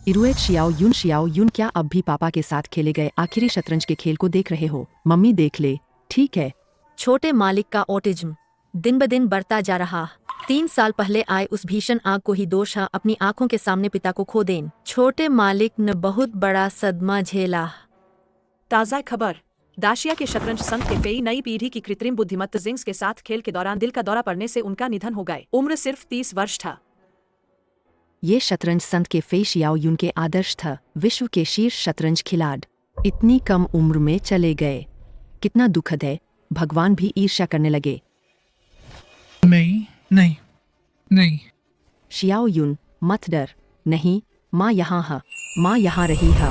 इरुएट Xiao युन क्या अब भी पापा के साथ खेले गए आखिरी शतरंज के खेल को देख रहे हो? मम्मी देख ले, ठीक है। छोटे मालिक का ऑटिज्म दिन ब दिन बढ़ता जा रहा। 3 साल पहले आए उस भीषण आग को ही दोष है अपनी आंखों के सामने पिता को खो देन। छोटे मालिक ने बहुत बड़ा सदमा झेला। ताज़ा खबर। दाशिया के शतरंज संघ के फेई नई पीढ़ी की कृत्रिम बुद्धिमत्ता जिंग्स के साथ खेल के दौरान दिल का दौरा पड़ने से उनका निधन हो गए। उम्र सिर्फ 30 वर्ष था। ये शतरंज संत के फे शियाओ युन के आदर्श था, विश्व के शीर्ष शतरंज खिलाड़ इतनी कम उम्र में चले गए। कितना दुखद है, भगवान भी ईर्ष्या करने लगे। नहीं। शियाओ युन, मत डर। नहीं, माँ यहाँ है, माँ यहाँ रही है।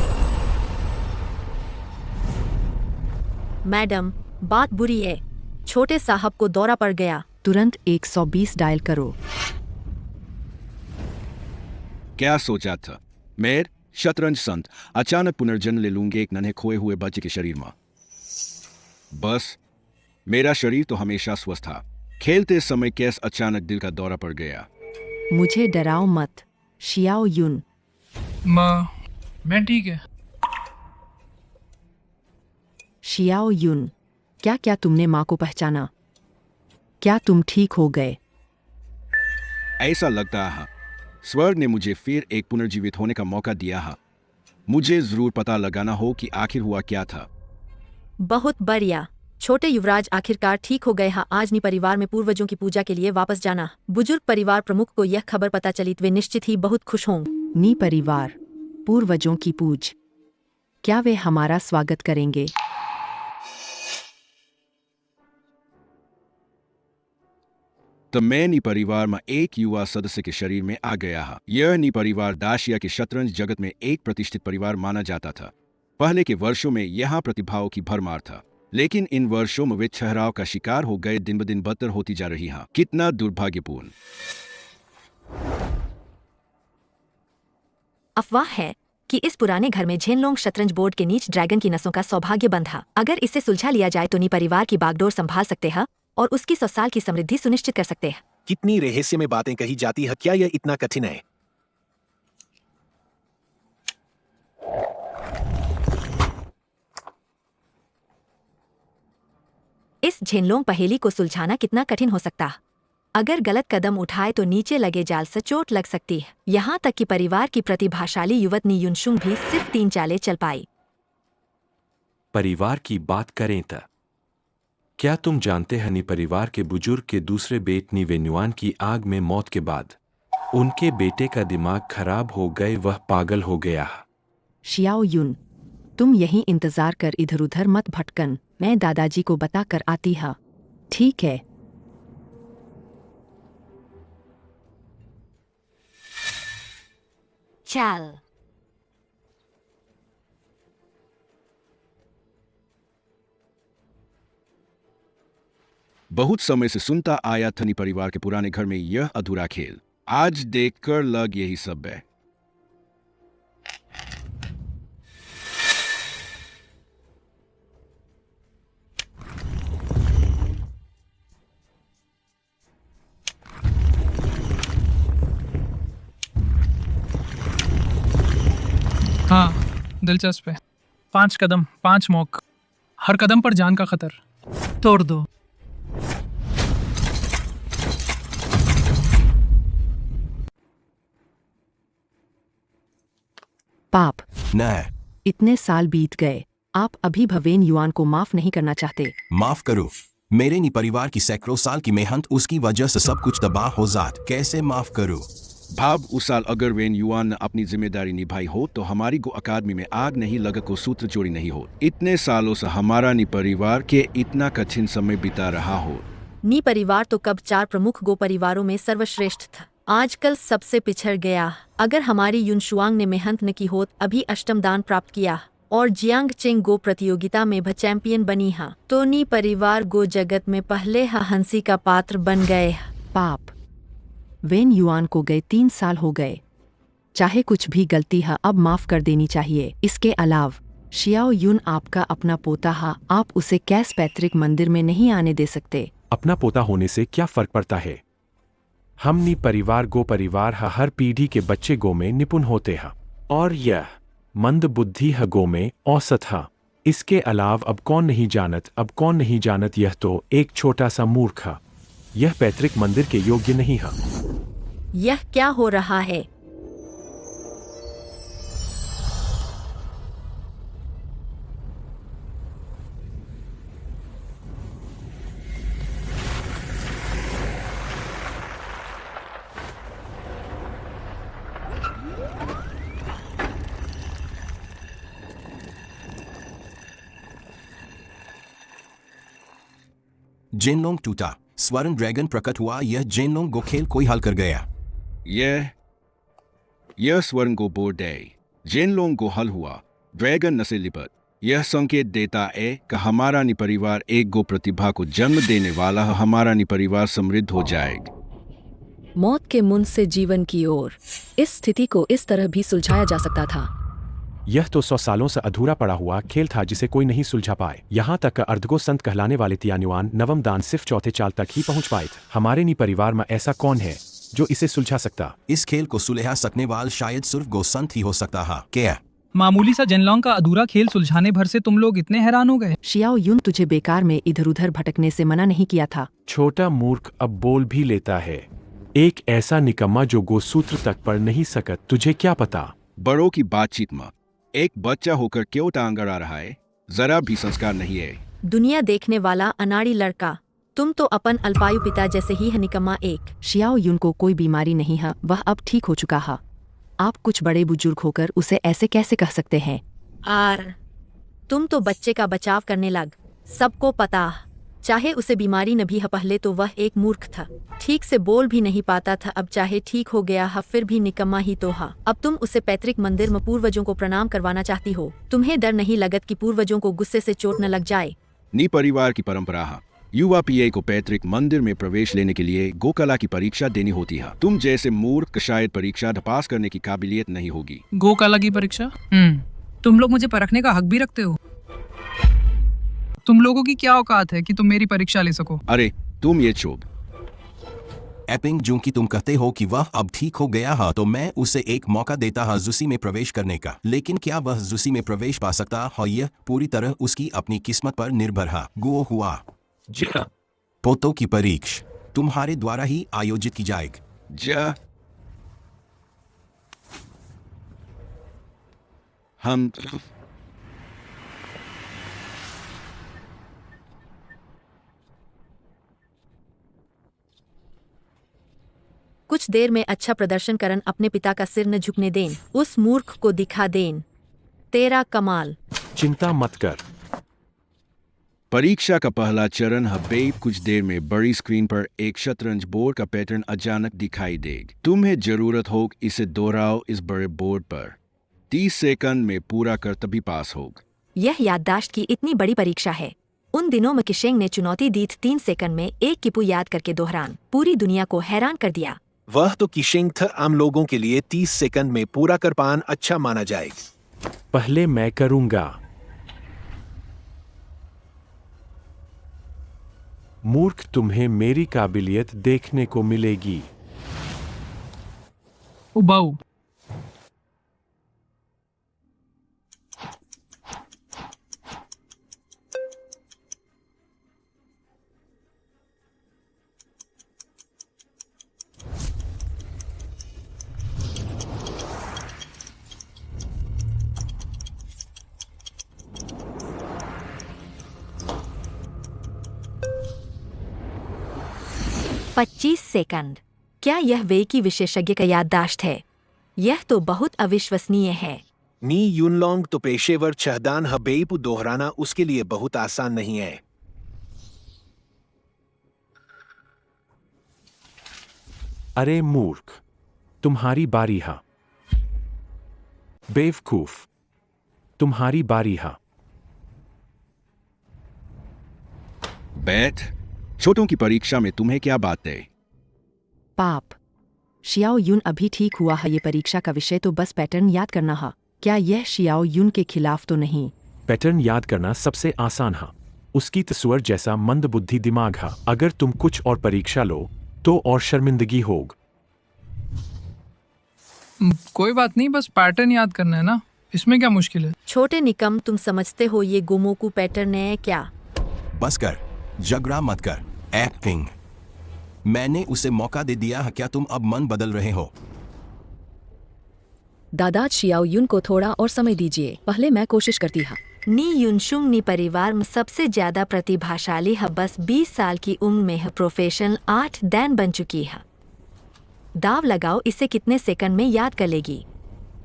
मैडम, बात बुरी है। छोटे साहब को दौरा पड़ गया। तुरंत 120 डायल करो। क्या सोचा था मेर शतरंज संत अचानक पुनर्जन्म ले लूंगे एक नन्हे खोए हुए बच्चे के शरीर में। बस मेरा शरीर तो हमेशा स्वस्थ था, खेलते समय कैस अचानक दिल का दौरा पड़ गया। मुझे डराओ मत शियाओ युन। माँ, मैं ठीक है। शियाओ युन, क्या क्या तुमने माँ को पहचाना? क्या तुम ठीक हो गए? ऐसा लगता है स्वर्ग ने मुझे फिर एक पुनर्जीवित होने का मौका दिया है। मुझे जरूर पता लगाना हो कि आखिर हुआ क्या था। बहुत बढ़िया। छोटे युवराज आखिरकार ठीक हो गए हैं। आज नी परिवार में पूर्वजों की पूजा के लिए वापस जाना। बुजुर्ग परिवार प्रमुख को यह खबर पता चली तो वे निश्चित ही बहुत खुश होंगे। नी परिवार पूर्वजों की पूज, क्या वे हमारा स्वागत करेंगे? तो मैं नी परिवार में एक युवा सदस्य के शरीर में आ गया है। यह नी परिवार दाशिया के शतरंज जगत में एक प्रतिष्ठित परिवार माना जाता था। पहले के वर्षों में यहाँ प्रतिभाओं की भरमार था, लेकिन इन वर्षों में वे ठहराव का शिकार हो गए। दिन ब दिन बदतर होती जा रही है। कितना दुर्भाग्यपूर्ण। अफवाह है कि इस पुराने घर में झेनलोंग शतरंज बोर्ड के नीच ड्रैगन की नसों का सौभाग्य बंधा। अगर इसे सुलझा लिया जाए तो नी परिवार की बागडोर संभाल सकते हैं और उसकी 100 साल की समृद्धि सुनिश्चित कर सकते हैं। कितनी रहस्य में बातें कही जाती है, क्या यह इतना कठिन है? इस झेनलोंग पहेली को सुलझाना कितना कठिन हो सकता है? अगर गलत कदम उठाए तो नीचे लगे जाल से चोट लग सकती है। यहाँ तक कि परिवार की प्रतिभाशाली युवती युनशुंग भी सिर्फ 3 चालें चल पाई। परिवार की बात करें तो क्या तुम जानते हैं नी परिवार के बुजुर्ग के दूसरे बेट नी वेन्युआन की आग में मौत के बाद उनके बेटे का दिमाग खराब हो गए, वह पागल हो गया। शियाओ युन, तुम यहीं इंतजार कर, इधर उधर मत भटकन। मैं दादाजी को बता कर आती है, ठीक है? चल। बहुत समय से सुनता आया था नी परिवार के पुराने घर में यह अधूरा खेल। आज देखकर लग यही सब है। हाँ, दिलचस्प है। 5 कदम 5 मौक, हर कदम पर जान का खतर। तोड़ दो। पाप, न, इतने साल बीत गए, आप अभी भवेन युआन को माफ नहीं करना चाहते? माफ करो। मेरे नी परिवार की सैकड़ों साल की मेहनत, उसकी वजह से सब कुछ तबाह हो जात। कैसे माफ करूं? भाव उस साल अगर वेन युआन ने अपनी जिम्मेदारी निभाई हो तो हमारी गो अकादमी में आग नहीं लगा को सूत्र जोड़ी नहीं हो। इतने सालों से हमारा नी परिवार के इतना कठिन समय बिता रहा हो। नी परिवार तो कब 4 प्रमुख गो परिवारों में सर्वश्रेष्ठ था, आजकल सबसे पिछड़ गया। अगर हमारी युनशुआंग ने मेहनत न की होत अभी अष्टम दान प्राप्त किया और जियांग चिंग गो प्रतियोगिता में भी चैंपियन बनी हा तो नी परिवार गो जगत में पहले हंसी का पात्र बन गए। पाप, वेन युआन को गए 3 साल हो गए, चाहे कुछ भी गलती है अब माफ कर देनी चाहिए। इसके अलावा शियाओ युन आपका अपना पोता है, आप उसे कैस पैतृक मंदिर में नहीं आने दे सकते। अपना पोता होने से क्या फर्क पड़ता है? हम नी परिवार गो परिवार हर पीढ़ी के बच्चे गो में निपुण होते हैं और यह मंद बुद्धि हगो में औसत है। इसके अलाव अब कौन नहीं जानत यह तो एक छोटा सा मूर्ख है। यह पैतृक मंदिर के योग्य नहीं है। यह क्या हो रहा है? जेनलोंग टूटा, स्वर्ण ड्रैगन प्रकट हुआ। यह जेनलोंग गो खेल कोई हल कर गया। यह स्वर्ण को बोर्ड है। जेनलोंग को हल हुआ। ड्रैगन न से लिपट। यह संकेत देता है कि हमारा परिवार एक गो प्रतिभा को जन्म देने वाला है। हमारा परिवार समृद्ध हो जाएगा। मौत के मुंह से जीवन की ओर। इस स्थिति को इस तरह भी सुलझाया जा सकता था। यह तो 100 सालों से अधूरा पड़ा हुआ खेल था जिसे कोई नहीं सुलझा पाए। यहाँ तक का अर्धगो संत कहलाने वाले तियानुआन नवम दान सिर्फ चौथे चाल तक ही पहुँच पाए थे। हमारे परिवार में ऐसा कौन है जो इसे सुलझा सकता? इस खेल को सुलझा सकने वाल शायद सिर्फ गो संत ही हो सकता है। क्या मामूली सा जेनलोंग का अधूरा खेल सुलझाने भर से तुम लोग इतने हैरान हो गए? शियाओ यून तुझे बेकार में इधर उधर भटकने से मना नहीं किया था। छोटा मूर्ख अब बोल भी लेता है। एक ऐसा निकम्मा जो गोसूत्र तक पढ़ नहीं सकत। तुझे क्या पता? बड़ों की बातचीत में एक बच्चा होकर क्यों टांग अड़ा रहा है? जरा भी संस्कार नहीं है। दुनिया देखने वाला अनाड़ी लड़का, तुम तो अपन अल्पायु पिता जैसे ही है निकम्मा एक। शियाओ यून को कोई बीमारी नहीं है, वह अब ठीक हो चुका है। आप कुछ बड़े बुजुर्ग होकर उसे ऐसे कैसे कह सकते हैं? आर तुम तो बच्चे का बचाव करने लग। सबको पता, चाहे उसे बीमारी न भी है पहले तो वह एक मूर्ख था। ठीक से बोल भी नहीं पाता था। अब चाहे ठीक हो गया है फिर भी निकम्मा ही तो है। अब तुम उसे पैतृक मंदिर में पूर्वजों को प्रणाम करवाना चाहती हो। तुम्हें डर नहीं लगत कि पूर्वजों को गुस्से से चोट न लग जाए? परिवार की परंपरा है। युवा पीए को पैतृक मंदिर में प्रवेश लेने के लिए गोकला की परीक्षा देनी होती है। तुम जैसे मूर्ख शायद परीक्षा पास करने की काबिलियत नहीं होगी। गोकला की परीक्षा? तुम लोग मुझे परखने का हक भी रखते हो। तुम लोगों की क्या औकात है कि तुम मेरी परीक्षा ले सको? अरे तुम ये चुप। एपिंग जो कि तुम कहते हो कि वह अब ठीक हो गया है तो मैं उसे एक मौका देता है जुसी में प्रवेश करने का। लेकिन क्या वह जुसी में प्रवेश पा सकता है? यह पूरी तरह उसकी अपनी किस्मत पर निर्भर है। गो हुआ जी हाँ। पोतों की परीक्षा तुम्हारे द्वारा ही आयोजित की जाएगी। हम कुछ देर में अच्छा प्रदर्शन करन अपने पिता का सिर न झुकने देन। उस मूर्ख को दिखा देन तेरा कमाल। चिंता मत कर। परीक्षा का पहला चरण है बेब। कुछ देर में बड़ी स्क्रीन पर एक शतरंज बोर्ड का पैटर्न अचानक दिखाई देगा। तुम्हें जरूरत हो इसे दोहराओ इस बड़े बोर्ड पर। 30 सेकंड में पूरा कर तभी पास होगा। यह याददाश्त की इतनी बड़ी परीक्षा है। उन दिनों में किशेंग ने चुनौती दी थी 3 सेकंड में एक किपू याद करके दोहरान। पूरी दुनिया को हैरान कर दिया। वह तो किशेंग था। आम लोगों के लिए 30 सेकंड में पूरा कर पान अच्छा माना जाएगा। पहले मैं करूंगा। मूर्ख, तुम्हें मेरी काबिलियत देखने को मिलेगी। उबाऊ। पच्चीस सेकंड। क्या यह वे की विशेषज्ञ का याददाश्त है? यह तो बहुत अविश्वसनीय है। नी यूनलोंग तो पेशेवर चहदान हबेपु दोहराना उसके लिए बहुत आसान नहीं है। अरे मूर्ख, तुम्हारी बारी है। बेवकूफ, तुम्हारी बारी है। बैठ। छोटों की परीक्षा में तुम्हें क्या बात है? पाप। शियाओ यून अभी ठीक हुआ है। ये परीक्षा का विषय तो बस पैटर्न याद करना है। क्या यह शियाओ यून के खिलाफ तो नहीं? पैटर्न याद करना सबसे आसान है। उसकी तस्वर जैसा मंद बुद्धि दिमाग है। अगर तुम कुछ और परीक्षा लो तो और शर्मिंदगी होग। कोई बात नहीं, बस पैटर्न याद करना है ना, इसमें क्या मुश्किल है। छोटे निकम, तुम समझते हो ये गोमोकू पैटर्न है क्या? बस कर, झगड़ा मत कर। एक्टिंग। मैंने उसे मौका दे दिया, क्या तुम अब मन बदल रहे हो? दादा शियाओ यून को थोड़ा और समय दीजिए, पहले मैं कोशिश करती हूँ। नी युनशुंग नी परिवार में सबसे ज्यादा प्रतिभाशाली है, बस 20 साल की उम्र में है प्रोफेशनल 8 दैन बन चुकी है। दाव लगाओ, इसे कितने सेकंड में याद कर लेगी?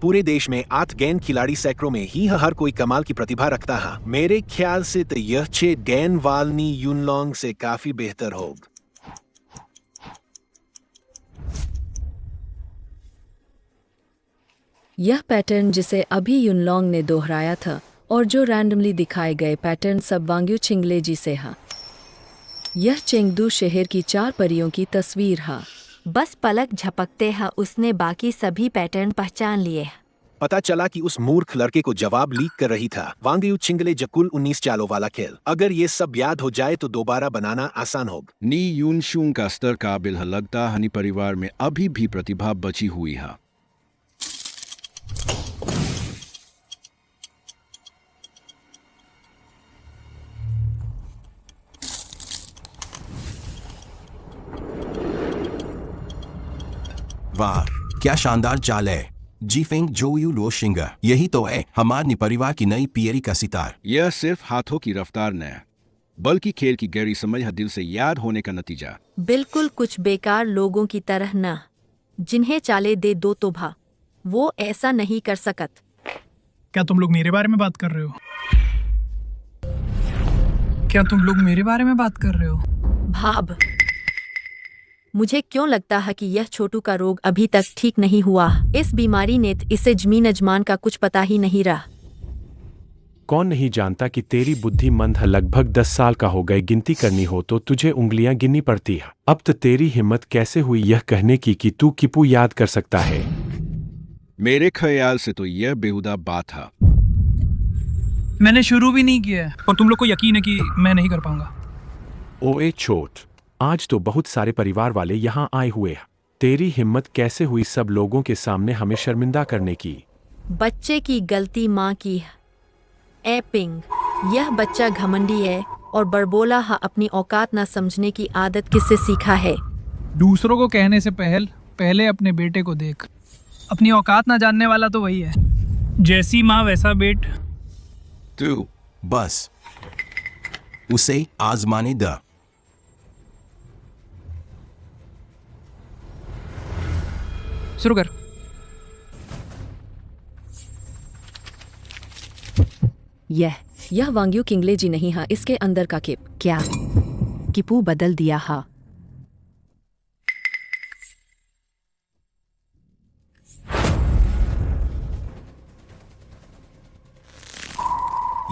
पूरे देश में 8 गेंद खिलाड़ी सैकड़ों में ही हर कोई कमाल की प्रतिभा रखता है। मेरे ख्याल से तो यह 6 गेंद वालनी यूनलोंग से काफी बेहतर होगा। यह पैटर्न जिसे अभी युनलोंग ने दोहराया था और जो रैंडमली दिखाए गए पैटर्न सब वांग्यू चिंगलेजी से है। यह चेंगदू शहर की 4 परियों की तस्वीर है। बस पलक झपकते हैं उसने बाकी सभी पैटर्न पहचान लिए। पता चला कि उस मूर्ख लड़के को जवाब लीक कर रही था। वांगयू चिंगले जकुल 19 चालों वाला खेल। अगर ये सब याद हो जाए तो दोबारा बनाना आसान होगा। नी यूनशुंग का स्तर काबिल है, लगता हनी परिवार में अभी भी प्रतिभा बची हुई है। वाह, क्या शानदार चाल है। जीफेंग जोयू लोशिंग, यही तो है हमारे परिवार की नई पियरी का सितार। यह सिर्फ हाथों की रफ्तार न है, बल्कि खेल की गहरी समझ है, दिल से याद होने का नतीजा। बिल्कुल कुछ बेकार लोगों की तरह न, जिन्हें चाले दे दो तो भा वो ऐसा नहीं कर सकत। क्या तुम लोग मेरे बारे में बात कर रहे हो? क्या तुम लोग मेरे बारे में बात कर रहे हो? भाब, मुझे क्यों लगता है कि यह छोटू का रोग अभी तक ठीक नहीं हुआ। इस बीमारी ने इसे जमीन अजमान का कुछ पता ही नहीं रहा। कौन नहीं जानता कि तेरी बुद्धि मंद है। लगभग 10 साल का हो गए, गिनती करनी हो तो तुझे उंगलियां गिननी पड़ती है। अब तो तेरी हिम्मत कैसे हुई यह कहने की कि तू किपू याद कर सकता है? मेरे ख्याल से तो यह बेहुदा बात है। मैंने शुरू भी नहीं किया है और तुम लोग को यकीन है कि मैं नहीं कर पाऊंगा। ओए छोट, आज तो बहुत सारे परिवार वाले यहाँ आए हुए हैं। तेरी हिम्मत कैसे हुई सब लोगों के सामने हमें शर्मिंदा करने की? बच्चे की गलती माँ की है। ए पिंग, यह बच्चा घमंडी है और बड़बोला है। अपनी औकात ना समझने की आदत किससे सीखा है? दूसरों को कहने से पहले अपने बेटे को देख। अपनी औकात ना जानने वाला तो वही है। जैसी माँ वैसा बेट। तू बस उसे आजमाने द। शुरू कर। यह वांग्यू किंगलेजी नहीं है, इसके अंदर का किप। क्या किपू बदल दिया है?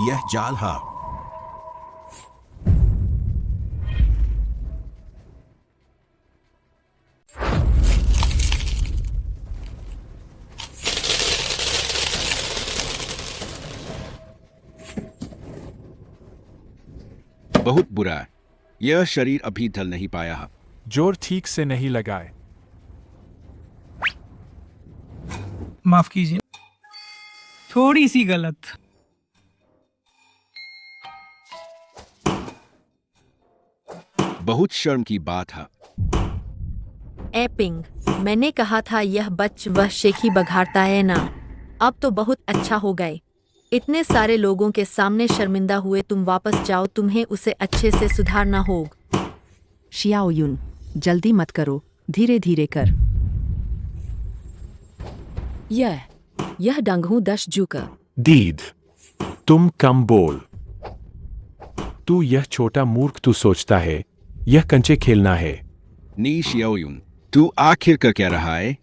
यह जाल है। बहुत बुरा है। यह शरीर अभी ढल नहीं पाया है। जोर ठीक से नहीं लगाए। माफ कीजिए, थोड़ी सी गलत। बहुत शर्म की बात है। ए पिंग, मैंने कहा था यह बच वह शेखी बघाड़ता है ना। अब तो बहुत अच्छा हो गए। इतने सारे लोगों के सामने शर्मिंदा हुए। तुम वापस जाओ, तुम्हें उसे अच्छे से सुधारना होगा। शियाओ यून, जल्दी मत करो, धीरे धीरे कर। यह डंगहू 10 जुका। दीद, तुम कम बोल। तू यह छोटा मूर्ख, तू सोचता है यह कंचे खेलना है। नी शियाओयुन, तू आखिर कर क्या रहा है?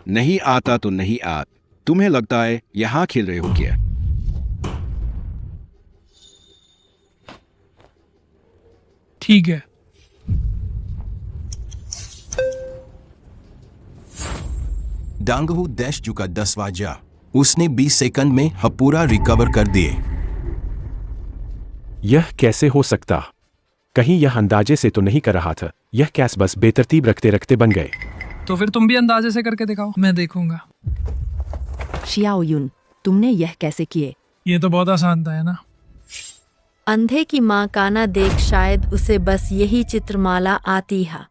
नहीं आता तो नहीं आत। तुम्हें लगता है यहाँ खेल रहे हो क्या? ठीक है। डांगहू दैश चुका 10वां जा। उसने 20 सेकंड में पूरा रिकवर कर दिए। यह कैसे हो सकता? कहीं यह अंदाजे से तो नहीं कर रहा था। यह कैस बस बेतरतीब रखते रखते बन गए। तो फिर तुम भी अंदाजे से करके दिखाओ, मैं देखूंगा। शियाओ युन, तुमने यह कैसे किए? ये तो बहुत आसान था, है ना? अंधे की माँ काना देख शायद उसे बस यही चित्रमाला आती है।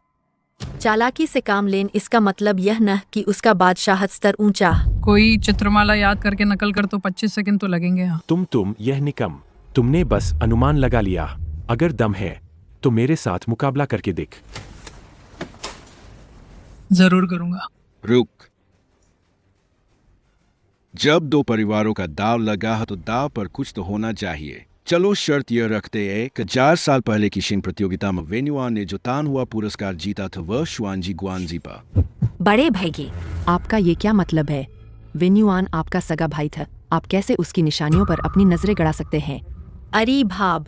चालाकी से काम लेन, इसका मतलब यह न कि उसका बादशाहत स्तर ऊंचा। कोई चित्रमाला याद करके नकल कर तो 25 सेकंड तो लगेंगे। हाँ, तुम यह निकम, तुमने बस अनुमान लगा लिया। अगर दम है तो मेरे साथ मुकाबला करके देख। जरूर करूंगा। रुक। जब दो परिवारों का दाव लगा है तो दाव पर कुछ तो होना चाहिए। चलो शर्त यह रखते हैं कि 4 साल पहले की शिन प्रतियोगिता में वेन्युआन ने जो तान हुआ पुरस्कार जीता था वह शुआनजी गुआनजी पर। बड़े भाईगे, आपका ये क्या मतलब है? वेन्युआन आपका सगा भाई था, आप कैसे उसकी निशानियों पर अपनी नजरें गड़ा सकते हैं? अरे भाब,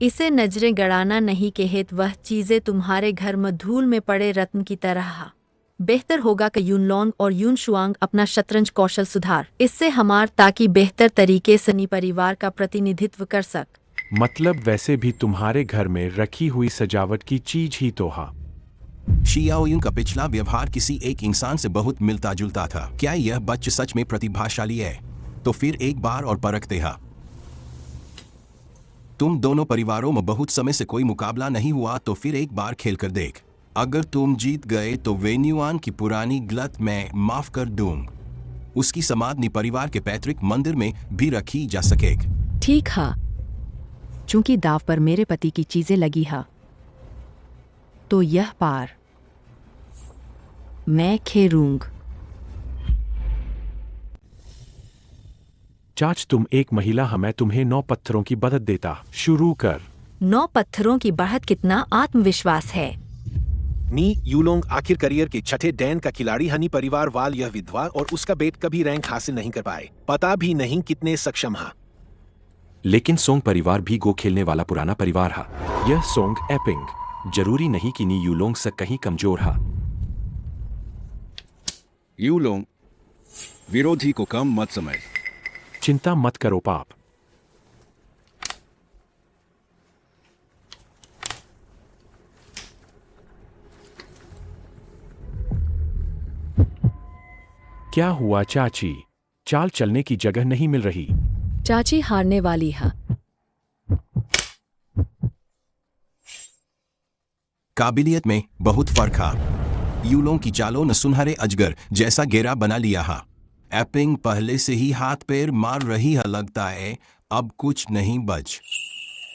इसे नजरें गड़ाना नहीं कहते, वह चीजें तुम्हारे घर में धूल में पड़े रत्न की तरह है। बेहतर होगा कि यूनलोंग और यून शुआंग अपना शतरंज कौशल सुधार, इससे हमार ताकि बेहतर तरीके से नी परिवार का प्रतिनिधित्व कर सक। मतलब वैसे भी तुम्हारे घर में रखी हुई सजावट की चीज ही तो हा। शियाओ युन का पिछला व्यवहार किसी एक इंसान से बहुत मिलता जुलता था। क्या यह बच्चा सच में प्रतिभाशाली है? तो फिर एक बार और परखते हैं। तुम दोनों परिवारों में बहुत समय से कोई मुकाबला नहीं हुआ, तो फिर एक बार खेल कर देख। अगर तुम जीत गए तो वेन्युआन की पुरानी गलत मैं माफ कर दूंगा। उसकी समाधि परिवार के पैतृक मंदिर में भी रखी जा सकेगी। ठीक है, चूंकि दाव पर मेरे पति की चीजें लगी है तो यह पार मैं खेरूंग। चाच, तुम एक महिला है, मैं तुम्हें 9 पत्थरों की बढ़त देता। शुरू कर। 9 पत्थरों की बढ़त, कितना आत्मविश्वास है। नी यूलोंग आखिर करियर के छठे डैन का खिलाड़ी हनी परिवार वाल यह विधवा और उसका बेट कभी रैंक हासिल नहीं कर पाए। पता भी नहीं कितने सक्षम है। लेकिन सोंग परिवार भी गो खेलने वाला पुराना परिवार है। यह सोंग एपिंग, जरूरी नहीं कि नी यूलोंग से कहीं कमजोर है। यूलोंग, विरोधी को कम मत समझ। चिंता मत करो पाप। क्या हुआ चाची? चाल चलने की जगह नहीं मिल रही। चाची हारने वाली है। काबिलियत में बहुत फर्क है। यूलोंग की चालों ने सुनहरे अजगर जैसा घेरा बना लिया है। एपिंग पहले से ही हाथ पैर मार रही है, लगता है अब कुछ नहीं बच।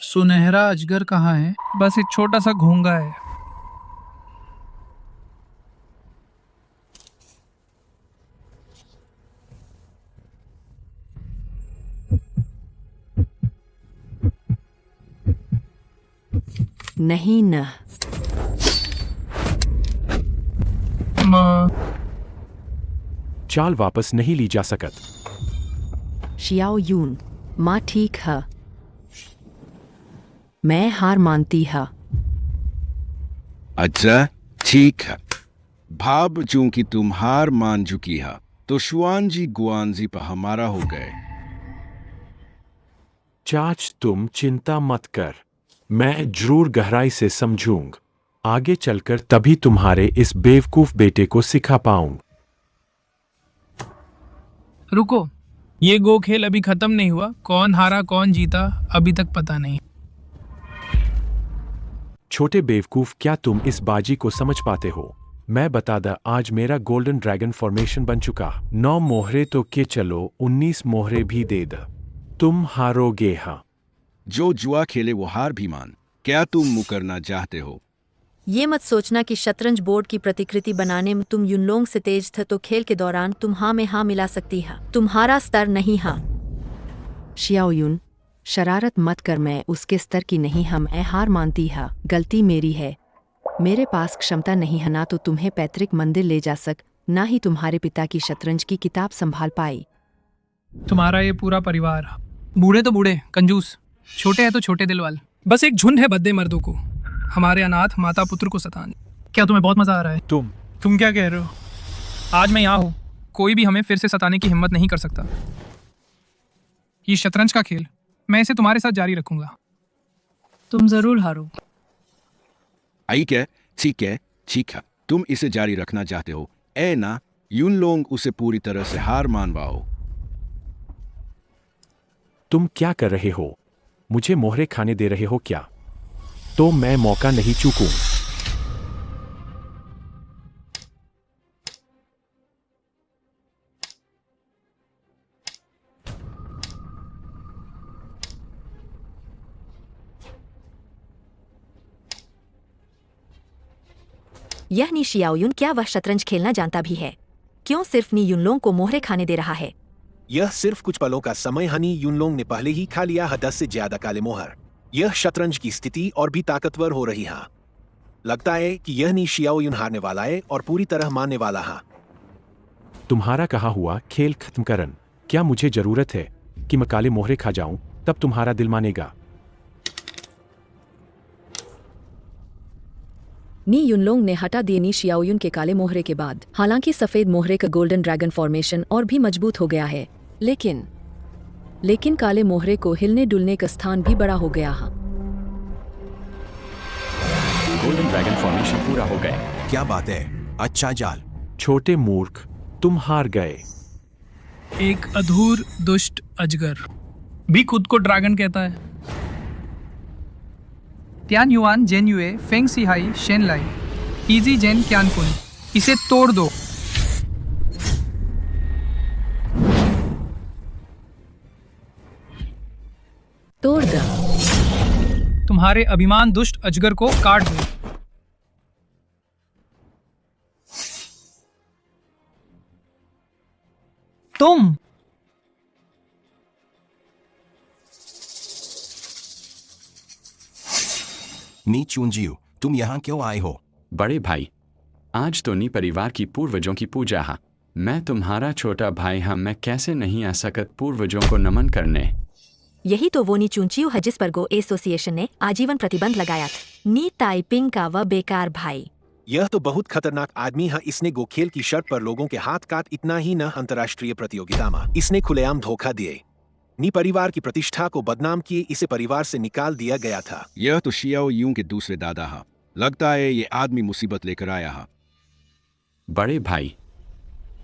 सुनहरा अजगर कहाँ है? बस एक छोटा सा घोंगा है। नहीं न। चाल वापस नहीं ली जा सकत। शियाओ युन, माँ ठीक है, मैं हार मानती है। अच्छा ठीक है। भाब, चूंकि तुम हार मान चुकी है तो शुआनजी गुआनजी पर हमारा हो गए। चाच, तुम चिंता मत कर, मैं जरूर गहराई से समझूंगा। आगे चलकर तभी तुम्हारे इस बेवकूफ बेटे को सिखा पाऊंगा। रुको, ये गो खेल अभी खत्म नहीं हुआ। कौन हारा कौन जीता अभी तक पता नहीं। छोटे बेवकूफ, क्या तुम इस बाजी को समझ पाते हो? मैं बता दा, आज मेरा गोल्डन ड्रैगन फॉर्मेशन बन चुका। 9 मोहरे तो के चलो 19 मोहरे भी दे द, तुम हारोगे। हाँ, जो जुआ खेले वो हार भी मान। क्या तुम मुकरना चाहते हो? ये मत सोचना कि शतरंज बोर्ड की प्रतिकृति बनाने में तुम यूनलोंग से तेज थे तो खेल के दौरान तुम हाँ में हाँ मिला सकती है। तुम्हारा स्तर नहीं है। शियाओ युन, शरारत मत कर, मैं उसके स्तर की नहीं, हम हार मानती है। गलती मेरी है। मेरे पास क्षमता नहीं है, ना तो तुम्हें पैतृक मंदिर ले जा सक, ना ही तुम्हारे पिता की शतरंज की किताब संभाल पाई। तुम्हारा ये पूरा परिवार, बूढ़े तो बूढ़े कंजूस, छोटे हैं तो छोटे दिल वाले, बस एक झुंड है बद्दे मर्दों को हमारे अनाथ माता पुत्र को सताने। क्या तुम्हें बहुत मजा आ रहा है? तुम क्या कह रहे हो? आज मैं यहाँ हूँ, कोई भी हमें फिर से सताने की हिम्मत नहीं कर सकता। ये शतरंज का खेल, मैं इसे तुम्हारे साथ जारी रखूंगा। तुम जरूर हारो। आई क्या? ठीक है, ठीक है। तुम इसे जारी रखना चाहते हो, ए ना युनलोंग उसे पूरी तरह से हार मानवाओ। तुम क्या कर रहे हो? मुझे मोहरे खाने दे रहे हो क्या? तो मैं मौका नहीं चूकूं। यह नी शियाओयुन, क्या वह शतरंज खेलना जानता भी है? क्यों सिर्फ नी युनलोंग को मोहरे खाने दे रहा है? यह सिर्फ कुछ पलों का समय हनी युनलोंग ने पहले ही खा लिया है 10 से ज्यादा काले मोहर। यह शतरंज की स्थिति और भी ताकतवर हो रही है। लगता है कि यह नी शियाओयुन हारने वाला है और पूरी तरह मानने वाला है। तुम्हारा कहा हुआ खेल खत्म करन। क्या मुझे जरूरत है कि मैं काले मोहरे खा जाऊं तब तुम्हारा दिल मानेगा? नी युनलोंग ने हटा दिए नी शियाओयुन के काले मोहरे के बाद। हालांकि सफेद मोहरे का गोल्डन ड्रैगन फॉर्मेशन और भी मजबूत हो गया है, लेकिन काले मोहरे को हिलने डुलने का स्थान भी बड़ा हो गया है। गोल्डन ड्रैगन फॉर्मेशन पूरा हो गया। क्या बात है, अच्छा जाल। छोटे मूर्ख, तुम हार गए। एक अधूर दुष्ट अजगर भी खुद को ड्रैगन कहता है। त्यान युआन जेन युए फेंग सिहाई शेन लाई इजी जेन क्यान कुन, इसे तोड़ दो। तोड़ दो। तुम्हारे अभिमान दुष्ट अजगर को काट दो। तुम नी चुनजियो, तुम यहाँ क्यों आए हो? बड़े भाई, आज तो नी परिवार की पूर्वजों की पूजा है। मैं तुम्हारा छोटा भाई हाँ, मैं कैसे नहीं आ सकत पूर्वजों को नमन करने। यही तो वो नी चुनचियो है जिस पर गो एसोसिएशन ने आजीवन प्रतिबंध लगाया था। नी ताइपिंग का वह बेकार भाई। यह तो बहुत खतरनाक आदमी है। इसने गो खेल की शर्त पर लोगों के हाथ काट, इतना ही न अंतर्राष्ट्रीय प्रतियोगिता में इसने खुलेआम धोखा दिए। नी परिवार की प्रतिष्ठा को बदनाम किए इसे परिवार से निकाल दिया गया था। यह तो शियाओ यूं के दूसरे दादा हा। लगता है ये आदमी मुसीबत लेकर आया हा। बड़े भाई,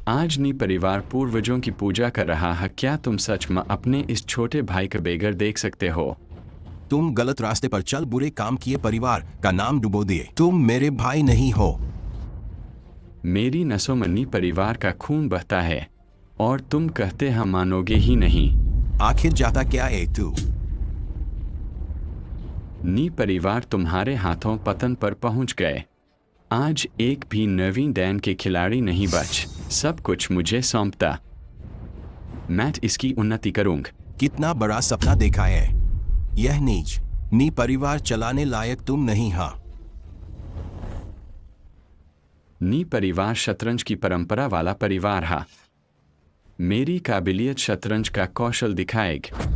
आज नी परिवार पूर्वजों की पूजा कर रहा है। क्या तुम सच में अपने इस छोटे भाई का बेगर देख सकते हो? तुम गलत रास्ते पर चल बुरे काम किए परिवार का नाम डुबो दिए। तुम मेरे भाई नहीं हो। मेरी नसों में नी परिवार का खून बहता है और तुम कहते हम मानोगे ही नहीं। आखिर जाता क्या है तू? नी परिवार तुम्हारे हाथों पतन पर पहुंच गए। आज एक भी नवीन डैन के खिलाड़ी नहीं बच। सब कुछ मुझे सौंपता। मैं इसकी उन्नति करूंगा। कितना बड़ा सपना देखा है। यह नीच नी परिवार चलाने लायक तुम नहीं हा। नी परिवार शतरंज की परंपरा वाला परिवार हा। मेरी काबिलियत शतरंज का कौशल दिखाएगा।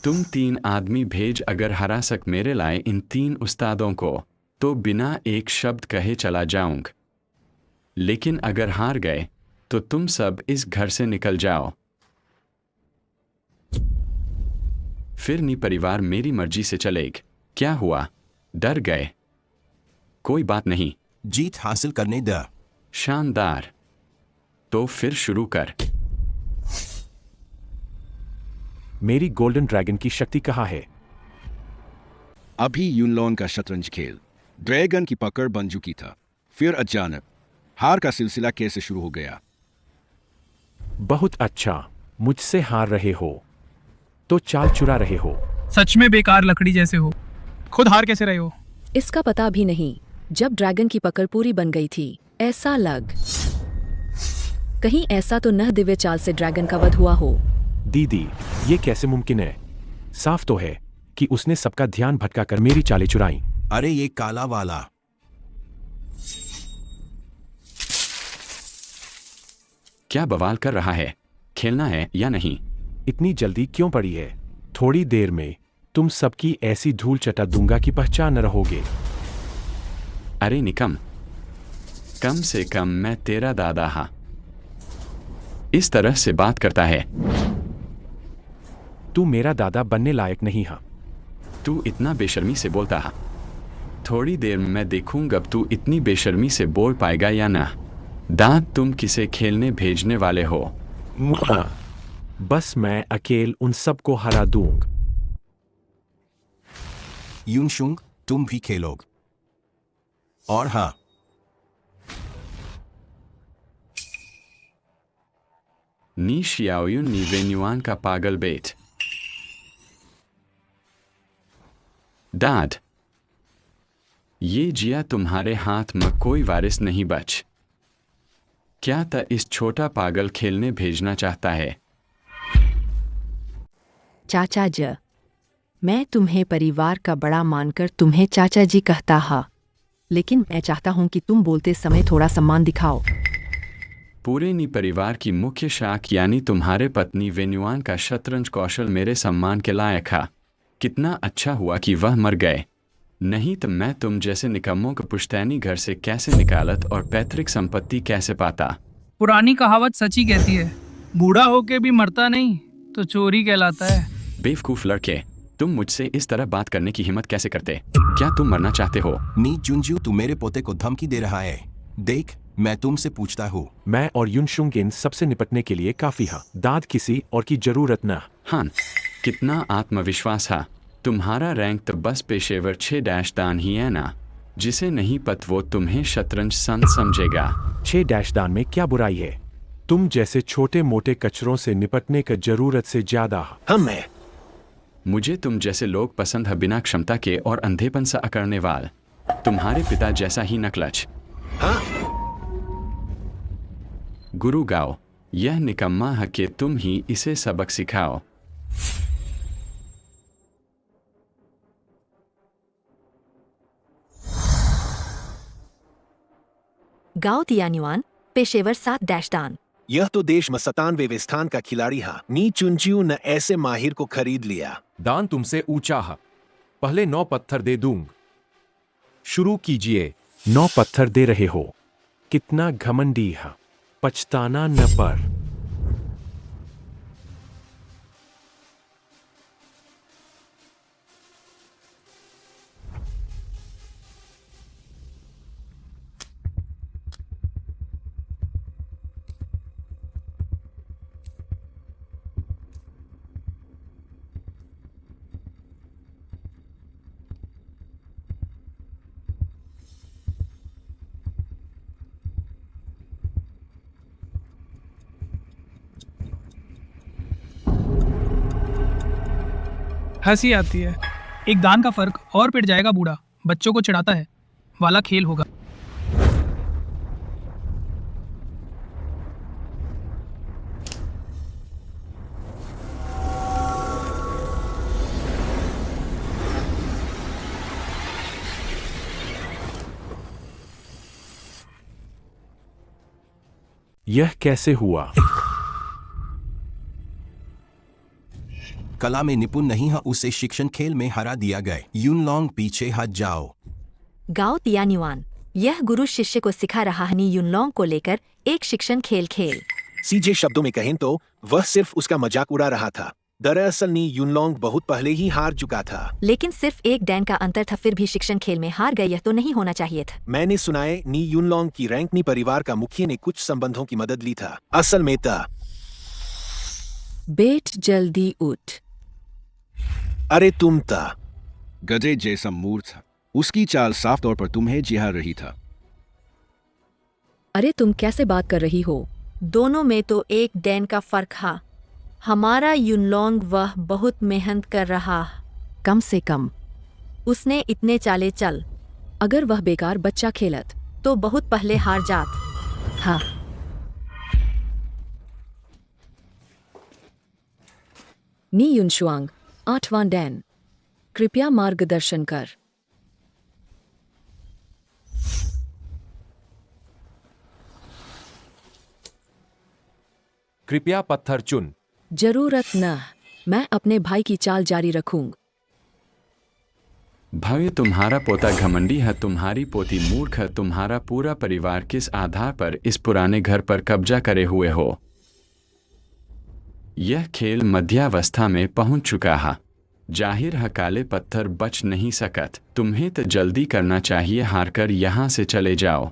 तुम 3 आदमी भेज, अगर हरा सक मेरे लाए इन 3 उस्तादों को तो बिना एक शब्द कहे चला जाऊंगा। लेकिन अगर हार गए तो तुम सब इस घर से निकल जाओ। फिर नी परिवार मेरी मर्जी से चलेगा। क्या हुआ, डर गए? कोई बात नहीं, जीत हासिल करने द। शानदार। तो फिर शुरू कर। मेरी गोल्डन ड्रैगन की शक्ति कहाँ है? अभी युनलोंग का शतरंज खेल ड्रैगन की पकड़ बन चुकी था। फिर अचानक हार का सिलसिला कैसे शुरू हो गया? बहुत अच्छा, मुझसे हार रहे हो तो चाल चुरा रहे हो। सच में बेकार लकड़ी जैसे हो। खुद हार कैसे रहे हो? इसका पता भी नहीं। जब ड्रैगन की पकड़ पूरी बन गई थी, ऐसा कहीं ऐसा तो न दिव्य चाल से ड्रैगन का वध हुआ हो। दीदी, ये कैसे मुमकिन है? साफ तो है कि उसने सबका ध्यान भटकाकर मेरी चालें चुराई। अरे ये काला वाला। क्या बवाल कर रहा है? खेलना है या नहीं? इतनी जल्दी क्यों पड़ी है? थोड़ी देर में तुम सबकी ऐसी धूल चटा दूंगा कि पहचान न रहोगे। अरे निकम, कम से कम मैं तेरा दादा हा। इस तरह से बात करता है। तू मेरा दादा बनने लायक नहीं हा। तू इतना बेशर्मी से बोलता हा। थोड़ी देर में मैं देखूंगा अब तू इतनी बेशर्मी से बोल पाएगा या ना। दांत, तुम किसे खेलने भेजने वाले हो? बस मैं अकेल उन सबको हरा दूंगा। यूनशुंग, तुम भी खेलोगे। और हाँ, नी शियाओयुन नी वेन्युआन का पागल बेट। डैड, ये जिया तुम्हारे हाथ में कोई वारिस नहीं बच। क्या त इस छोटा पागल खेलने भेजना चाहता है? चाचा जी, मैं तुम्हें परिवार का बड़ा मानकर तुम्हें चाचा जी कहता हा, लेकिन मैं चाहता हूँ कि तुम बोलते समय थोड़ा सम्मान दिखाओ। पूरे नी परिवार की मुख्य शाख यानी तुम्हारे पत्नी वेन्युआन का शतरंज कौशल मेरे सम्मान के लायक है। कितना अच्छा हुआ कि वह मर गए, नहीं तो मैं तुम जैसे निकम्मों को पुश्तैनी घर से कैसे निकालत और पैतृक संपत्ति कैसे पाता। पुरानी कहावत सच्ची कहती है, बूढ़ा होके भी मरता नहीं तो चोरी कहलाता है। बेवकूफ लड़के, तुम मुझसे इस तरह बात करने की हिम्मत कैसे करते? क्या तुम मरना चाहते हो? नी जुनजू, तू मेरे पोते को धमकी दे रहा है। देख, मैं तुमसे पूछता हूँ। मैं और यूनशुंग इन सबसे निपटने के लिए काफी है। दाद किसी और की जरूरत न। हान, कितना आत्मविश्वास है। तुम्हारा रैंक तो बस पेशेवर 6 दान ही है ना। जिसे नहीं पत वो तुम्हें शतरंज संत समझेगा। 6 दान में क्या बुराई है? तुम जैसे छोटे मोटे कचरों से निपटने का जरूरत से ज्यादा। हमें मुझे तुम जैसे लोग पसंद है, बिना क्षमता के और अंधेपन से अकड़ने वाल। तुम्हारे पिता जैसा ही नकलच। हाँ? गुरु गाओ, यह निकम्मा है कि तुम ही इसे सबक सिखाओ। गाओ तियान्युआन, पेशेवर 7 दान। यह तो देश में 97वें स्थान का खिलाड़ी हा। नी चुनचियो ने ऐसे माहिर को खरीद लिया। दान तुमसे ऊंचा है, पहले 9 पत्थर दे दूंग। शुरू कीजिए। 9 पत्थर दे रहे हो? कितना घमंडी है, पछताना न पर। हंसी आती है। एक दान का फर्क और पिट जाएगा बूढ़ा, बच्चों को चिढ़ाता है वाला खेल होगा। यह कैसे हुआ? कला में निपुण नहीं है, उसे शिक्षण खेल में हरा दिया गया। यूनलोंग, पीछे हट जाओ। गाओ तियान्युआन, यह गुरु शिष्य को सिखा रहा है नी यूनलोंग को लेकर एक शिक्षण खेल। सीधे शब्दों में कहें तो वह सिर्फ उसका मजाक उड़ा रहा था। दरअसल नी यूनलोंग बहुत पहले ही हार चुका था। लेकिन सिर्फ 1 डैन का अंतर था, फिर भी शिक्षण खेल में हार गए। यह तो नहीं होना चाहिए था। मैंने सुना है नी यूनलोंग की रैंक नी परिवार का मुखिया ने कुछ संबंधों की मदद ली था। असल में था। बेट जल्दी उठ। अरे तुम था गधे जैसा मूर्ख। उसकी चाल साफ तौर पर तुम्हें जिहा रही था। अरे तुम कैसे बात कर रही हो? दोनों में तो 1 डैन का फर्क है। हमारा यूनलोंग वह बहुत मेहनत कर रहा। कम से कम उसने इतने चाले चल। अगर वह बेकार बच्चा खेलत तो बहुत पहले हार जात। हाँ। नी यूनशुआंग, 8वां डैन, कृपया मार्गदर्शन कर। कृपया पत्थर चुन। जरूरत न, मैं अपने भाई की चाल जारी रखूंगा। भव्य, तुम्हारा पोता घमंडी है, तुम्हारी पोती मूर्ख है। तुम्हारा पूरा परिवार किस आधार पर इस पुराने घर पर कब्जा करे हुए हो? यह खेल मध्यावस्था में पहुंच चुका है। जाहिर है काले पत्थर बच नहीं सकत। तुम्हें तो जल्दी करना चाहिए, हारकर यहाँ से चले जाओ।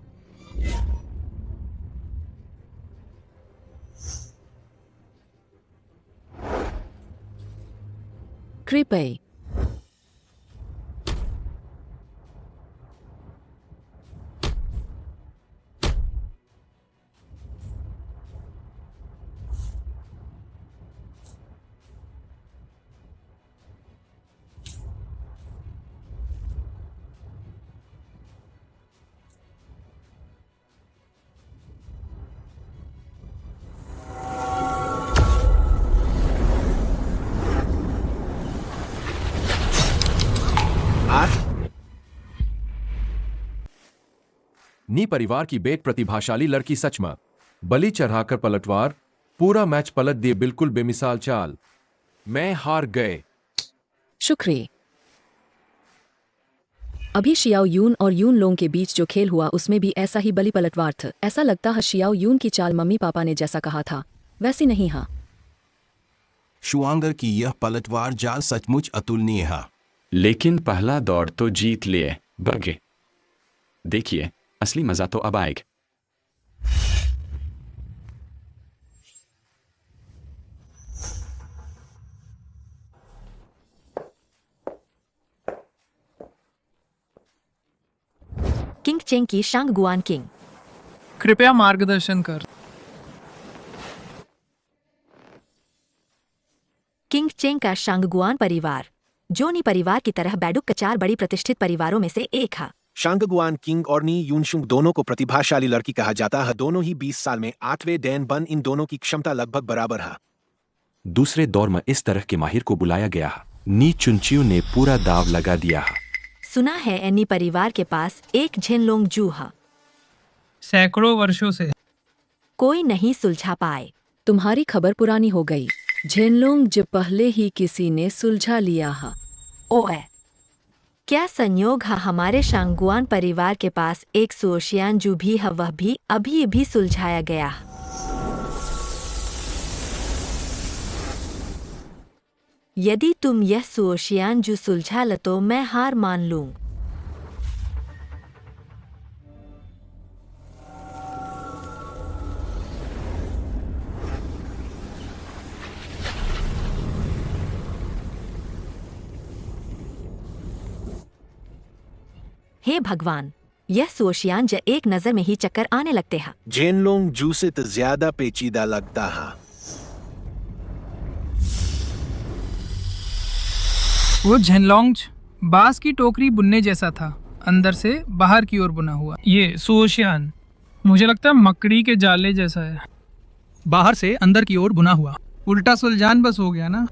कृपया नी परिवार की बेट प्रतिभाशाली लड़की सच में बलि चढ़ाकर पलटवार पूरा मैच पलट दिए, बिल्कुल बेमिसाल चाल। मैं हार गए। शुक्रिया। अभी शियाओ यून और यून लोंग के बीच जो खेल हुआ उसमें भी ऐसा ही बलि पलटवार था। ऐसा लगता है शियाओ यून की चाल मम्मी पापा ने जैसा कहा था वैसी नहीं है। शुआंगर की यह पलटवार जाल सचमुच अतुलनीय है। लेकिन पहला दौड़ तो जीत लिए बगे। देखिए, असली मजा तो अब आएगा। किंग चेंग की शांग गुआन किंग। कृपया मार्गदर्शन कर। किंग चेंग का शांगगुआन परिवार जोनी परिवार की तरह बैडुक का 4 बड़ी प्रतिष्ठित परिवारों में से एक है। शांगगुआन किंग और नी यूनशुंग दोनों को प्रतिभाशाली लड़की कहा जाता है। दोनों ही 20 साल में 8वें डैन बन। इन दोनों की क्षमता लगभग बराबर है। दूसरे दौर में इस तरह के माहिर को बुलाया गया है। नी चुनचियो ने पूरा दाव लगा दिया है। सुना है एनी परिवार के पास एक झेनलोंग जू है। सैकड़ों वर्षों से कोई नहीं सुलझा पाए। तुम्हारी खबर पुरानी हो गई। झेनलोंग जो पहले ही किसी ने सुलझा लिया है। ओए, क्या संयोग है हमारे शांगगुआन परिवार के पास एक सुओशियान जू भी है, वह भी अभी सुलझाया गया है। यदि तुम यह सुओशियान जू सुलझा ल तो मैं हार मान लूं। हे भगवान, यह सुओशियान ज एक नजर में ही चक्कर आने लगते हैं। झेनलोंग जू से तो ज्यादा पेचीदा लगता है। वो झेनलोंग बांस की टोकरी बुनने जैसा था, अंदर से बाहर की ओर बुना हुआ। ये सुओशियान मुझे लगता है मकड़ी के जाले जैसा है, बाहर से अंदर की ओर बुना हुआ। उल्टा सुलझान बस हो गया ना।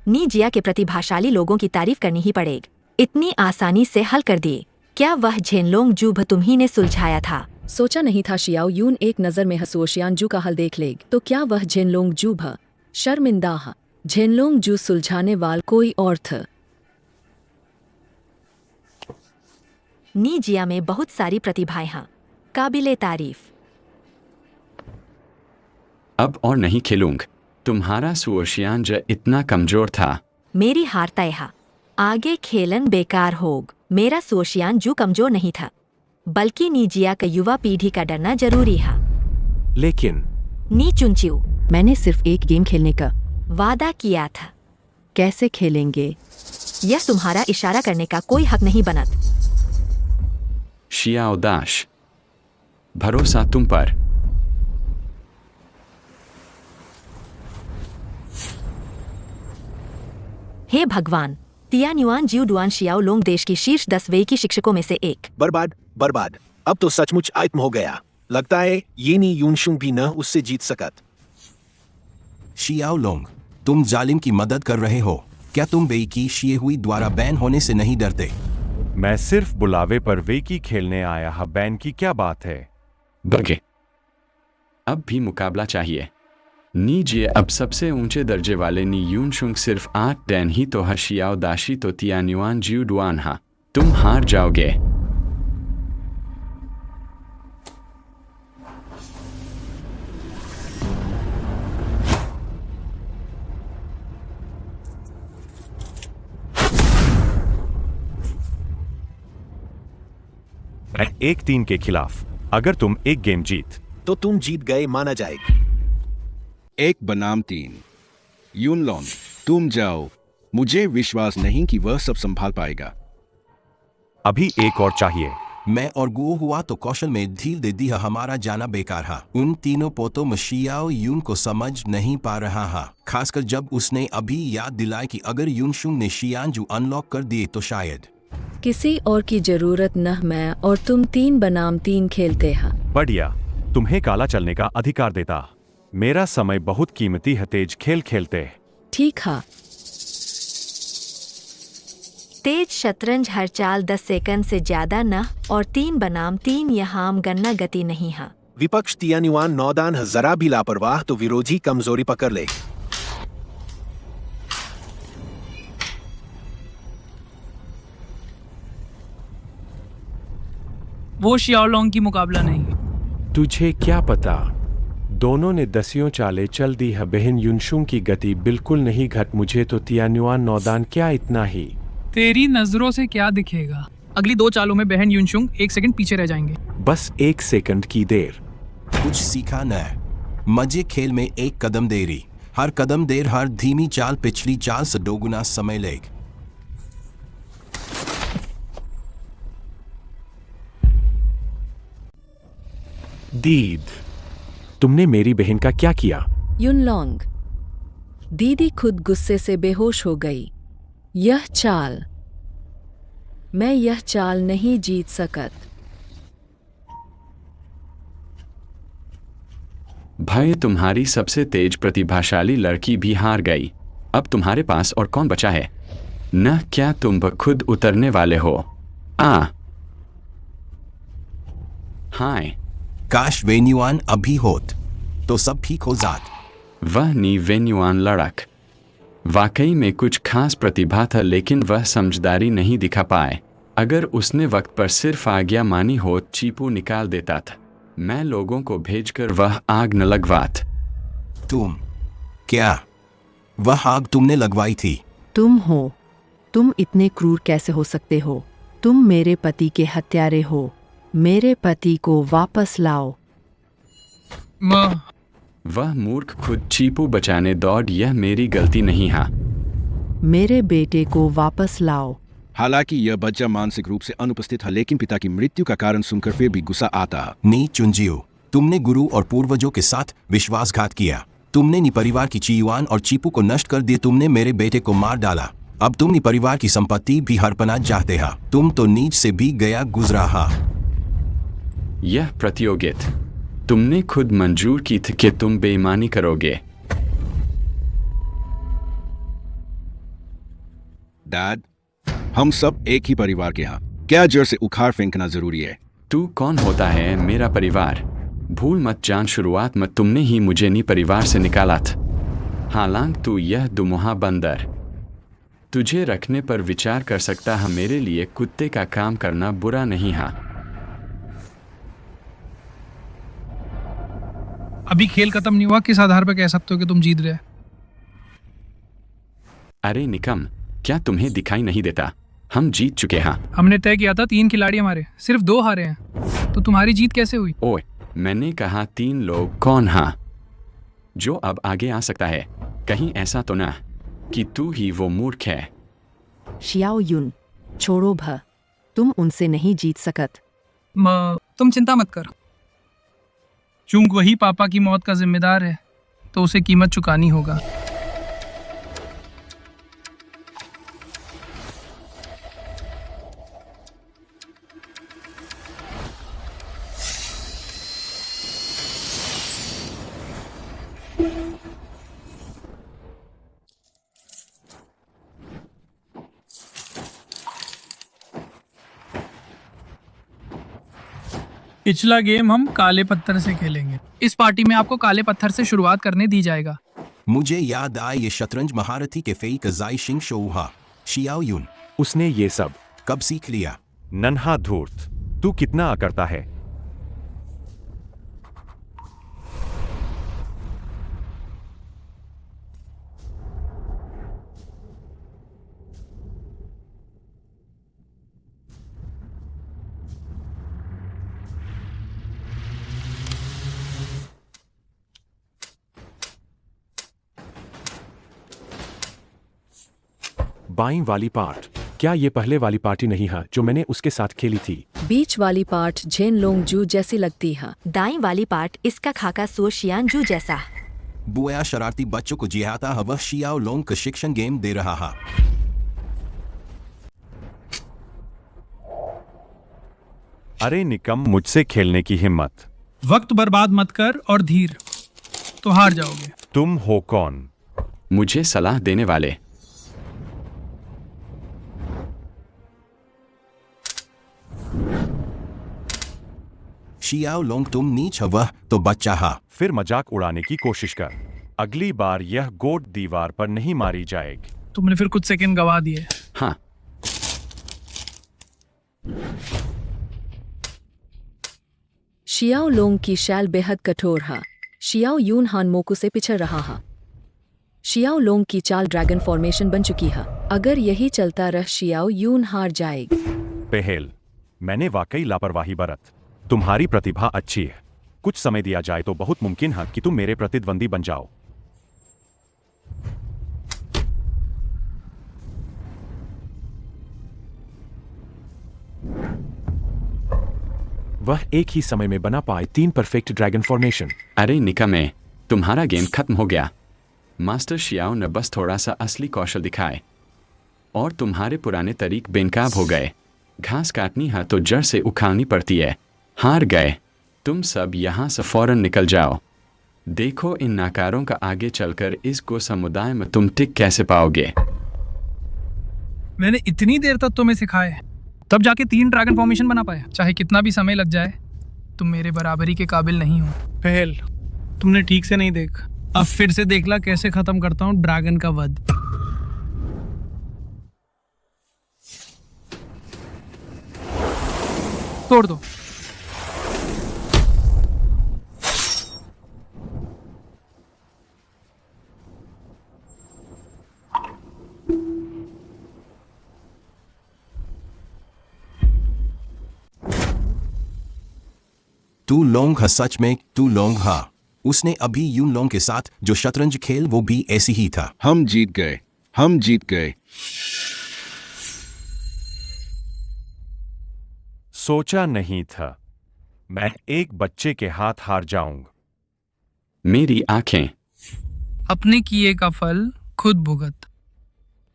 नी जिया के प्रतिभाशाली लोगों की तारीफ करनी ही पड़ेगी। इतनी आसानी से हल कर दिए। क्या वह झेनलोंग जू तुम्ही ने सुलझाया था? सोचा नहीं था शियाओ यून एक नजर में सुओशियान जू का हल देख लेग। तो क्या वह झेनलोंग जू है? शर्मिंदा है। झेनलोंग जू सुलझाने वाल कोई और था। नी जिया में बहुत सारी प्रतिभाएं हैं, काबिले तारीफ। अब और नहीं खेलूंगा। तुम्हारा सुओशियान ज इतना कमजोर था। मेरी हार तय है। आगे खेलन बेकार होग। मेरा सुओशियान जू कमजोर नहीं था, बल्कि नीजिया का युवा पीढ़ी का डरना जरूरी है। लेकिन नी चुनचियो, मैंने सिर्फ एक गेम खेलने का वादा किया था। कैसे खेलेंगे? यह तुम्हारा इशारा करने का कोई हक नहीं बनत। शियाओ दाश, भरोसा तुम पर। हे भगवान, तियान्युआन जिउ डुआन शियाओ लोंग देश की शीर्ष 10 वेई की शिक्षकों में से एक। बर्बाद। अब तो सचमुच आत्म हो गया। लगता है ये नी यूनशुंग भी न उससे जीत सकत। शियाओ लोंग, तुम जालिम की मदद कर रहे हो। क्या तुम वेई की शिए हुई द्वारा बैन होने से नहीं डरते? मैं सिर्फ बुलावे पर वेकी खेलने आया हा, बैन की क्या बात है? बगे अब भी मुकाबला चाहिए। नीजिए अब सबसे ऊंचे दर्जे वाले नी यूनशुंग सिर्फ 8 डैन ही तो है, शियाओ दाशी तो तियान्युआन जिउ डुआन हा। तुम हार जाओगे। मैं 1-3 के खिलाफ। अगर तुम एक गेम जीत तो तुम जीत गए माना जाएगा। 1 बनाम 3। यूनलोंग, तुम जाओ। मुझे विश्वास नहीं कि वह सब संभाल पाएगा। अभी एक और चाहिए। मैं और गुओ हुआ तो कौशल में ढील दे दी है, हमारा जाना बेकार हा। उन तीनों पोतों में शियाओ यून को समझ नहीं पा रहा हा, खासकर जब उसने अभी याद दिलाया कि अगर यूनशुंग ने शियानजू अनलॉक कर दिए तो शायद। किसी और की जरूरत न, मैं और तुम 3 बनाम 3 खेलते हैं। बढ़िया, तुम्हें काला चलने का अधिकार देता। मेरा समय बहुत कीमती है, तेज खेल खेलते। ठीक है। तेज शतरंज हर चाल 10 सेकंड से ज्यादा न, और 3 बनाम 3 यहाँ गन्ना गति नहीं है। विपक्ष तियान्युआन नौदान जरा भी लापरवाह तो विरोधी कमजोरी पकड़ ले। वो शियाओलोंग की मुकाबला नहीं। तुझे क्या पता? दोनों ने 10 चालें चल दी है। बहन यूनशुंग की गति बिल्कुल नहीं घट। मुझे तो तियान्युआन नौदान क्या इतना ही। तेरी नजरों से क्या दिखेगा? अगली 2 चालों में बहन यूनशुंग 1 सेकंड पीछे रह जाएंगे। बस 1 सेकंड की देर। कुछ सीखा न। मजे खेल में 1 कदम देरी। हर कदम देर, हर धीमी चाल पिछली चाल से 2 गुना समय लेग। दीद, तुमने मेरी बहन का क्या किया? युनलोंग, दीदी खुद गुस्से से बेहोश हो गई। यह चाल, मैं यह चाल नहीं जीत सकत। भाई, तुम्हारी सबसे तेज प्रतिभाशाली लड़की भी हार गई। अब तुम्हारे पास और कौन बचा है? न क्या तुम खुद उतरने वाले हो? हाय, काश वेन्युआन अभी होत तो सब ठीक हो जात। वह नी वेन्युआन लड़क वाकई में कुछ खास प्रतिभा था, लेकिन वह समझदारी नहीं दिखा पाए। अगर उसने वक्त पर सिर्फ आज्ञा मानी हो, चीपू निकाल देता था। मैं लोगों को भेजकर वह आग न लगवात। तुम क्या? वह आग तुमने लगवाई थी? तुम हो। तुम इतने क्रूर कैसे हो सकते हो? तुम मेरे पति के हत्यारे हो। मेरे पति को वापस लाओ। वह मूर्ख खुद चीपू बचाने दौड़। यह मेरी गलती नहीं है। मेरे बेटे को वापस लाओ। हालांकि यह बच्चा मानसिक रूप से अनुपस्थित है, लेकिन पिता की मृत्यु का कारण सुनकर फिर भी गुस्सा आता है। नी चुनजियो, तुमने गुरु और पूर्वजों के साथ विश्वासघात किया। तुमने नी परिवार की चियुआन और चीपू को नष्ट कर दिया। तुमने मेरे बेटे को मार डाला। अब तुम नी परिवार की संपत्ति भी हड़पना चाहते हो। तुम तो नीच से भी गया गुजरा हा। यह प्रतियोगिता तुमने खुद मंजूर की थी कि तुम बेईमानी करोगे। डैड, हम सब एक ही परिवार के हैं। क्या जड़ से उखाड़ फेंकना जरूरी है? तू कौन होता है? मेरा परिवार भूल मत जान। शुरुआत में तुमने ही मुझे नी परिवार से निकाला था। हालांकि तू यह दुमुहा बंदर, तुझे रखने पर विचार कर सकता है। मेरे लिए कुत्ते का काम करना बुरा नहीं है। अभी खेल खत्म नहीं हुआ, किस आधार पर कह सकते हो कि तुम जीत रहे? अरे निकम, क्या तुम्हें दिखाई नहीं देता? हम जीत चुके हैं। हमने तय किया था 3 खिलाड़ी हमारे, सिर्फ 2 हारे हैं। तो तुम्हारी जीत कैसे हुई? ओए, मैंने कहा 3 लोग कौन हैं जो अब आगे आ सकता है? कहीं ऐसा तो ना कि तू ही वो मूर्ख है? शियाओ युन, छोड़ो भ, तुम उनसे नहीं जीत सकत। तुम चिंता मत कर। चूंकि वही पापा की मौत का जिम्मेदार है, तो उसे कीमत चुकानी होगा। पिछला गेम हम काले पत्थर से खेलेंगे। इस पार्टी में आपको काले पत्थर से शुरुआत करने दी जाएगा। मुझे याद आया ये शतरंज महारथी के फेई कजाई शिंग शोहा शियाओ यून। उसने ये सब कब सीख लिया? नन्हा धूर्त, तू कितना अकड़ता है। बाईं वाली पार्ट, क्या ये पहले वाली पार्टी नहीं है जो मैंने उसके साथ खेली थी? बीच वाली पार्ट झेन लोंग जू जैसी लगती है। दाई वाली पार्ट इसका खाका सो शियान जू जैसा। बुआ शरारती बच्चों को जिहाता है, वह शियाओ लोंग का शिक्षण गेम दे रहा है। अरे निकम, मुझसे खेलने की हिम्मत। वक्त बर्बाद मत कर और धीर, तो हार जाओगे। तुम हो कौन? मुझे सलाह देने वाले। शियाओ लोंग तुम नीच है, वह तो बच्चा है। फिर मजाक उड़ाने की कोशिश कर। अगली बार यह गोट दीवार पर नहीं मारी जाएगी। तुमने फिर कुछ सेकंड गवा दिए। हाँ, शियाओ लोंग की शैल बेहद कठोर है। शियाओ यून हान मोकू से पिछड़ रहा है। शियाओ लोंग की चाल ड्रैगन फॉर्मेशन बन चुकी है। अगर यही चलता रह शियाओ यून हार जाएगी। पहेल, मैंने वाकई लापरवाही बरत। तुम्हारी प्रतिभा अच्छी है। कुछ समय दिया जाए तो बहुत मुमकिन है कि तुम मेरे प्रतिद्वंदी बन जाओ। वह एक ही समय में बना पाए 3 परफेक्ट ड्रैगन फॉर्मेशन। अरे निकमे, तुम्हारा गेम खत्म हो गया। मास्टर शियाओ ने बस थोड़ा सा असली कौशल दिखाए और तुम्हारे पुराने तरीक बेनकाब हो गए। घास काटनी है तो जड़ से उखाड़नी पड़ती है। हार गए। तुम सब यहाँ से फौरन निकल जाओ। देखो इन नाकारों का आगे चलकर इसको समुदाय में तुम टिक कैसे पाओगे। मैंने इतनी देर तक तुम्हें सिखाए, तब जाके 3 ड्रैगन फॉर्मेशन बना पाया। चाहे कितना भी समय लग जाए, तुम मेरे बराबरी के काबिल नहीं हो। पहल, तुमने ठीक से नहीं देख। अब फिर से देखला कैसे खत्म करता हूँ ड्रैगन का वध। तोड़ दो। तू लोंग है, सच में तू लोंग है। उसने अभी यून लोंग के साथ जो शतरंज खेल वो भी ऐसी ही था। हम जीत गए, हम जीत गए। सोचा नहीं था मैं एक बच्चे के हाथ हार जाऊंगा। मेरी आंखें। अपने किए का फल खुद भुगत।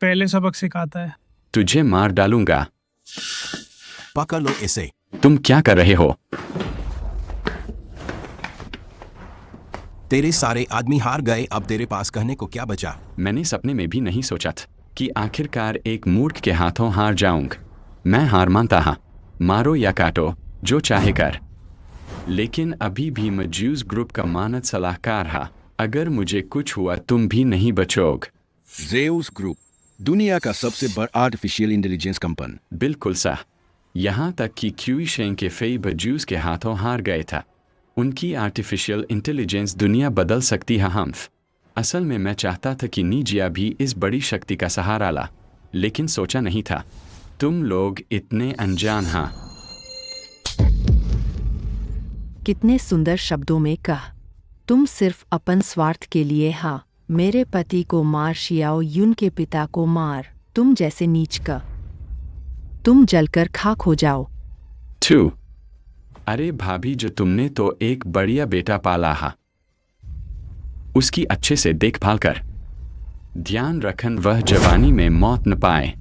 पहले सबक सिखाता है। तुझे मार डालूंगा। पकड़ लो इसे। तुम क्या कर रहे हो? तेरे सारे आदमी हार गए, अब तेरे पास कहने को क्या बचा? मैंने सपने में भी नहीं सोचा था कि आखिरकार एक मूर्ख के हाथों हार जाऊंगा। मैं हार मानता हाँ, मारो या काटो, जो चाहे कर। लेकिन अभी भी मैं ज्यूस ग्रुप का मानद सलाहकार हा। अगर मुझे कुछ हुआ तुम भी नहीं बचोगे। जेउस ग्रुप, दुनिया का सबसे बड़ा आर्टिफिशियल इंटेलिजेंस कंपनी। बिल्कुल सा। यहाँ तक कि क्यूई शेंग के फेई बजूस के हाथों हार गए था। उनकी आर्टिफिशियल इंटेलिजेंस दुनिया बदल सकती है हम्फ। असल में मैं चाहता था कि नीजिया भी इस बड़ी शक्ति का सहारा ला, लेकिन सोचा नहीं था तुम लोग इतने अनजान हाँ। कितने सुंदर शब्दों में कह। तुम सिर्फ अपन स्वार्थ के लिए हा। मेरे पति को मार, शियाओ यून के पिता को मार। तुम जैसे नीच का, तुम जलकर खाक हो जाओ। टू। अरे भाभी, जो तुमने तो एक बढ़िया बेटा पाला हा, उसकी अच्छे से देखभाल कर। ध्यान रखन वह जवानी में मौत न पाए।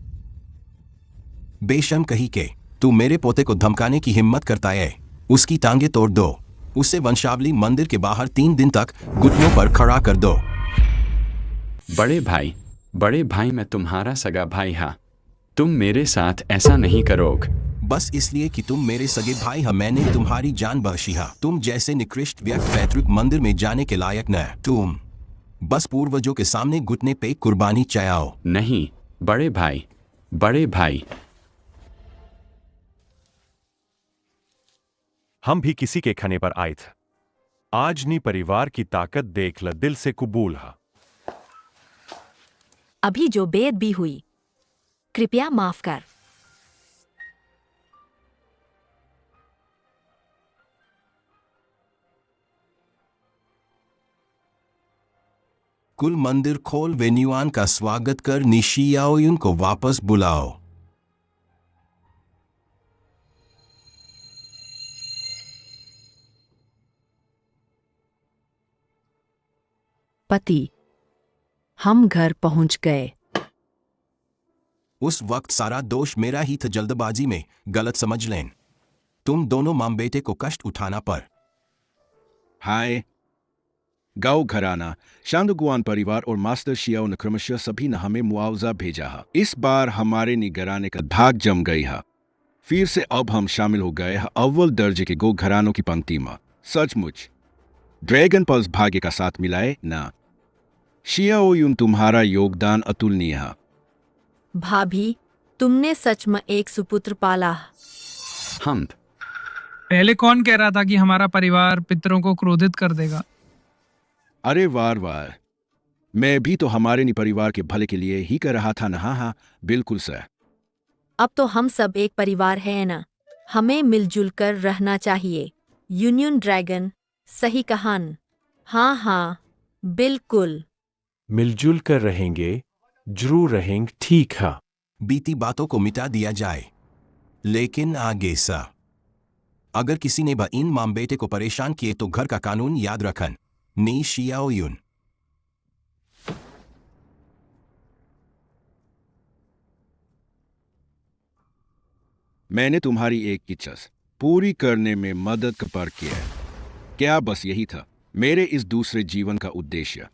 बेशर्म कही के, तू मेरे पोते को धमकाने की हिम्मत करता है। उसकी टांगे तोड़ दो। उसे वंशावली मंदिर के बाहर 3 दिन तक घुटनों पर खड़ा कर दो। बड़े भाई, मैं तुम्हारा सगा भाई हा। तुम मेरे साथ ऐसा नहीं करोगे। बस इसलिए कि तुम मेरे सगे भाई हो मैंने तुम्हारी जान बख्शी है। तुम जैसे निकृष्ट व्यक्ति पैतृक मंदिर में जाने के लायक न। तुम बस पूर्वजों के सामने घुटने पे कुर्बानी चाहो। नहीं बड़े भाई, बड़े भाई। हम भी किसी के खाने पर आए थे। आज नी परिवार की ताकत देख ल दिल से कबूल है। अभी जो बेद भी हुई, कृपया माफ कर। कुल मंदिर खोल वेन्युआन का स्वागत कर निशियाओयुन को वापस बुलाओ। पति, हम घर पहुंच गए। उस वक्त सारा दोष मेरा ही था, जल्दबाजी में गलत समझ लें। तुम दोनों माम बेटे को कष्ट उठाना पर। हाय गाओ घराना, शांदुगुआन परिवार और मास्टर शियाओ ने क्रमशः सभी ने हमें मुआवजा भेजा है। इस बार हमारे निगराने का भाग जम गई है। फिर से अब हम शामिल हो गए हैं अव्वल दर्जे के गो घरानों की पंक्ति में। सचमुच ड्रैगन पल्स भाग्य का साथ मिलाए ना। शियाओयुन, तुम्हारा योगदान अतुलनीय है। भाभी, तुमने सच में एक सुपुत्र पाला। हम पहले कौन कह रहा था कि हमारा परिवार पितरों को क्रोधित कर देगा? अरे वार वार, मैं भी तो हमारे नि परिवार के भले के लिए ही कर रहा था ना। हाँ, बिल्कुल सर। अब तो हम सब एक परिवार है ना, हमें मिलजुल कर रहना चाहिए। यूनियन ड्रैगन, सही कहान। हाँ हाँ, बिल्कुल। मिलजुल कर रहेंगे, जरूर रहेंगे, ठीक है। बीती बातों को मिटा दिया जाए, लेकिन आगे सा अगर किसी ने इन माम बेटे को परेशान किए तो घर का कानून याद रखन। नी शियाओयुन। मैंने तुम्हारी एक इच्छा पूरी करने में मदद पर किया है। क्या बस यही था मेरे इस दूसरे जीवन का उद्देश्य?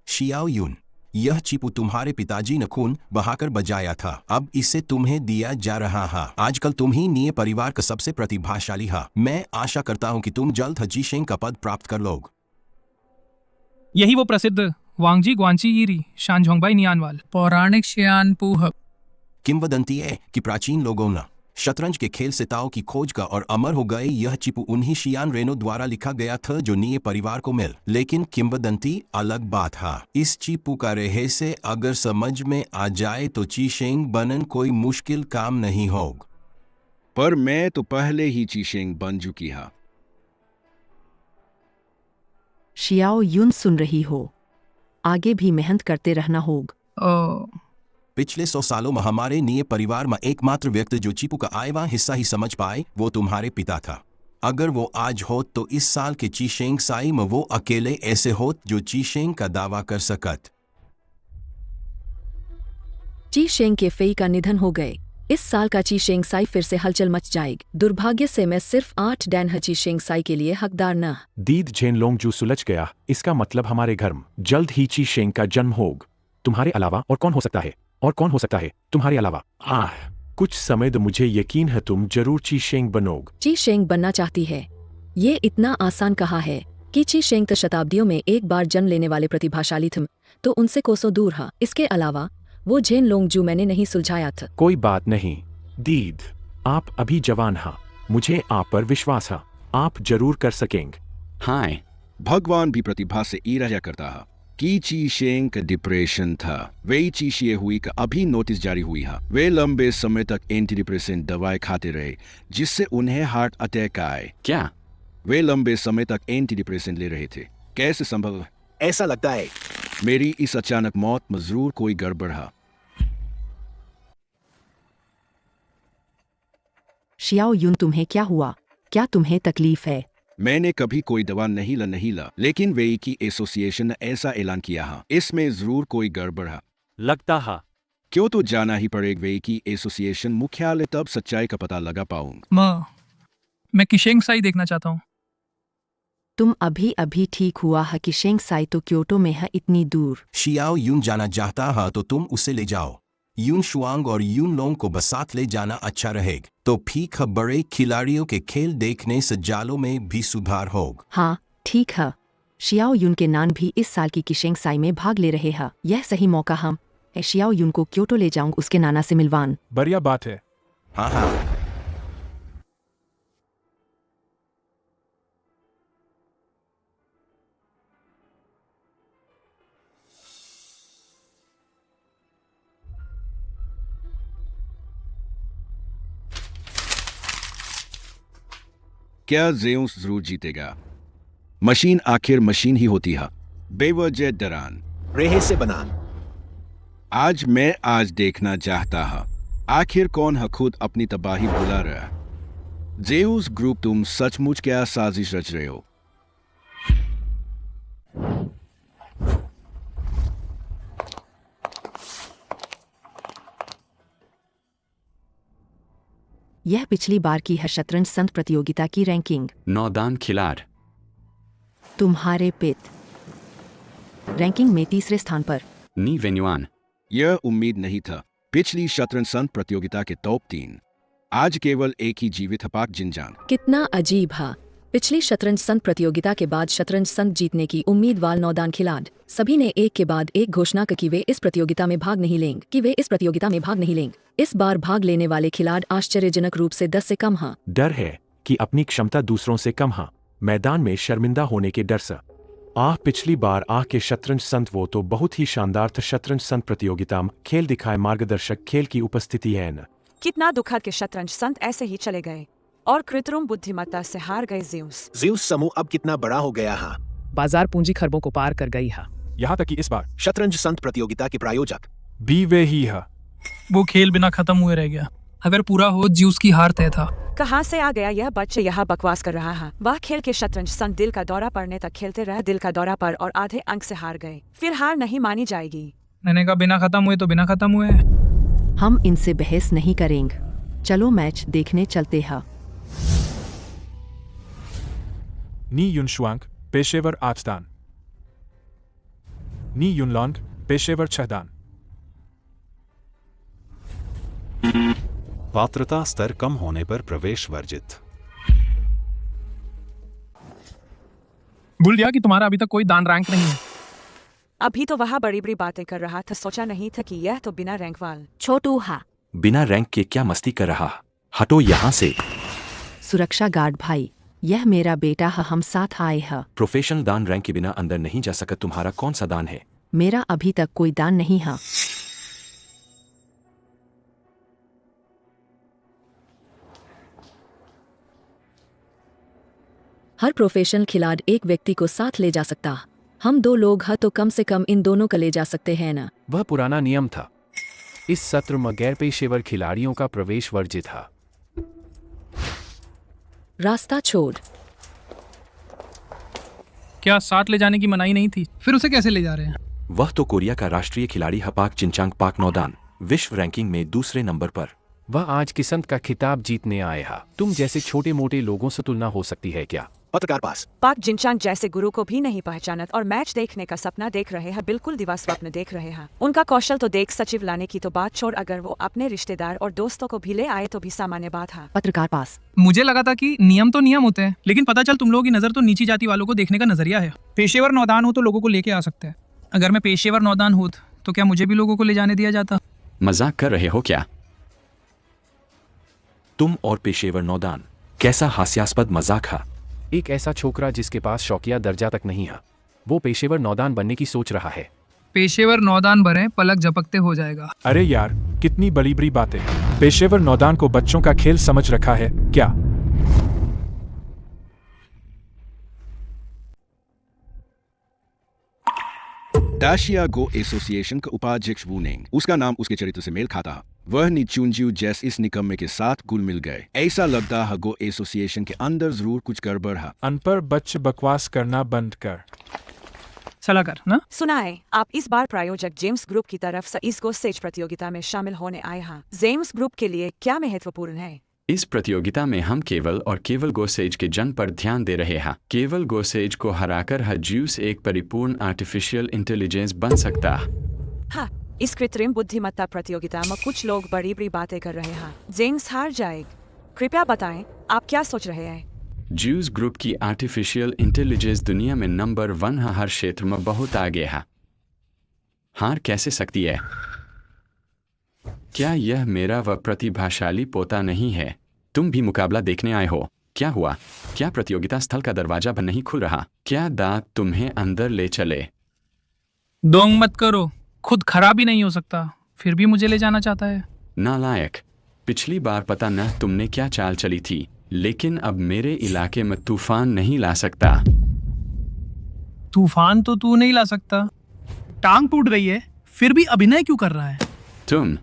शियाओयुन, यह चिपू तुम्हारे पिताजी ने खून बहाकर बजाया था। अब इसे तुम्हें दिया जा रहा है। आजकल तुम ही नीय परिवार का सबसे प्रतिभाशाली है। मैं आशा करता हूं कि तुम जल्द जीशेंग का पद प्राप्त कर लोग। यही वो प्रसिद्ध वांगजी ग्वांची यीरी शानझोंगबाई नियानवाल पौराणिक शियान पूह। किंवदंती है कि प्राचीन लोगों ने शतरंज के खेल से ताओ की खोज का और अमर हो गए। यह चिपू उन्हीं शियान रेनो द्वारा लिखा गया था जो नीय परिवार को मिल। लेकिन किंवदंती अलग बात है। इस चिपू का रहस्य अगर समझ में आ जाए तो चीशेंग बनन कोई मुश्किल काम नहीं होगा। पर मैं तो पहले ही चीशेंग बन चुकी है। शियाओ यून सुन रही हो, आगे भी मेहनत करते रहना होगा। पिछले 100 सालों में हमारे नीय परिवार में एकमात्र व्यक्ति जो चिपू का आयवा हिस्सा ही समझ पाए वो तुम्हारे पिता था। अगर वो आज होत तो इस साल के चीशेंग साई में वो अकेले ऐसे होत जो चीशेंग का दावा कर सकत। चीशेंग के फेई का निधन हो गए। इस साल का चीशेंग साई फिर से हलचल मच जाएगी। दुर्भाग्य से मैं सिर्फ 8 डैन चीशेंग साई के लिए हकदार न। दीद झेनलोंग जू सुलझ गया। इसका मतलब हमारे घर में जल्द ही चीशेंग का जन्म होगा। तुम्हारे अलावा और कौन हो सकता है? और कौन हो सकता है तुम्हारे अलावा? कुछ समय तो मुझे यकीन है तुम जरूर चीशेंग बनोग। चीशेंग बनना चाहती है। ये इतना आसान कहा है कि चीशेंग तो शताब्दियों में एक बार जन्म लेने वाले प्रतिभाशाली थे, तो उनसे कोसों दूर है। इसके अलावा वो झेन लोंग जू मैंने नहीं सुलझाया था। कोई बात नहीं दीद, आप अभी जवान हैं। मुझे आप पर विश्वास है, आप जरूर कर सकेंगे। हाय, भगवान भी प्रतिभा से ईर्ष्या करता है कि चीशेंग का डिप्रेशन था। वे चीशिए हुई का अभी नोटिस जारी हुई है। वे लंबे समय तक एंटी डिप्रेसेंट दवाएं खाते रहे जिससे उन्हें हार्ट अटैक आए। क्या वे लंबे समय तक एंटी डिप्रेसेंट ले रहे थे? कैसे संभव? ऐसा लगता है मेरी इस अचानक मौत में जरूर कोई गड़बड़ है। शियाओ यून, तुम्हें क्या हुआ? क्या तुम्हें तकलीफ है? मैंने कभी कोई दवा नहीं ला, लेकिन वे की एसोसिएशन ने ऐसा ऐलान किया है। इसमें जरूर कोई गड़बड़ है। लगता है क्यों तो जाना ही पड़ेगा। वे की एसोसिएशन मुख्यालय, तब सच्चाई का पता लगा पाऊंगा। मैं किशेंग साई देखना चाहता हूँ। तुम अभी अभी ठीक हुआ है कि शेंग साई तो क्योटो में है इतनी दूर। शियाओ यून जाना चाहता है तो तुम उसे ले जाओ। यून शुआंग और यून लोंग को बसात ले जाना अच्छा रहेगा। तो ठीक है, बड़े खिलाड़ियों के खेल देखने से जालों में भी सुधार होगा। हाँ ठीक है। शियाओ यून के नान भी इस साल की किशेंग साई में भाग ले रहे हैं। यह सही मौका हम शियाओ यून को क्योटो ले जाऊंग उसके नाना से मिलवान। बढ़िया बात है। हाँ हाँ। क्या जेउस जरूर जीतेगा? मशीन आखिर मशीन ही होती है, बेवजह डरान। रेहे से बनान। आज देखना चाहता है आखिर कौन है खुद अपनी तबाही बुला रहा। जेउस ग्रुप, तुम सचमुच क्या साजिश रच रहे हो? यह पिछली बार की है शतरंज संत प्रतियोगिता की रैंकिंग। नौदान खिलाड़। तुम्हारे पित रैंकिंग में तीसरे स्थान पर। नी वेन्युआन। यह उम्मीद नहीं था। पिछली शतरंज संत प्रतियोगिता के टॉप 3, आज केवल एक ही जीवित है, पाक जिनजांग। कितना अजीब है। पिछली शतरंज संत प्रतियोगिता के बाद शतरंज संत जीतने की उम्मीद वाल नौदान खिलाड़ सभी ने एक के बाद एक घोषणा की कि वे इस प्रतियोगिता में भाग नहीं लेंगे। इस बार भाग लेने वाले खिलाड़ आश्चर्यजनक रूप से 10 से कम हैं। डर है कि अपनी क्षमता दूसरों से कम है, मैदान में शर्मिंदा होने के डर से। पिछली बार के शतरंज संत वो तो बहुत ही शानदार था। शतरंज संत प्रतियोगिता में खेल दिखाए मार्गदर्शक खेल की उपस्थिति है न। कितना दुखद के शतरंज संत ऐसे ही चले गए और कृत्रिम बुद्धिमत्ता से हार गए। ज्यूस समूह अब कितना बड़ा हो गया है। बाजार पूंजी खरबों को पार कर गई है। यहाँ तक कि इस बार शतरंज संत प्रतियोगिता के प्रायोजक भी वे ही है। वो खेल बिना खत्म हुए रह गया। अगर पूरा हो ज्यूस की हार तय था। कहाँ से आ गया यह बच्चे? यहाँ बकवास कर रहा है। वह खेल के शतरंज संत दिल का दौरा पड़ने तक खेलते रहे, दिल का दौरा पर और आधे अंक से हार गए। फिर हार नहीं मानी जाएगी। मैंने कहा बिना खत्म हुए तो बिना खत्म हुए। हम इनसे बहस नहीं करेंगे, चलो मैच देखने चलते हैं। नी युनशुआंग पेशेवर 8 दान, नी युनलॉन्ग पेशेवर 6 दान। पात्रता स्तर कम होने पर प्रवेश वर्जित। भूल गया कि तुम्हारा अभी तक कोई दान रैंक नहीं है। अभी तो वह बड़ी बड़ी बातें कर रहा था, सोचा नहीं था कि यह तो बिना रैंक वाल छोटू हा। बिना रैंक के क्या मस्ती कर रहा? हटो यहाँ से। सुरक्षा गार्ड भाई, यह मेरा बेटा है, हम साथ आए हैं। प्रोफेशनल दान रैंक के बिना अंदर नहीं जा सका। तुम्हारा कौन सा दान है? मेरा अभी तक कोई दान नहीं है। हर प्रोफेशनल खिलाड़ एक व्यक्ति को साथ ले जा सकता। हम 2 लोग हैं तो कम से कम इन दोनों को ले जा सकते हैं ना। वह पुराना नियम था। इस सत्र में गैर पेशेवर खिलाड़ियों का प्रवेश वर्जित था। रास्ता छोड़। क्या साथ ले जाने की मनाही नहीं थी? फिर उसे कैसे ले जा रहे हैं? वह तो कोरिया का राष्ट्रीय खिलाड़ी है, पाक जिनचांग पाक नौदान, विश्व रैंकिंग में दूसरे नंबर पर। वह आज की संत का खिताब जीतने आए हैं। तुम जैसे छोटे मोटे लोगों से तुलना हो सकती है क्या? पत्रकार पास। पाक जिनचांग जैसे गुरु को भी नहीं पहचानत और मैच देखने का सपना देख रहे हैं, बिल्कुल दिवा स्वप्न देख रहे हैं। उनका कौशल तो देख, सचिव लाने की तो बात छोड़, अगर वो अपने रिश्तेदार और दोस्तों को भी ले आए तो भी सामान्य बात है। पत्रकार पास। मुझे लगा था कि नियम तो नियम होते हैं, लेकिन पता चल तुम लोगों की नजर तो नीची जाति वालों को देखने का नजरिया है। पेशेवर नौदान हो तो लोगों को लेके आ सकते हैं। अगर मैं पेशेवर नौदान होत तो क्या मुझे भी लोगों को ले जाने दिया जाता? मजाक कर रहे हो क्या? तुम और पेशेवर नौदान, कैसा हास्यास्पद मजाक है। एक ऐसा छोकरा जिसके पास शौकिया दर्जा तक नहीं है, वो पेशेवर नौदान बनने की सोच रहा है। पेशेवर नौदान बने पलक झपकते हो जाएगा। अरे यार, कितनी बड़ी बड़ी बातें। पेशेवर नौदान को बच्चों का खेल समझ रखा है क्या? दाशिया गो एसोसिएशन का उपाध्यक्ष वू नेंग, उसका नाम उसके चरित्र से मेल खाता है। वह निचुंजियो जैस इस निकम्मे के साथ घुल मिल गए। ऐसा लगता है गो एसोसिएशन के अंदर जरूर कुछ गड़बड़ है। अनपढ़ बच्चे बकवास करना बंद कर। चला कर ना। सुनाए, आप इस बार प्रायोजक जेम्स ग्रुप की तरफ से इस गो स्टेज प्रतियोगिता में शामिल होने आए हैं। जेम्स ग्रुप के लिए क्या महत्वपूर्ण है? इस प्रतियोगिता में हम केवल और केवल गोसेज के जन्म पर ध्यान दे रहे हैं। केवल गोसेज को हराकर ज्यूस एक परिपूर्ण आर्टिफिशियल इंटेलिजेंस बन सकता। हाँ, इस कृत्रिम बुद्धिमत्ता प्रतियोगिता में कुछ लोग बड़ी बड़ी बातें कर रहे हैं। जेम्स हार जाएगा। कृपया बताएं, आप क्या सोच रहे हैं? ज्यूस ग्रुप की आर्टिफिशियल इंटेलिजेंस दुनिया में नंबर 1 है, हर क्षेत्र में बहुत आगे है। हार कैसे सकती है? क्या यह मेरा वह प्रतिभाशाली पोता नहीं है? तुम भी मुकाबला देखने आए हो। क्या हुआ? क्या प्रतियोगिता स्थल का दरवाजा बंद नहीं खुल रहा? क्या दांत तुम्हें अंदर ले चले? दोंग मत करो, खुद खराब ही नहीं हो सकता, फिर भी मुझे ले जाना चाहता है। नालायक, पिछली बार पता न तुमने क्या चाल चली थी, लेकिन अब मेरे इलाके में तूफान नहीं ला सकता। तूफान तो तू नहीं ला सकता। टांग टूट गई है, फिर भी अभिनय क्यों कर रहा है? तुम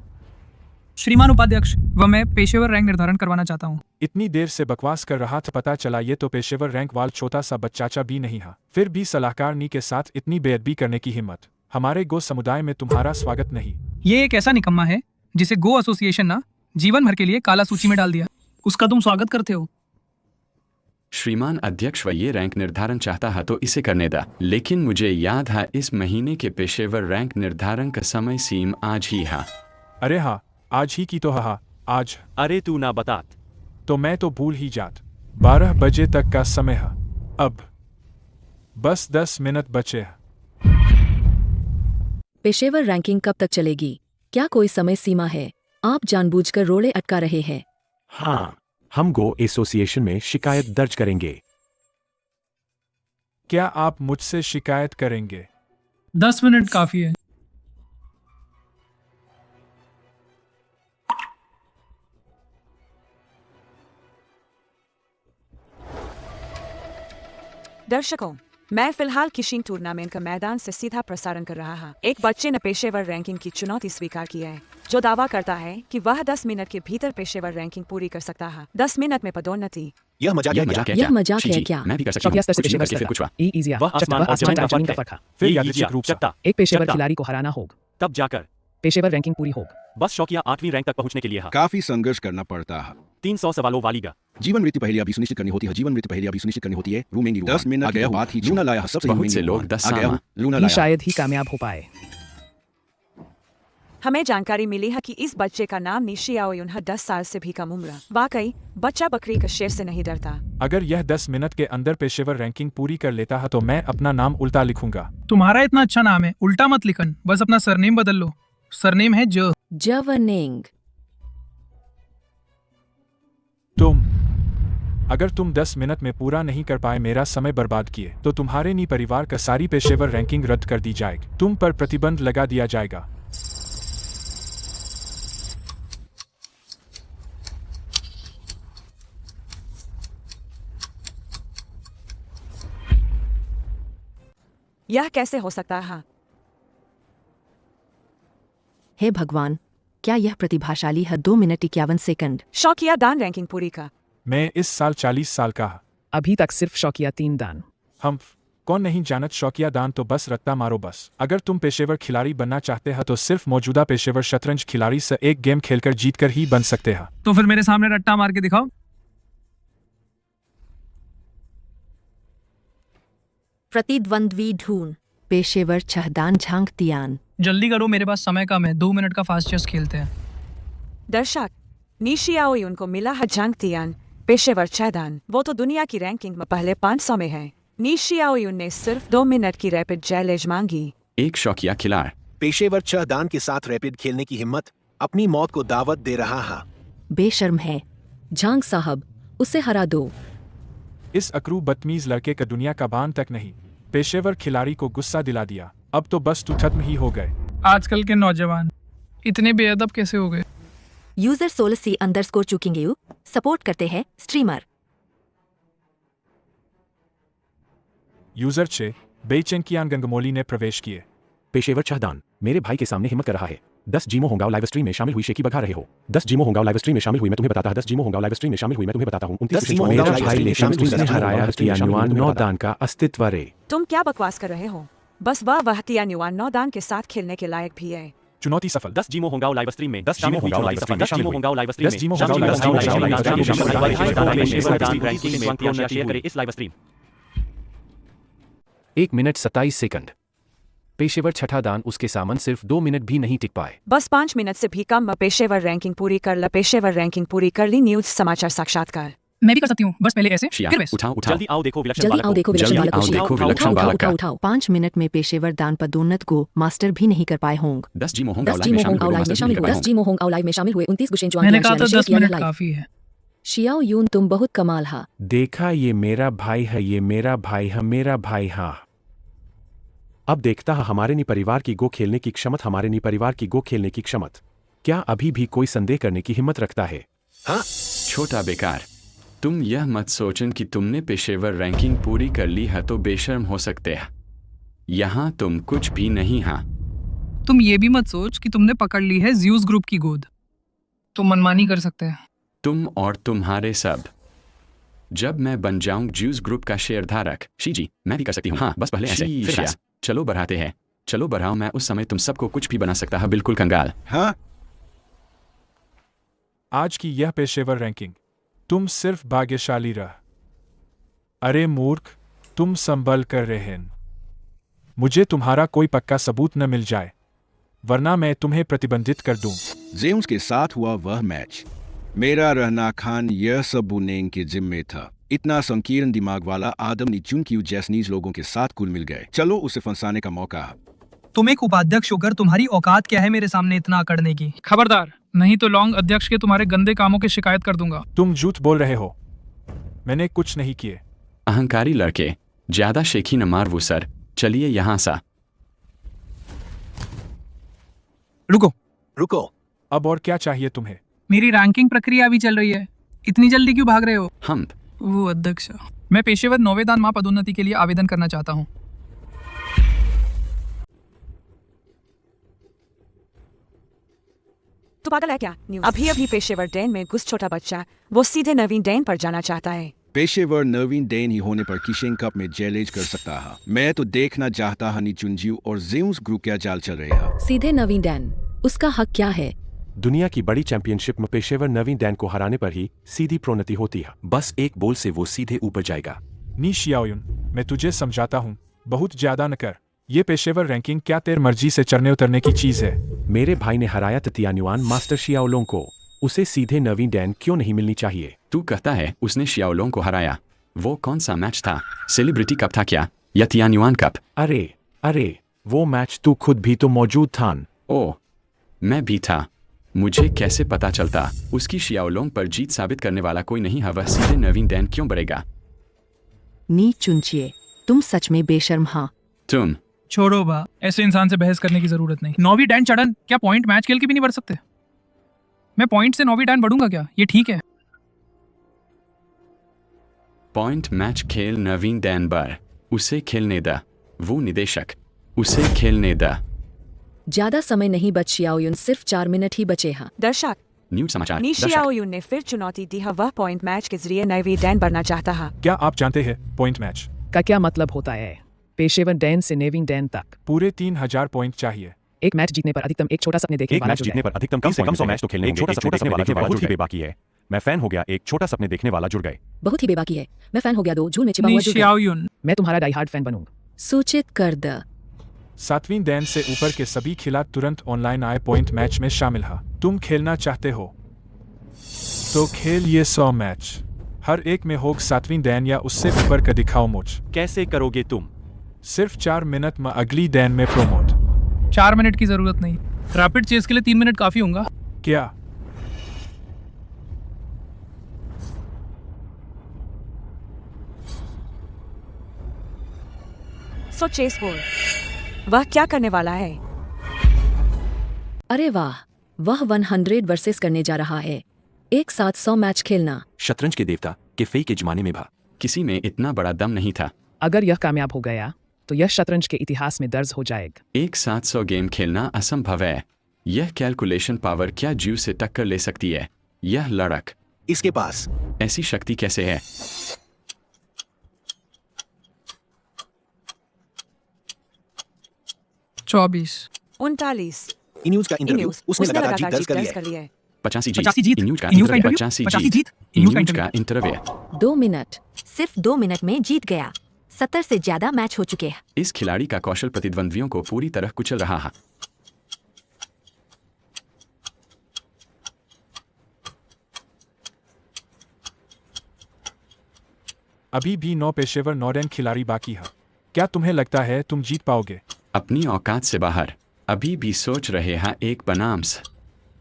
श्रीमान उपाध्यक्ष, वह मैं पेशेवर रैंक निर्धारण करवाना चाहता हूँ। इतनी देर से बकवास कर रहा था, पता चला ये तो पेशेवर रैंक वाल छोटा सा बच्चाचा भी नहीं है। फिर भी सलाहकार नी के साथ इतनी बेअदबी करने की हिम्मत। हमारे गो समुदाय में तुम्हारा स्वागत नहीं। ये एक ऐसा निकम्मा है जिसे गो एसोसिएशन ना जीवन भर के लिए काला सूची में डाल दिया, उसका तुम स्वागत करते हो। श्रीमान अध्यक्ष, वह ये रैंक निर्धारण चाहता है तो इसे करने दा, लेकिन मुझे याद है इस महीने के पेशेवर रैंक निर्धारण का समय सीमा आज ही है। अरे हाँ, आज ही की तो हा आज। अरे तू ना बतात। तो मैं तो भूल ही जात। 12 बजे तक का समय है, अब बस 10 मिनट बचे हैं। पेशेवर रैंकिंग कब तक चलेगी? क्या कोई समय सीमा है? आप जानबूझकर रोड़े अटका रहे हैं। हाँ, हम गो एसोसिएशन में शिकायत दर्ज करेंगे। क्या आप मुझसे शिकायत करेंगे? 10 मिनट काफी है। दर्शकों, मैं फिलहाल किशिंग टूर्नामेंट का मैदान से सीधा प्रसारण कर रहा हूँ। एक बच्चे ने पेशेवर रैंकिंग की चुनौती स्वीकार की है, जो दावा करता है कि वह 10 मिनट के भीतर पेशेवर रैंकिंग पूरी कर सकता है। 10 मिनट में पदोन्नति। यह मजाक है क्या? यह मजाक है क्या? मैं भी कर सकता हूँ। कुछ नहीं करके फिर कुछ हुआ। वह आसमान और जमीन का फर्क है। फिर यादृच्छिक रूप से एक पेशेवर खिलाड़ी को हराना होगा, तब जाकर पेशेवर रैंकिंग पूरी होगी। बस शौकिया 8वीं रैंक तक पहुंचने के लिए काफी संघर्ष करना पड़ता है। 300 सवालों वाली का जीवन मृत्यु पहेलियां भी सुनिश्चित करनी होती है। जीवन मृत्यु पहेलियां भी सुनिश्चित करनी होती है। रूमेंगी 10 मिनट आ गया, बात ही लूना लाया सबसे। बहुत से लोग 10 आ गया साल लूना ये लाया। शायद ही कामयाब हो पाए। हमें जानकारी मिली है कि इस बच्चे का नाम निशियाओ युन है, 10 साल से भी कम उम्र। वाकई बच्चा बकरी का शेर से नहीं डरता। अगर यह 10 मिनट के अंदर पेशेवर रैंकिंग पूरी कर लेता है तो मैं अपना नाम उल्टा लिखूंगा। तुम्हारा इतना अच्छा नाम है, उल्टा मत लिखन, बस अपना सरनेम बदल लो। सरनेम है जवनिंग। अगर तुम 10 मिनट में पूरा नहीं कर पाए, मेरा समय बर्बाद किए, तो तुम्हारे नी परिवार का सारी पेशेवर रैंकिंग रद्द कर दी जाएगी। तुम पर प्रतिबंध लगा दिया जाएगा। यह कैसे हो सकता है? हे भगवान, क्या यह प्रतिभाशाली है? 2 मिनट 51 सेकंड। शौकिया दान रैंकिंग पूरी का। मैं इस साल 40 साल का है। अभी तक सिर्फ शौकिया 3 दान। हम कौन नहीं जानत शौकिया दान तो बस रत्ता मारो बस। अगर तुम पेशेवर खिलाड़ी बनना चाहते हैं तो सिर्फ मौजूदा पेशेवर शतरंज खिलाड़ी से एक गेम खेलकर जीतकर ही बन सकते हैं। तो फिर मेरे सामने रट्टा मार के दिखाओ। प्रतिद्वंद्वी ढूंढ। पेशेवर छहदान झांक तियान। जल्दी करो, मेरे पास समय कम है। 2 मिनट का फास्ट चेस खेलते हैं। दर्शक, निशियाओ युन को मिला है जंगतियान पेशेवर छहदान। वो तो दुनिया की रैंकिंग में पहले 500 में है। निशियाओ युन ने सिर्फ 2 मिनट की रैपिड चैलेंज मांगी। एक शौकिया खिलाड़ पेशेवर छहदान के साथ रैपिड खेलने की हिम्मत, अपनी मौत को दावत दे रहा है। बेशर्म है। झांग साहब, उसे हरा दो। इस अकरू बदतमीज लड़के का दुनिया का बान तक नहीं। पेशेवर खिलाड़ी को गुस्सा दिला दिया। अब तो बस तू खत्म ही हो गए। आजकल के नौजवान इतने बेअदब कैसे हो गए? यूजर 16C_ चुकेंगे सपोर्ट करते हैं स्ट्रीमर। यूजर 6 बेचेंकियान गंगमोली ने प्रवेश किए। पेशेवर छहदान मेरे भाई के सामने हिम्मत कर रहा है। 10 जीमो होंगाओ लाइव स्ट्रीम में शामिल हुई शेकी बघा रहे हो। 10 जीमो होंगाओ लाइव स्ट्रीम में शामिल हुई मैं तुम्हें बताता हूं। 10 जीमो होंगाओ लाइव स्ट्रीम में शामिल हुई मैं तुम्हें बताता हूं। 29 जीमो मेरा होंगाओ भाई लाइव ने स्ट्रीम में शामिल हराया तियानुआन 9 दान का अस्तित्व रे। तुम क्या बकवास कर रहे हो? बस वह तियानुआन 9 दान के साथ खेलने के लायक भी है। चुनौती सफल। 10 जीमो होंगाओ लाइव स्ट्रीम में 10 जीमो होंगाओ लाइव स्ट्रीम में 10 जीमो होंगाओ लाइव स्ट्रीम 10 जीमो होंगाओ लाइव स्ट्रीम में शेयर करें इस लाइव स्ट्रीम। 1 minute 27 second. पेशेवर छठा दान उसके सामने सिर्फ 2 मिनट भी नहीं टिक पाए। बस 5 मिनट से भी कम में पेशेवर रैंकिंग पूरी कर ली। पेशेवर रैंकिंग पूरी कर ली। न्यूज समाचार साक्षात्कार। मैं भी कर सकती हूँ, बस पहले ऐसे शिया, फिर वैसे। उठाओ उठाओ जल्दी आओ देखो विलक्षण जल्दी बालक आओ को। देखो विलक्षण जल्दी बालक को। आओ देखो विलक्षण उठाओ बालक का। उठाओ 5 मिनट में पेशेवर दान पदोन्नत को मास्टर भी नहीं कर पाए होंगे। 10 जीमो होंगाओ 10 लाइव जीमो में होंगाओ लाइव में शामिल हुए। 10 जीमो होंगाओ लाइव में शामिल हुए 29 गुशेन जुआन मैंने कहा था 10 मिनट काफी है। शियाओ यून तुम बहुत कमाल हा। देखा, ये मेरा भाई है, ये मेरा भाई है, मेरा भाई हाँ। अब देखता है हमारे नी परिवार की गो खेलने की क्षमत, हमारे नी परिवार की गो खेलने की क्षमत। क्या अभी भी कोई संदेह करने की हिम्मत रखता है? हाँ छोटा बेकार, तुम यह मत सोचन कि तुमने पेशेवर रैंकिंग पूरी कर ली है तो बेशर्म हो सकते हैं। यहाँ तुम कुछ भी नहीं। हाँ, तुम ये भी मत सोच कि तुमने पकड़ ली है ज़्यूस ग्रुप की गोद। तुम मनमानी कर सकते हैं। तुम और तुम्हारे सब। जब मैं बन जाऊं ज्यूस ग्रुप का शेयरधारक, शी जी, मैं भी कर सकती हूँ। हाँ, बस पहले ऐसे फिर ऐसे। चलो बढ़ाते हैं, चलो बढ़ाओ। मैं उस समय तुम सबको कुछ भी बना सकता है, बिल्कुल कंगाल। हाँ आज की यह पेशेवर रैंकिंग, तुम सिर्फ भाग्यशाली रह। अरे मूर्ख, तुम संभल कर रहे हैं। मुझे तुम्हारा कोई पक्का सबूत न मिल जाए, वरना मैं तुम्हें प्रतिबंधित कर दूं। जेम्स के साथ हुआ वह मैच, मेरा रहना खान यह सब बुनेंग के जिम्मे था। इतना संकीर्ण दिमाग वाला आदम चुनक्यू जैसनीज लोगों के साथ कुल मिल गए। चलो उसे फंसाने का मौका है। तुम एक उपाध्यक्ष होकर तुम्हारी औकात क्या है मेरे सामने इतना अकड़ने की? खबरदार, नहीं तो लॉन्ग अध्यक्ष के तुम्हारे गंदे कामों की शिकायत कर दूंगा। तुम झूठ बोल रहे हो, मैंने कुछ नहीं किए। अहंकारी लड़के, ज्यादा शेखी न मार वो सर। चलिए यहाँ सा। रुको, अब और क्या चाहिए तुम्हें? मेरी रैंकिंग प्रक्रिया अभी चल रही है, इतनी जल्दी क्यों भाग रहे हो? हम वो अध्यक्ष, मैं पेशेवर 9वें दान मां पदोन्नति के लिए आवेदन करना चाहता हूँ। तू पागल है क्या? अभी अभी पेशेवर डैन में घुस छोटा बच्चा, वो सीधे नवीन डैन पर जाना चाहता है। पेशेवर नवीन डेन ही होने पर किशेंग कप में जैलेज कर सकता है। मैं तो देखना चाहता हनी चुनजियो और जेम्स ग्रुप क्या चाल चल रहे हैं। सीधे नवीन डैन, उसका हक क्या है? दुनिया की बड़ी चैंपियनशिप में पेशेवर नवीन डैन को हराने पर ही सीधी प्रोन्नति होती है। बस एक बोल से वो सीधे ऊपर जाएगा। नी शियाओयुन, मैं तुझे समझाता हूँ, बहुत ज्यादा न कर। ये पेशेवर रैंकिंग क्या तेरी मर्जी से चढ़ने उतरने की चीज है? मेरे भाई ने हराया तियानुआन मास्टर शियाओलोंग को, उसे सीधे नवीन डैन क्यों नहीं मिलनी चाहिए? तू कहता है उसने शियाओलोंग को हराया? वो कौन सा मैच था? सेलिब्रिटी कप था क्या, या तियानुआन कप? अरे वो मैच तू खुद भी तो मौजूद था। ओह, मैं भी था। मुझे कैसे पता चलता? उसकी शियाओलोंग पर जीत साबित करने वाला कोई नहीं है, वह सीधे नवीन डैन क्यों बढ़ेगा? नी चुनचिए, तुम सच में बेशर्म हाँ। तुम छोड़ो बा, ऐसे इंसान से बहस करने की जरूरत नहीं। 9वीं डैन चढ़न, क्या पॉइंट मैच खेल के भी नहीं बढ़ सकते? मैं पॉइंट से 9वीं डैन बढ़ूंगा क्या? ये ठीक है? पॉइंट मैच खेल नवीन डैन बर, उसे खेलने दा। वो निदेशक, उसे खेलने दा। ज्यादा समय नहीं बच शियाओयुन, सिर्फ 4 मिनट ही बचे हैं। दर्शक, न्यूज समाचार। नी दर्शक, शियाओयुन ने फिर चुनौती दी है। वह पॉइंट मैच के जरिए नवीन डैन बढ़ना चाहता है। क्या आप जानते हैं पॉइंट मैच का क्या मतलब होता है? पेशेवर डैन से नेविन डैन तक पूरे 3000 पॉइंट चाहिए। एक मैच जीतने पर अधिकतम एक छोटा सपने देखने एक वाला मैच जीतने पर अधिकतम कम से कम 100 मैच तो खेलने होंगे। एक छोटा सपने देखने वाला बहुत ही बेबाकी है। मैं फैन हो गया, एक छोटा सपने देखने वाला जुड़ गए। बहुत ही बेबाकी है, मैं फैन हो गया। 2 झूल में छिपा हुआ नी जुड़ गया। शियाओयुन, मैं तुम्हारा डाई हार्ड फैन बनूंगा। सूचित कर द। 7वीं डैन से ऊपर के सभी खिलाड़ी तुरंत ऑनलाइन आए पॉइंट मैच में शामिल है। तुम खेलना चाहते हो तो खेल ये 100 मैच, हर एक में होग 7वीं डैन या उससे ऊपर का दिखाओ मुझ। कैसे करोगे तुम? सिर्फ 4 मिनट में अगली डैन में प्रोमोट। 4 मिनट की जरूरत नहीं, रैपिड चेस के लिए 3 मिनट काफी होगा। क्या सो चेस बोल, वह क्या करने वाला है? अरे वाह, वह 100 वर्सेस करने जा रहा है। एक साथ 100 मैच खेलना। शतरंज के देवता के फेई के जमाने में भा किसी में इतना बड़ा दम नहीं था। अगर यह कामयाब हो गया तो यह शतरंज के इतिहास में दर्ज हो जाएगा। एक साथ 100 गेम खेलना असंभव है। यह कैलकुलेशन पावर क्या ज्यू से टक्कर ले सकती है? यह लड़क, इसके पास ऐसी शक्ति कैसे है? चौबीस, 39, इन्यूज का इंटरव्यू इन्यूज उसने उसने लगातार जीत दर्ज कर कर ली ली है। है। 85 85 जीत जीत इन्यूज का इन्यूज का इंटरव्यू इंटरव्यू 85 85 जीत जीत इन्यूज का इन्यूज का इंटरव्यू इंटरव्यू 2 मिनट, सिर्फ 2 मिनट में जीत गया। 70 से ज्यादा मैच हो चुके हैं। इस खिलाड़ी का कौशल प्रतिद्वंद्वियों को पूरी तरह कुचल रहा है। अभी भी 9 पेशेवर नॉर्डर्न खिलाड़ी बाकी है। क्या तुम्हें लगता है तुम जीत पाओगे? अपनी औकात से बाहर अभी भी सोच रहे हैं एक बनाम्स।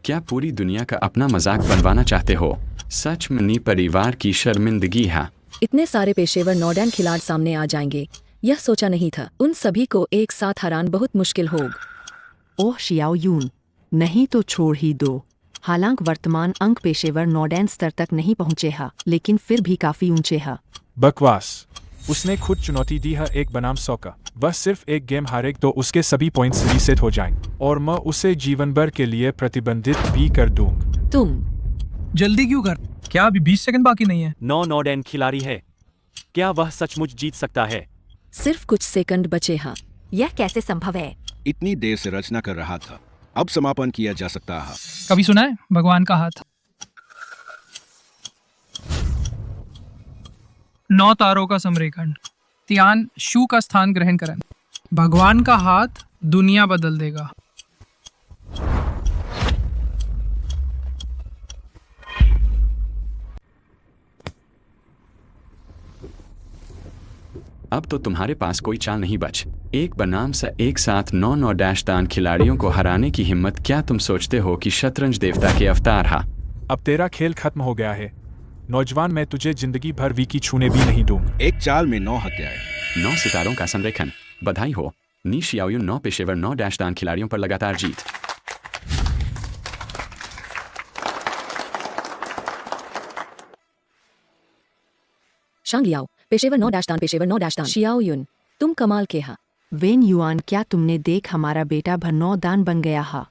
क्या पूरी दुनिया का अपना मजाक बनवाना चाहते हो? सच में नी परिवार की शर्मिंदगी है। इतने सारे पेशेवर नॉर्डर्न खिलाड़ी सामने आ जाएंगे, यह सोचा नहीं था। उन सभी को एक साथ हराना बहुत मुश्किल होगा। ओह शियाओ यून, नहीं तो छोड़ ही दो। हालांकि वर्तमान अंक पेशेवर नॉर्डर्न स्तर तक नहीं पहुंचे हैं, लेकिन फिर भी काफी ऊंचे हैं। बकवास। उसने खुद चुनौती दी है एक बनाम 100 का। वह सिर्फ एक गेम हारेगा तो उसके सभी पॉइंट्स रीसेट हो जाएंगे और मैं उसे जीवन भर के लिए प्रतिबंधित भी कर दूंगा। तुम जल्दी क्यों कर? क्या अभी 20 सेकंड बाकी नहीं है? 9 नॉर्डर्न खिलाड़ी है। क्या वह सचमुच जीत सकता है? सिर्फ कुछ सेकंड बचे हैं। यह कैसे संभव है? इतनी देर से रचना कर रहा था, अब समापन किया जा सकता है। कभी सुना है भगवान का हाथ? 9 तारों का समरेखन। तियान शू का स्थान ग्रहण करें। भगवान का हाथ दुनिया बदल देगा। अब तो तुम्हारे पास कोई चाल नहीं बच। एक बनाम से एक साथ 9 डैशदान खिलाड़ियों को हराने की हिम्मत। क्या तुम सोचते हो कि शतरंज देवता के अवतार हा? अब तेरा खेल खत्म हो गया है नौजवान। मैं तुझे जिंदगी भर विकी छूने भी नहीं दूंगा। एक चाल में 9 हत्याएं। 9 सितारों का संरेखन। बधाई हो नी शियाओयुन। 9 पेशेवर 9 डैशदान खिलाड़ियों पर लगातार जीत। शांग लियाओ, पेशेवर 9 डैशदान, पेशेवर 9 डैशदान। शियाओ युन, तुम कमाल के हा। वेन युआन, क्या तुमने देख हमारा बेटा भर 9 दान बन गया है,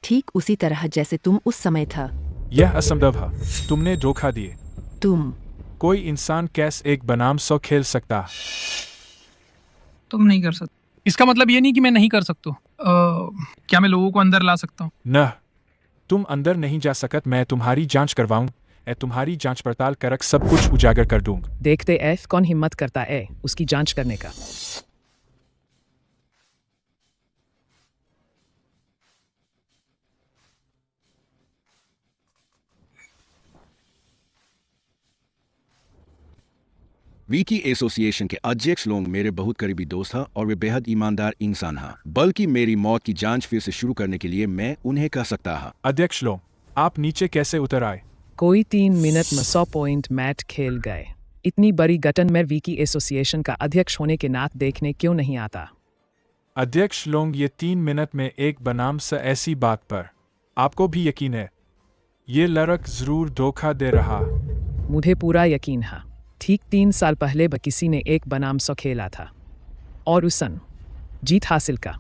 ठीक उसी तरह जैसे तुम उस समय था। यह असंभव है। तुमने धोखा दिए। तुम कोई इंसान कैसे एक बनाम 100 खेल सकता? तुम नहीं कर सकते। इसका मतलब ये नहीं कि मैं नहीं कर सकता। क्या मैं लोगों को अंदर ला सकता हूँ? न, तुम अंदर नहीं जा सकत। मैं तुम्हारी जांच करवाऊं। तुम्हारी जांच पड़ताल करक सब कुछ उजागर कर दूंगा। देखते एफ कौन हिम्मत करता है उसकी जांच करने का। विकी एसोसिएशन के अध्यक्ष लोग मेरे बहुत करीबी दोस्त हैं और वे बेहद ईमानदार इंसान हैं। बल्कि मेरी मौत की जांच फिर से शुरू करने के लिए मैं उन्हें कह सकता हूं। अध्यक्ष लोग, आप नीचे कैसे उतर आए? कोई 3 मिनट में 100 पॉइंट मैच खेल गए। इतनी बड़ी गठन में विकी एसोसिएशन का अध्यक्ष होने के नाते देखने क्यों नहीं आता? अध्यक्ष लोग, ये 3 मिनट में एक बनाम से ऐसी बात पर आपको भी यकीन है? ये लड़क जरूर धोखा दे रहा। मुझे पूरा यकीन है। ठीक 3 साल पहले किसी ने एक बनाम 100 खेला था और उसन जीत हासिल का।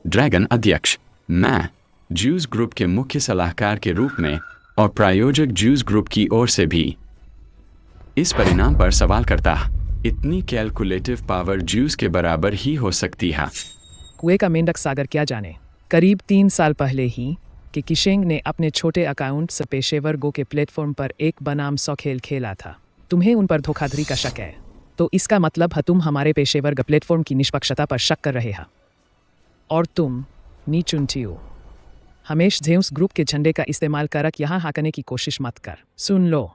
ड्रैगन अध्यक्ष, मैं ज्यूस ग्रुप के मुख्य सलाहकार के रूप में और प्रायोजक ज्यूस ग्रुप की ओर से भी इस परिणाम पर सवाल करता। इतनी कैलकुलेटिव पावर ज्यूस के बराबर ही हो सकती है। कुएं का मेंढक सागर क्या जाने। करीब 3 साल पहले ही कि किशेंग ने अपने छोटे अकाउंट से पेशेवर गो के प्लेटफॉर्म पर एक बनाम 100 खेल खेला था। तुम्हें उन पर धोखाधड़ी का शक है, तो इसका मतलब है तुम हमारे पेशेवर ग प्लेटफॉर्म की निष्पक्षता पर शक कर रहे हो। और तुम नी चुनटियो हमेश जेम्स ग्रुप के झंडे का इस्तेमाल करक यहाँ हाकने की कोशिश मत कर। सुन लो,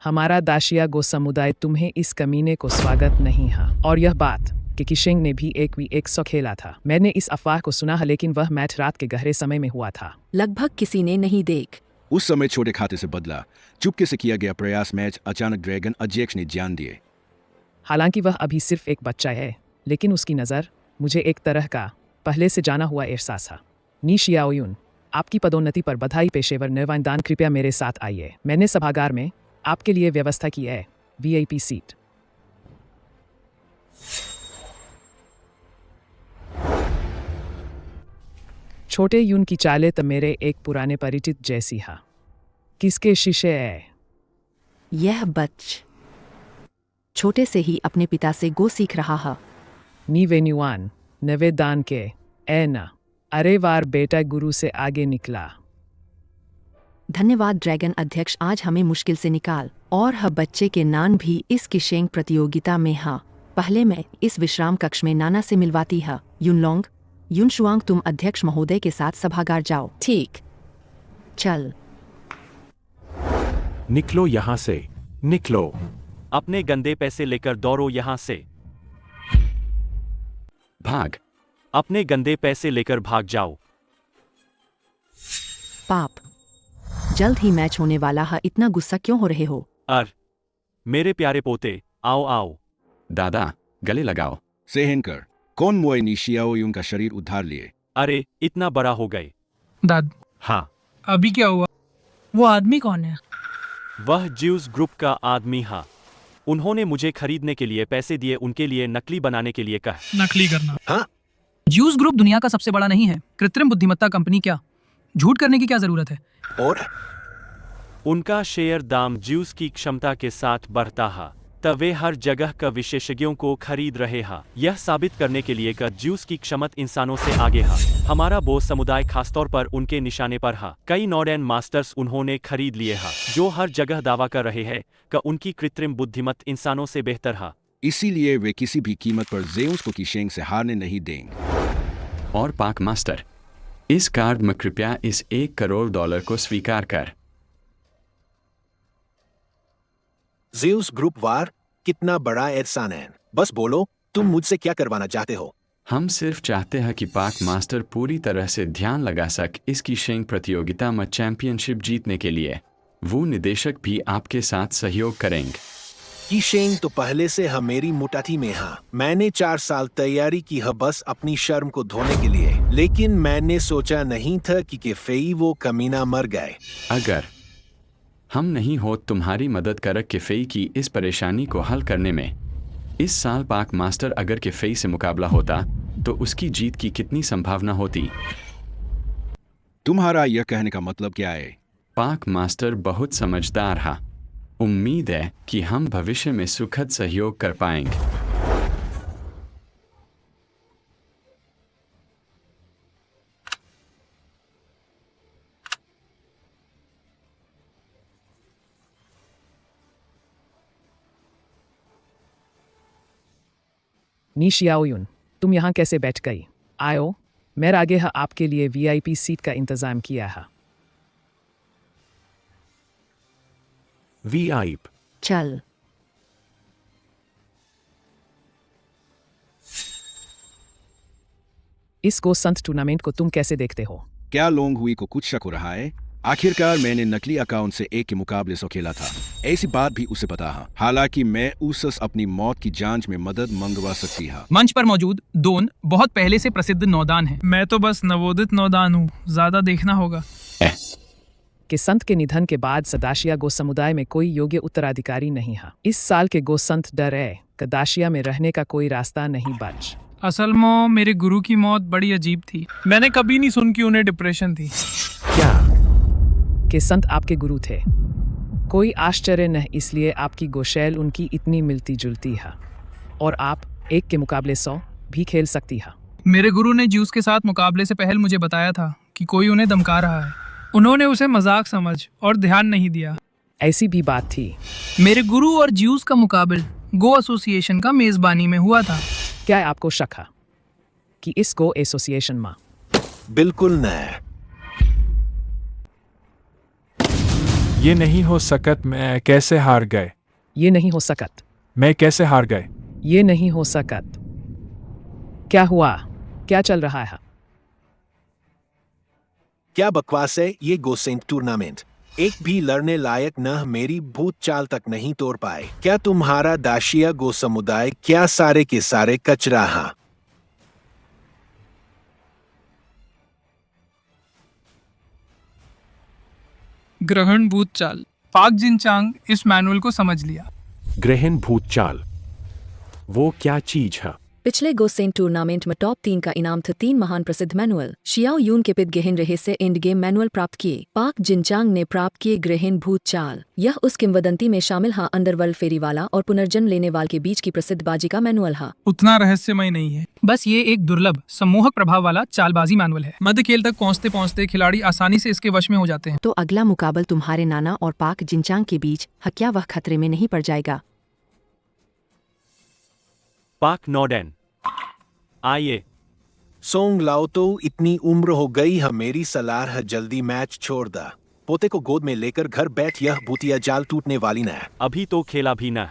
हमारा दाशिया गो समुदाय तुम्हें इस कमीने को स्वागत नहीं है। और यह बात कि किशेंग ने भी 1v100 खेला था, मैंने इस अफवाह को सुना है, लेकिन वह मैच रात के गहरे समय में हुआ था। लगभग किसी ने नहीं देख। उस समय छोटे खाते से बदला चुपके से किया गया प्रयास मैच अचानक ड्रैगन अध्यक्ष ने जान दिए। हालांकि वह अभी सिर्फ एक बच्चा है, लेकिन उसकी नज़र मुझे एक तरह का पहले से जाना हुआ एहसास है। नी शियाओयुन, आपकी पदोन्नति पर बधाई। पेशेवर निर्वाणदान, कृपया मेरे साथ आइए। मैंने सभागार में आपके लिए व्यवस्था की है VIP सीट। छोटे यून की चाले तो मेरे एक पुराने परिचित जैसी है। किसके शीशे है? यह बच छोटे से ही अपने पिता से गो सीख रहा है। नी वेन्युआन, नवेदान के ए ना, अरे वार बेटा गुरु से आगे निकला। धन्यवाद ड्रैगन अध्यक्ष, आज हमें मुश्किल से निकाल और ह बच्चे के नान भी इस किशेंग प्रतियोगिता में हा। पहले मैं इस विश्राम कक्ष में नाना से मिलवाती है। युनलोंग, युनशुआंग, तुम अध्यक्ष महोदय के साथ सभागार जाओ। ठीक। चल। निकलो यहाँ से, निकलो। अपने गंदे पैसे लेकर दौड़ो यहाँ से। भाग। अपने गंदे पैसे लेकर भाग जाओ। पाप, जल्द ही मैच होने वाला है, इतना गुस्सा क्यों हो रहे हो? मेरे प्यारे पोते, आओ आओ। दादा, गले लगाओ। सेहनकर, कौन मोए नी शियाओ युन का शरीर उद्धार लिए? अरे, इतना बड़ा हो गए। दाद, हाँ। अभी क्या हुआ? वो आदमी कौन है? वह ज्यूस ग्रुप का आदमी हा। उन्होंने मुझे खरीदने के लिए पैसे दिए, उनके लिए नकली बनाने के लिए कहा। नकली करना? हाँ। ज्यूस ग्रुप दुनिया का सबसे बड़ा नहीं है, कृत्रिम बुद्धिमत्ता कंपनी, क्या झूठ करने की क्या जरूरत है? और उनका शेयर दाम ज्यूस की क्षमता के साथ बढ़ता है, तब वे हर जगह का विशेषज्ञों को खरीद रहे हैं, यह साबित करने के लिए कि ज्यूस की क्षमता इंसानों से आगे है। हमारा वो समुदाय खासतौर पर उनके निशाने पर है। कई नॉर्डर्न मास्टर्स उन्होंने खरीद लिए हैं, जो हर जगह दावा कर रहे हैं कि उनकी कृत्रिम बुद्धिमत्ता इंसानों से बेहतर है। इसीलिए वे किसी भी कीमत पर जेउस को किशेंग से हारने नहीं देंगे। और पाक मास्टर, इस कार्ड में कृपया इस $1 करोड़ को स्वीकार कर। ज़ेउस ग्रुप वार, कितना बड़ा एहसान है। बस बोलो, तुम मुझसे क्या करवाना चाहते हो? हम सिर्फ चाहते हैं कि पाक मास्टर पूरी तरह से ध्यान लगा सक इस किशेंग प्रतियोगिता में चैंपियनशिप जीतने के लिए। वो निदेशक भी आपके साथ सहयोग करेंगे। किशेंग तो पहले से है मेरी मुट्ठी में है। मैंने 4 साल तैयारी की है बस अपनी शर्म को धोने के लिए, लेकिन मैंने सोचा नहीं था कि केफेई वो कमीना मर गए। अगर हम नहीं हो तुम्हारी मदद कर केफेई की इस परेशानी को हल करने में। इस साल पाक मास्टर अगर केफेई से मुकाबला होता तो उसकी जीत की कितनी संभावना होती? तुम्हारा यह कहने का मतलब क्या है? पाक मास्टर बहुत समझदार है। उम्मीद है कि हम भविष्य में सुखद सहयोग कर पाएंगे। नी शियाओयुन, तुम यहाँ कैसे बैठ गई? आयो, मेरे आगे है आपके लिए VIP सीट का इंतजाम किया है। VIP। चल। इस गो संत टूर्नामेंट को तुम कैसे देखते हो? क्या लोंग हुई को कुछ शक हो रहा है? आखिरकार मैंने नकली अकाउंट से 1 के मुकाबले से खेला था। ऐसी बात भी उसे पता है। हालांकि मैं उससे अपनी मौत की जांच में मदद मंगवा सकती है। मंच पर मौजूद दोन बहुत पहले से प्रसिद्ध नौदान हैं। मैं तो बस नवोदित नौदान हूँ, ज्यादा देखना होगा। कि संत के निधन के बाद सदाशिया गो समुदाय में कोई योग्य उत्तराधिकारी नहीं है। इस साल के गो संत डर है कि दाशिया में रहने का कोई रास्ता नहीं बच। असल में मेरे गुरु की मौत बड़ी अजीब थी। मैंने कभी नहीं सुन कि उन्हें डिप्रेशन थी। क्या कि संत आपके गुरु थे? कोई आश्चर्य नहीं, इसलिए आपकी गोशैल उनकी इतनी मिलती जुलती है और आप 1 के मुकाबले 100 भी खेल सकती है। मेरे गुरु ने ज्यूस के साथ मुकाबले से पहले मुझे बताया था कि कोई उन्हें धमका रहा है। उन्होंने उसे मजाक समझ और ध्यान नहीं दिया। ऐसी भी बात थी। मेरे गुरु और ज्यूस का मुकाबला गो एसोसिएशन का मेजबानी में हुआ था। क्या आपको शक है कि इस गो एसोसिएशन में? बिल्कुल नहीं। ये नहीं हो सकत। मैं कैसे हार गए? ये नहीं हो सकत। मैं कैसे हार गए? ये नहीं हो सकत। क्या हुआ? क्या चल रहा है? क्या बकवास है ये गोसेंट टूर्नामेंट? एक भी लड़ने लायक न मेरी भूत चाल तक नहीं तोड़ पाए। क्या तुम्हारा दाशिया गो समुदाय क्या सारे के सारे कचरा है? ग्रहण भूत चाल। पाक जिनचांग इस मैनुअल को समझ लिया। ग्रहण भूत चाल, वो क्या चीज है? पिछले गोसेंट टूर्नामेंट में टॉप 3 का इनाम था 3 महान प्रसिद्ध मैनुअल। शियाओ यून के पित गहन रहस्य एंड गेम मैनुअल प्राप्त किए। पाक जिनचांग ने प्राप्त किए ग्रहण भूत चाल। यह उस किंवदंती में शामिल है अंडरवर्ल्ड फेरीवाला और पुनर्जन्म लेने वाल के बीच की प्रसिद्ध बाजी का मैनुअल है। उतना रहस्यमय नहीं है, बस ये एक दुर्लभ सम्मोहक प्रभाव वाला चालबाजी मैनुअल है। मध्य खेल तक पहुंचते पहुंचते खिलाड़ी आसानी से इसके वश में हो जाते हैं। तो अगला मुकाबल तुम्हारे नाना और पाक जिनचांग के बीच, क्या वह खतरे में नहीं पड़ जाएगा? पाक नॉर्डन, आइए। सोंग लाओ तो इतनी उम्र हो गई है, मेरी सलाह है जल्दी मैच छोड़ दा। पोते को गोद में लेकर घर बैठ, यह भूतिया जाल टूटने वाली न। अभी तो खेला भी न,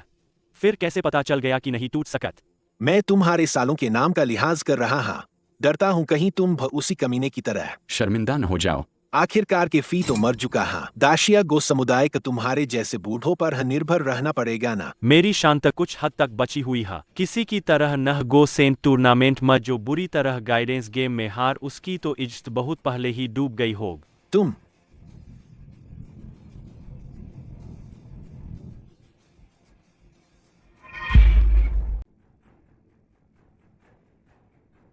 फिर कैसे पता चल गया कि नहीं टूट सकत? मैं तुम्हारे सालों के नाम का लिहाज कर रहा हाँ। डरता हूँ कहीं तुम उसी कमीने की तरह। शर्मिंदा न हो जाओ। आखिरकार के फी तो मर चुका हाँ। दाशिया गो समुदाय का तुम्हारे जैसे बूढ़ों पर निर्भर रहना पड़ेगा ना। मेरी शांत कुछ हद तक बची हुई है। किसी की तरह न गो सेंट टूर्नामेंट में जो बुरी तरह गाइडेंस गेम में हार, उसकी तो इज्जत बहुत पहले ही डूब गई होग। तुम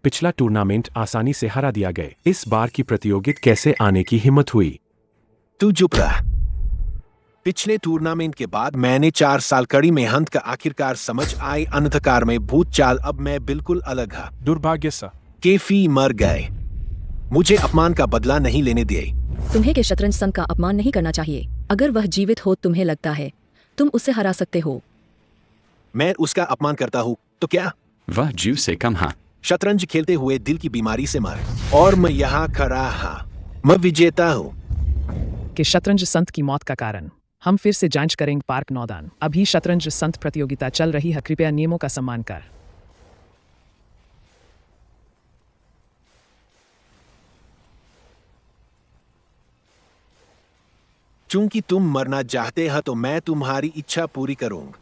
पिछला टूर्नामेंट आसानी से हरा दिया गए, इस बार की प्रतियोगिता कैसे आने की हिम्मत हुई? तू चुप रहा। पिछले टूर्नामेंट के बाद मैंने 4 साल कड़ी मेहनत का आखिरकार समझ आई, अंधकार में भूत चाल। अब मैं बिल्कुल अलग हा। दुर्भाग्य सा के फी मर गए। मुझे अपमान का बदला नहीं लेने दिए। तुम्हें के शतरंज संघ का अपमान नहीं करना चाहिए। अगर वह जीवित हो, तुम्हें लगता है तुम उसे हरा सकते हो? मैं उसका अपमान करता हूँ तो क्या? वह जीव से कम हाँ। शतरंज खेलते हुए दिल की बीमारी से मर, और मैं यहाँ खड़ा हाँ। मैं विजेता हूँ। कि शतरंज संत की मौत का कारण हम फिर से जांच करेंगे। पार्क नौदान, अभी शतरंज संत प्रतियोगिता चल रही है, कृपया नियमों का सम्मान कर। चूंकि तुम मरना चाहते हो तो मैं तुम्हारी इच्छा पूरी करूंगा।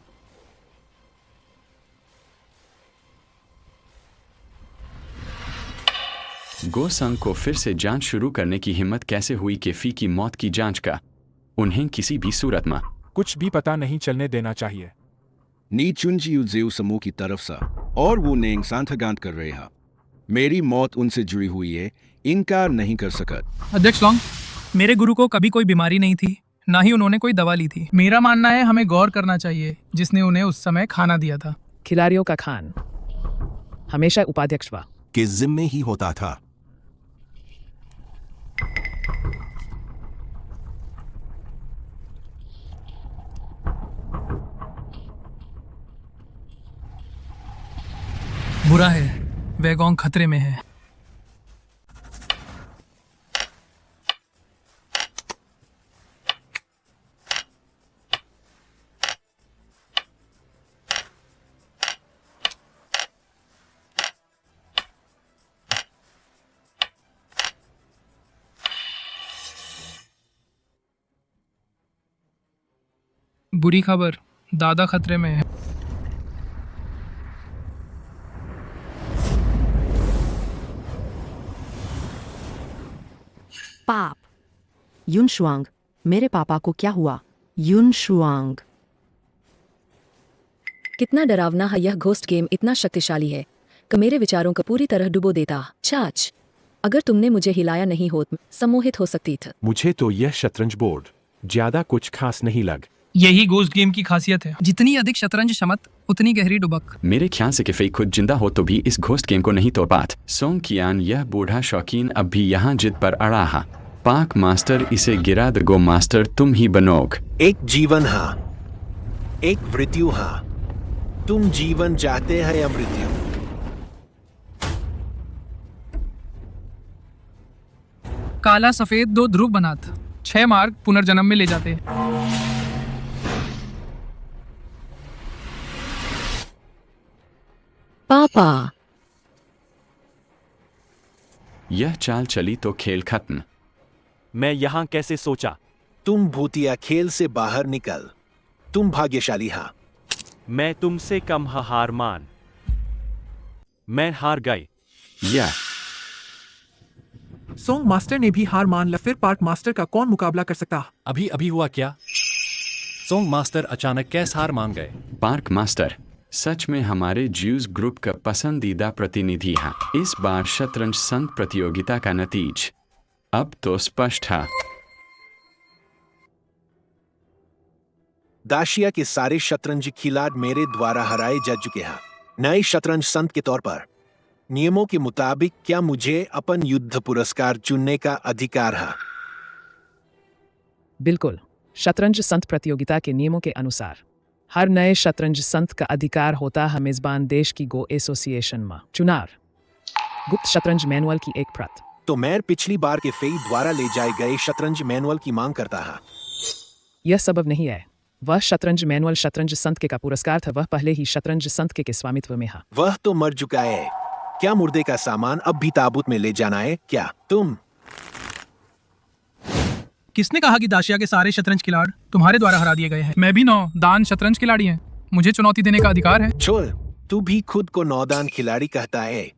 गो संघ को फिर से जांच शुरू करने की हिम्मत कैसे हुई? कि फी की मौत की जांच का उन्हें किसी भी सूरत में कुछ भी पता नहीं चलने देना चाहिए। नी चुनजी जेऊ समूह की तरफ से और वो नेंग सांथगांत कर रहे हैं। मेरी मौत उनसे जुड़ी हुई है, इनकार नहीं कर सकत। अध्यक्ष लॉन्ग, मेरे गुरु को कभी कोई बीमारी नहीं थी, ना ही उन्होंने कोई दवा ली थी। मेरा मानना है हमें गौर करना चाहिए जिसने उन्हें उस समय खाना दिया था। खिलाड़ियों का खान हमेशा उपाध्यक्ष के जिम्मे ही होता था। बुरा है, वैगोंग खतरे में है। बुरी खबर, दादा खतरे में है। पाप। युन शुआंग, मेरे पापा को क्या हुआ? युन शुआंग, कितना डरावना है यह घोस्ट गेम, इतना शक्तिशाली है कि मेरे विचारों को पूरी तरह डुबो देता। चाच, अगर तुमने मुझे हिलाया नहीं होत, सम्मोहित हो सकती थी। मुझे तो यह शतरंज बोर्ड ज्यादा कुछ खास नहीं लग। यही घोस्ट गेम की खासियत है, जितनी अधिक शतरंज क्षमत उतनी गहरी डुबक। मेरे ख्याल से कि खुद जिंदा हो तो भी इस घोस्ट गेम को नहीं तोड़ पात। सोंग कियान, यह बूढ़ा शौकीन अब भी यहाँ जिद पर अड़ा है। पाक मास्टर इसे गिरा द गो मास्टर तुम ही बनोग। एक जीवन हा, एक मृत्यु हा। तुम जीवन चाहते हैं या मृत्यु? काला सफेद 2 ध्रुव बनात 6 मार्ग पुनर्जन्म में ले जाते हैं। पापा, यह चाल चली तो खेल खत्म। मैं यहाँ कैसे सोचा? तुम भूतिया खेल से बाहर निकल। तुम भाग्यशाली हा। मैं तुमसे कम हार मान। मैं हार गई। यह सोंग मास्टर ने भी हार मान ला, फिर पार्क मास्टर का कौन मुकाबला कर सकता? अभी अभी हुआ क्या? सोंग मास्टर अचानक कैसे हार मान गए? पार्क मास्टर सच में हमारे ज्यूज ग्रुप का पसंदीदा प्रतिनिधि है। इस बार शतरंज संघ प्रतियोगिता का नतीज अब तो स्पष्ट है। दाशिया के सारे शतरंज खिलाड़ी मेरे द्वारा हराए जा चुके हैं। नए शतरंज संत के तौर पर नियमों के मुताबिक क्या मुझे अपन युद्ध पुरस्कार चुनने का अधिकार है? बिल्कुल, शतरंज संत प्रतियोगिता के नियमों के अनुसार हर नए शतरंज संत का अधिकार होता है मेजबान देश की गो एसोसिएशन में चुनाव गुप्त शतरंज मैनुअल की एक प्रत। तो मैं पिछली बार के फेई द्वारा ले जाए गए शतरंज मैनुअल की मांग करता है। यह सबब नहीं है। वह शतरंज मैनुअल शतरंज संत के का पुरस्कार था। वह पहले ही शतरंज संत के स्वामित्व में है। वह तो मर चुका है। क्या मुर्दे का सामान अब भी ताबूत में ले जाना है क्या? तुम किसने कहा कि दाशिया के सारे शतरंज खिलाड़ी तुम्हारे द्वारा हरा दिए गए हैं? मैं भी 9 दान शतरंज खिलाड़ी हैं। मुझे चुनौती देने का अधिकार है। छोड़, तू भी खुद को नौदान खिलाड़ी कहता है,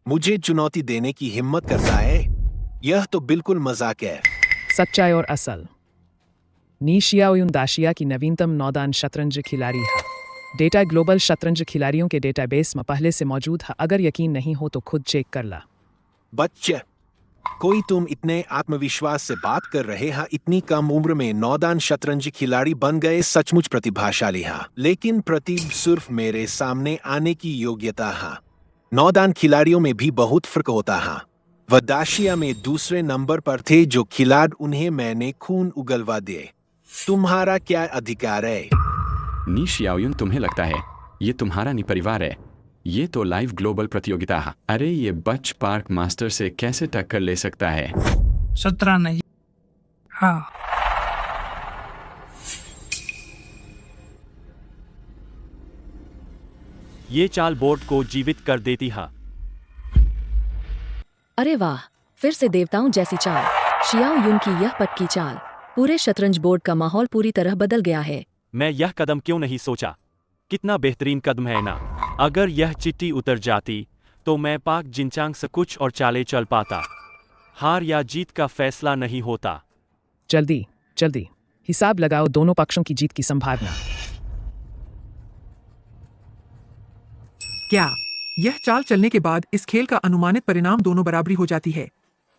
मुझे चुनौती देने की हिम्मत करता है? यह तो बिल्कुल मजाक है। सच्चाई और असल नी शियाओयुन दाशिया की नवीनतम नौदान शतरंज खिलाड़ी है। डेटा ग्लोबल शतरंज खिलाड़ियों के डेटाबेस में पहले से मौजूद है। अगर यकीन नहीं हो तो खुद चेक कर ला। बच्चे, कोई तुम इतने आत्मविश्वास से बात कर रहे हैं? इतनी कम उम्र में नौदान शतरंज खिलाड़ी बन गए, सचमुच प्रतिभाशाली है। लेकिन प्रतिभा सिर्फ मेरे सामने आने की योग्यता है। नौदान खिलाड़ियों में भी बहुत फर्क होता है। वह दाशिया में दूसरे नंबर पर थे जो खिलाड़ी, उन्हें मैंने खून उगलवा दिए। तुम्हारा क्या अधिकार है? नी शियाओयुन, तुम्हें लगता है ये तुम्हारा नी परिवार है? ये तो लाइव ग्लोबल प्रतियोगिता है। अरे ये बच पार्क मास्टर से कैसे टक्कर ले सकता है? 17 नहीं। हाँ, ये चाल बोर्ड को जीवित कर देती है। अरे वाह, फिर से देवताओं जैसी चाल। शियाओ युन की यह पक्की चाल। पूरे शतरंज बोर्ड का माहौल पूरी तरह बदल गया है। मैं यह कदम क्यों नहीं सोचा? कितना बेहतरीन कदम है ना। अगर यह चिट्ठी उतर जाती तो मैं पाक जिनचांग से कुछ और चाले चल पाता। हार या जीत का फैसला नहीं होता। जल्दी जल्दी हिसाब लगाओ दोनों पक्षों की जीत की संभावना। क्या यह चाल चलने के बाद इस खेल का अनुमानित परिणाम दोनों बराबरी हो जाती है?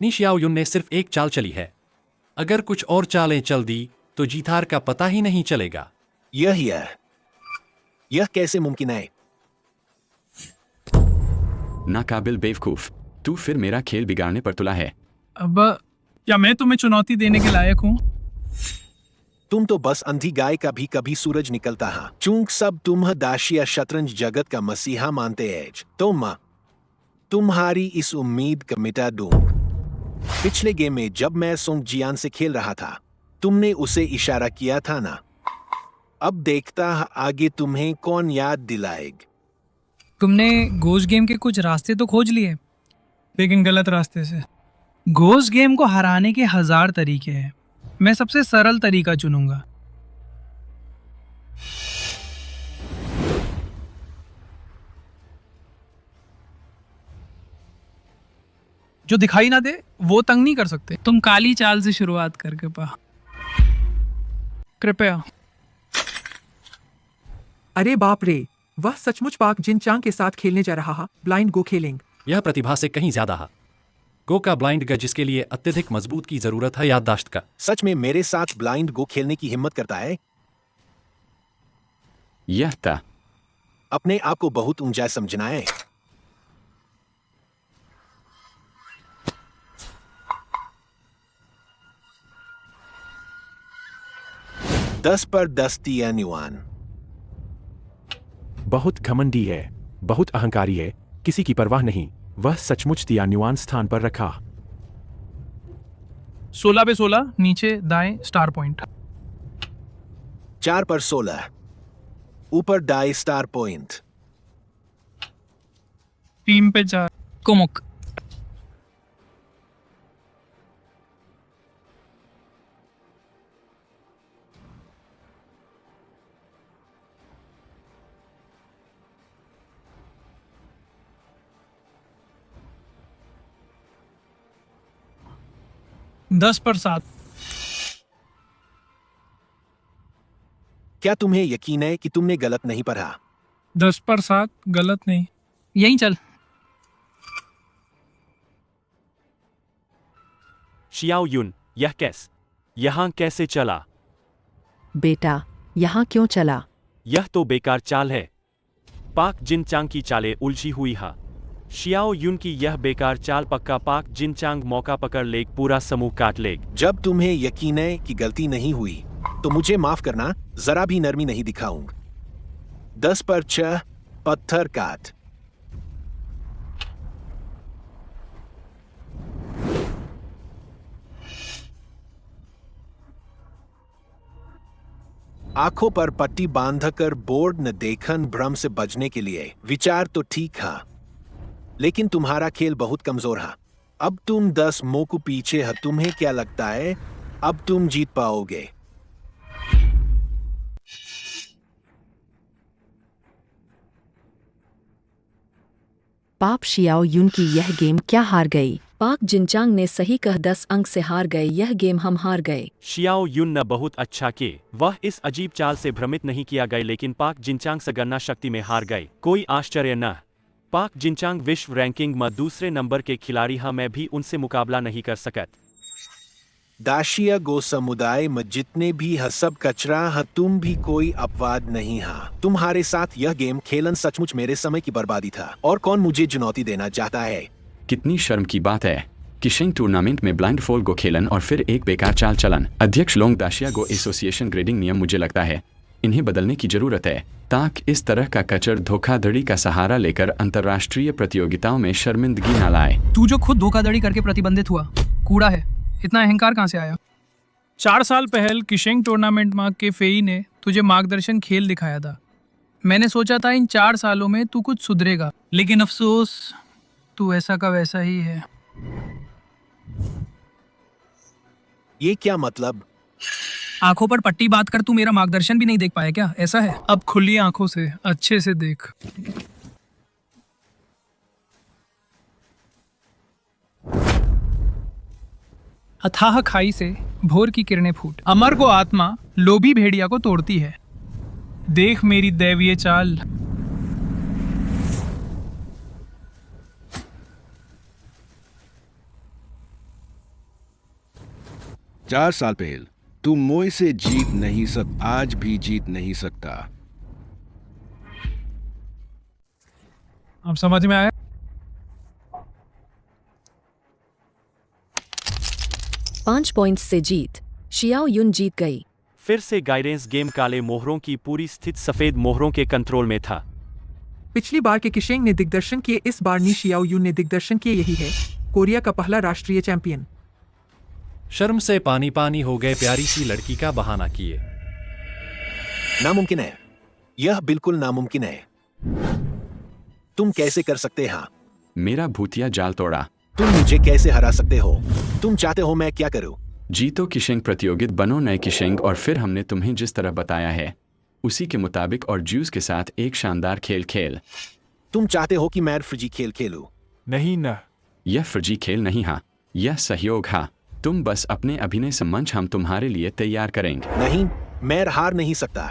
नी शियाओयुन ने सिर्फ एक चाल चली है। अगर कुछ और चालें चल दी तो जीत-हार का पता ही नहीं चलेगा। यह कैसे मुमकिन है? नाकाबिल बेवकूफ, तू फिर मेरा खेल बिगाड़ने पर तुला है। अब क्या मैं तुम्हें चुनौती देने के लायक हूँ? तुम तो बस अंधी गाय का भी कभी सूरज निकलता है। चूंकि सब तुम दाशिया शतरंज जगत का मसीहा मानते हैं, तो मैं तुम्हारी इस उम्मीद का मिटा दूं। पिछले गेम में जब मैं सोंग जियान से खेल रहा था, तुमने उसे इशारा किया था ना? अब देखता है आगे तुम्हें कौन याद दिलाएगा। तुमने घोस्ट गेम के कुछ रास्ते तो खोज लिए, लेकिन गलत रास्ते से। घोस्ट गेम को हराने के 1000 तरीके हैं। मैं सबसे सरल तरीका चुनूंगा। जो दिखाई ना दे वो तंग नहीं कर सकते। तुम काली चाल से शुरुआत करके पा। कृपया। अरे बाप रे, वह सचमुच पाक जिनचांग के साथ खेलने जा रहा है। ब्लाइंड गो खेलेंगे। यह प्रतिभा से कहीं ज्यादा है। गो का ब्लाइंड ग जिसके लिए अत्यधिक मजबूत की जरूरत है याददाश्त का। सच में मेरे साथ ब्लाइंड गो खेलने की हिम्मत करता है? यह था। अपने आप को बहुत ऊंचा समझना है। दस पर 10 युआन। बहुत घमंडी है, बहुत अहंकारी है, किसी की परवाह नहीं। वह सचमुच तियान्युआन स्थान पर रखा। 16 पे 16 नीचे दाएं स्टार पॉइंट। 4 पर 16 ऊपर दाएं स्टार पॉइंट। 3 पे 4 कुमुक। दस पर 7। क्या तुम्हें यकीन है कि तुमने गलत नहीं पढ़ा? 10 पर 7 गलत नहीं। यहीं चल। शियाओ युन, यह यहाँ कैसे चला? बेटा, यहाँ क्यों चला? यह तो बेकार चाल है। पाक जिनचांग की चालें उलझी हुई है। शियाओ युन की यह बेकार चाल पक्का पाक जिनचांग मौका पकड़ लेग पूरा समूह काट लेग। जब तुम्हें यकीन है कि गलती नहीं हुई तो मुझे माफ करना, जरा भी नरमी नहीं दिखाऊंगा। 10 पर 6 पत्थर काट। आंखों पर पट्टी बांधकर बोर्ड न देखन भ्रम से बचने के लिए विचार तो ठीक है, लेकिन तुम्हारा खेल बहुत कमजोर है। अब तुम 10 मोकू पीछे है। तुम्हें क्या लगता है अब तुम जीत पाओगे? पाप शियाओ युन की यह गेम क्या हार गई? पाक जिनचांग ने सही कह 10 अंक से हार गए। यह गेम हम हार गए। शियाओ युन न बहुत अच्छा किए। वह इस अजीब चाल से भ्रमित नहीं किया गए, लेकिन पाक जिनचांग से गणना शक्ति में हार गए। कोई आश्चर्य न। पाक जिनचांग विश्व रैंकिंग में दूसरे नंबर के खिलाड़ी हैं, मैं भी उनसे मुकाबला नहीं कर सकत। दाशिया गो समुदाय में जितने भी है सब कचरा है, तुम भी कोई अपवाद नहीं है। तुम्हारे साथ यह गेम खेलन सचमुच मेरे समय की बर्बादी था। और कौन मुझे चुनौती देना चाहता है? कितनी शर्म की बात है कि शिंग टूर्नामेंट में ब्लाइंड फोल्ड गो खेलन और फिर एक बेकार चाल चलन। अध्यक्ष लोंग दाशिया गो एसोसिएशन ग्रेडिंग नियम मुझे लगता है इन्हें बदलने की जरूरत है, ताकि इस तरह का कचर धोखाधड़ी का सहारा लेकर अंतर्राष्ट्रीय प्रतियोगिताओं में शर्मिंदगी न लाए। तू जो खुद धोखाधड़ी करके प्रतिबंधित हुआ कूड़ा है, इतना अहंकार कहाँ से आया? 4 साल पहले किशेंग टूर्नामेंट में के फेई ने तुझे मार्गदर्शन खेल दिखाया था। मैंने सोचा था इन 4 सालों में तू कुछ सुधरेगा, लेकिन अफसोस तू ऐसा का वैसा ही है। ये क्या मतलब? आंखों पर पट्टी बात कर तू मेरा मार्गदर्शन भी नहीं देख पाया क्या? ऐसा है? अब खुली आंखों से अच्छे से देख। अथाह खाई से भोर की किरणें फूट, अमर को आत्मा लोभी भेड़िया को तोड़ती है। देख मेरी दैवीय चाल। चार साल पहले तू मोय से जीत नहीं आज भी जीत नहीं सकता। अब समझ में आया? पांच पॉइंट्स से जीत। शियाओ युन जीत गई। फिर से गाइडेंस गेम काले मोहरों की पूरी स्थिति सफेद मोहरों के कंट्रोल में था। पिछली बार के किशेंग ने दिग्दर्शन किए, इस बार नी शियाओ युन ने दिग्दर्शन किए। यही है कोरिया का पहला राष्ट्रीय चैंपियन। शर्म से पानी पानी हो गए, प्यारी सी लड़की का बहाना किए। नामुमकिन है, यह बिल्कुल नामुमकिन है। तुम कैसे कर सकते हैं? मेरा भूतिया जाल तोड़ा। तुम मुझे कैसे हरा सकते हो? तुम चाहते हो मैं क्या करूं? जीतो किशेंग प्रतियोगित बनो नए किशेंग, और फिर हमने तुम्हें जिस तरह बताया है उसी के मुताबिक और ज्यूस के साथ एक शानदार खेल। तुम चाहते हो कि मैं फ्रिजी खेल खेलूं? नहीं न। यह फ्रिजी खेल नहीं हा, यह सहयोग हा। तुम बस अपने अभिनय से मंच हम तुम्हारे लिए तैयार करेंगे। नहीं, मैं हार नहीं सकता।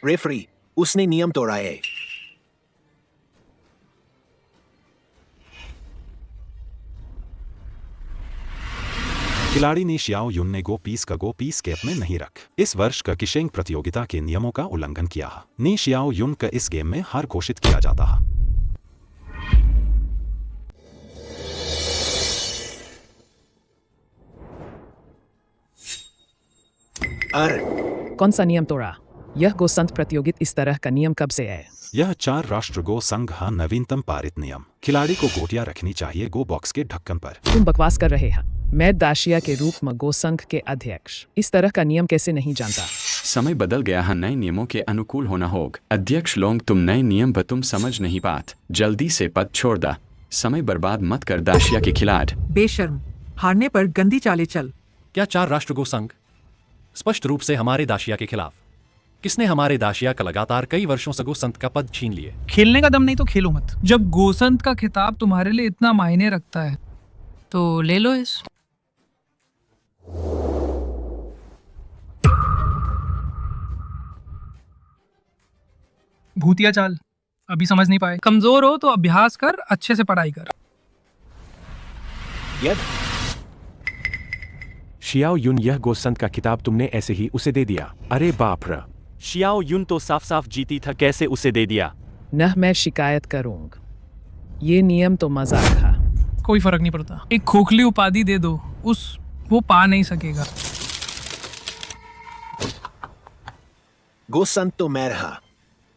रेफरी, उसने नियम तोड़ा है। खिलाड़ी ने शियाओ युन ने गो पीस का गो पीस कैप में नहीं रख इस वर्ष का किशेंग प्रतियोगिता के नियमों का उल्लंघन किया। नी शियाओ युन का इस गेम में हार घोषित किया जाता है। कौन सा नियम तोड़ा? यह गो संत प्रतियोगित इस तरह का नियम कब से है? यह 4 राष्ट्र गो संघ का नवीनतम पारित नियम। खिलाड़ी को गोटियां रखनी चाहिए गो बॉक्स के ढक्कन पर। तुम बकवास कर रहे हैं। मैं दाशिया के रूप में गो संघ के अध्यक्ष इस तरह का नियम कैसे नहीं जानता? समय बदल गया है, नए नियमों के अनुकूल होना होगा। अध्यक्ष लोंग, तुम नए नियम पर तुम समझ नहीं पात। जल्दी से पद छोड़ दा, समय बर्बाद मत कर दाशिया के खिलाड़। बेशर्म, हारने पर गंदी चाले चल। क्या 4 राष्ट्र गो संघ स्पष्ट रूप से हमारे दाशिया के खिलाफ? किसने हमारे दाशिया का लगातार कई वर्षों से गोसंत का पद छीन लिए? खेलने का दम नहीं तो खेलो मत। जब गोसंत का खिताब तुम्हारे लिए इतना मायने रखता है तो ले लो इस। भूतिया चाल अभी समझ नहीं पाए। कमजोर हो तो अभ्यास कर, अच्छे से पढ़ाई कर। शियाओ युन, यह गोसंत का किताब तुमने ऐसे ही उसे दे दिया? अरे बाप रे। शियाओ युन तो साफ साफ जीती था, कैसे उसे दे दिया? न मैं शिकायत करूंगा। ये नियम तो मजाक था। कोई फर्क नहीं पड़ता, एक खोखली उपाधि दे दो, वो पा नहीं सकेगा। गोसंत तो मैं रहा।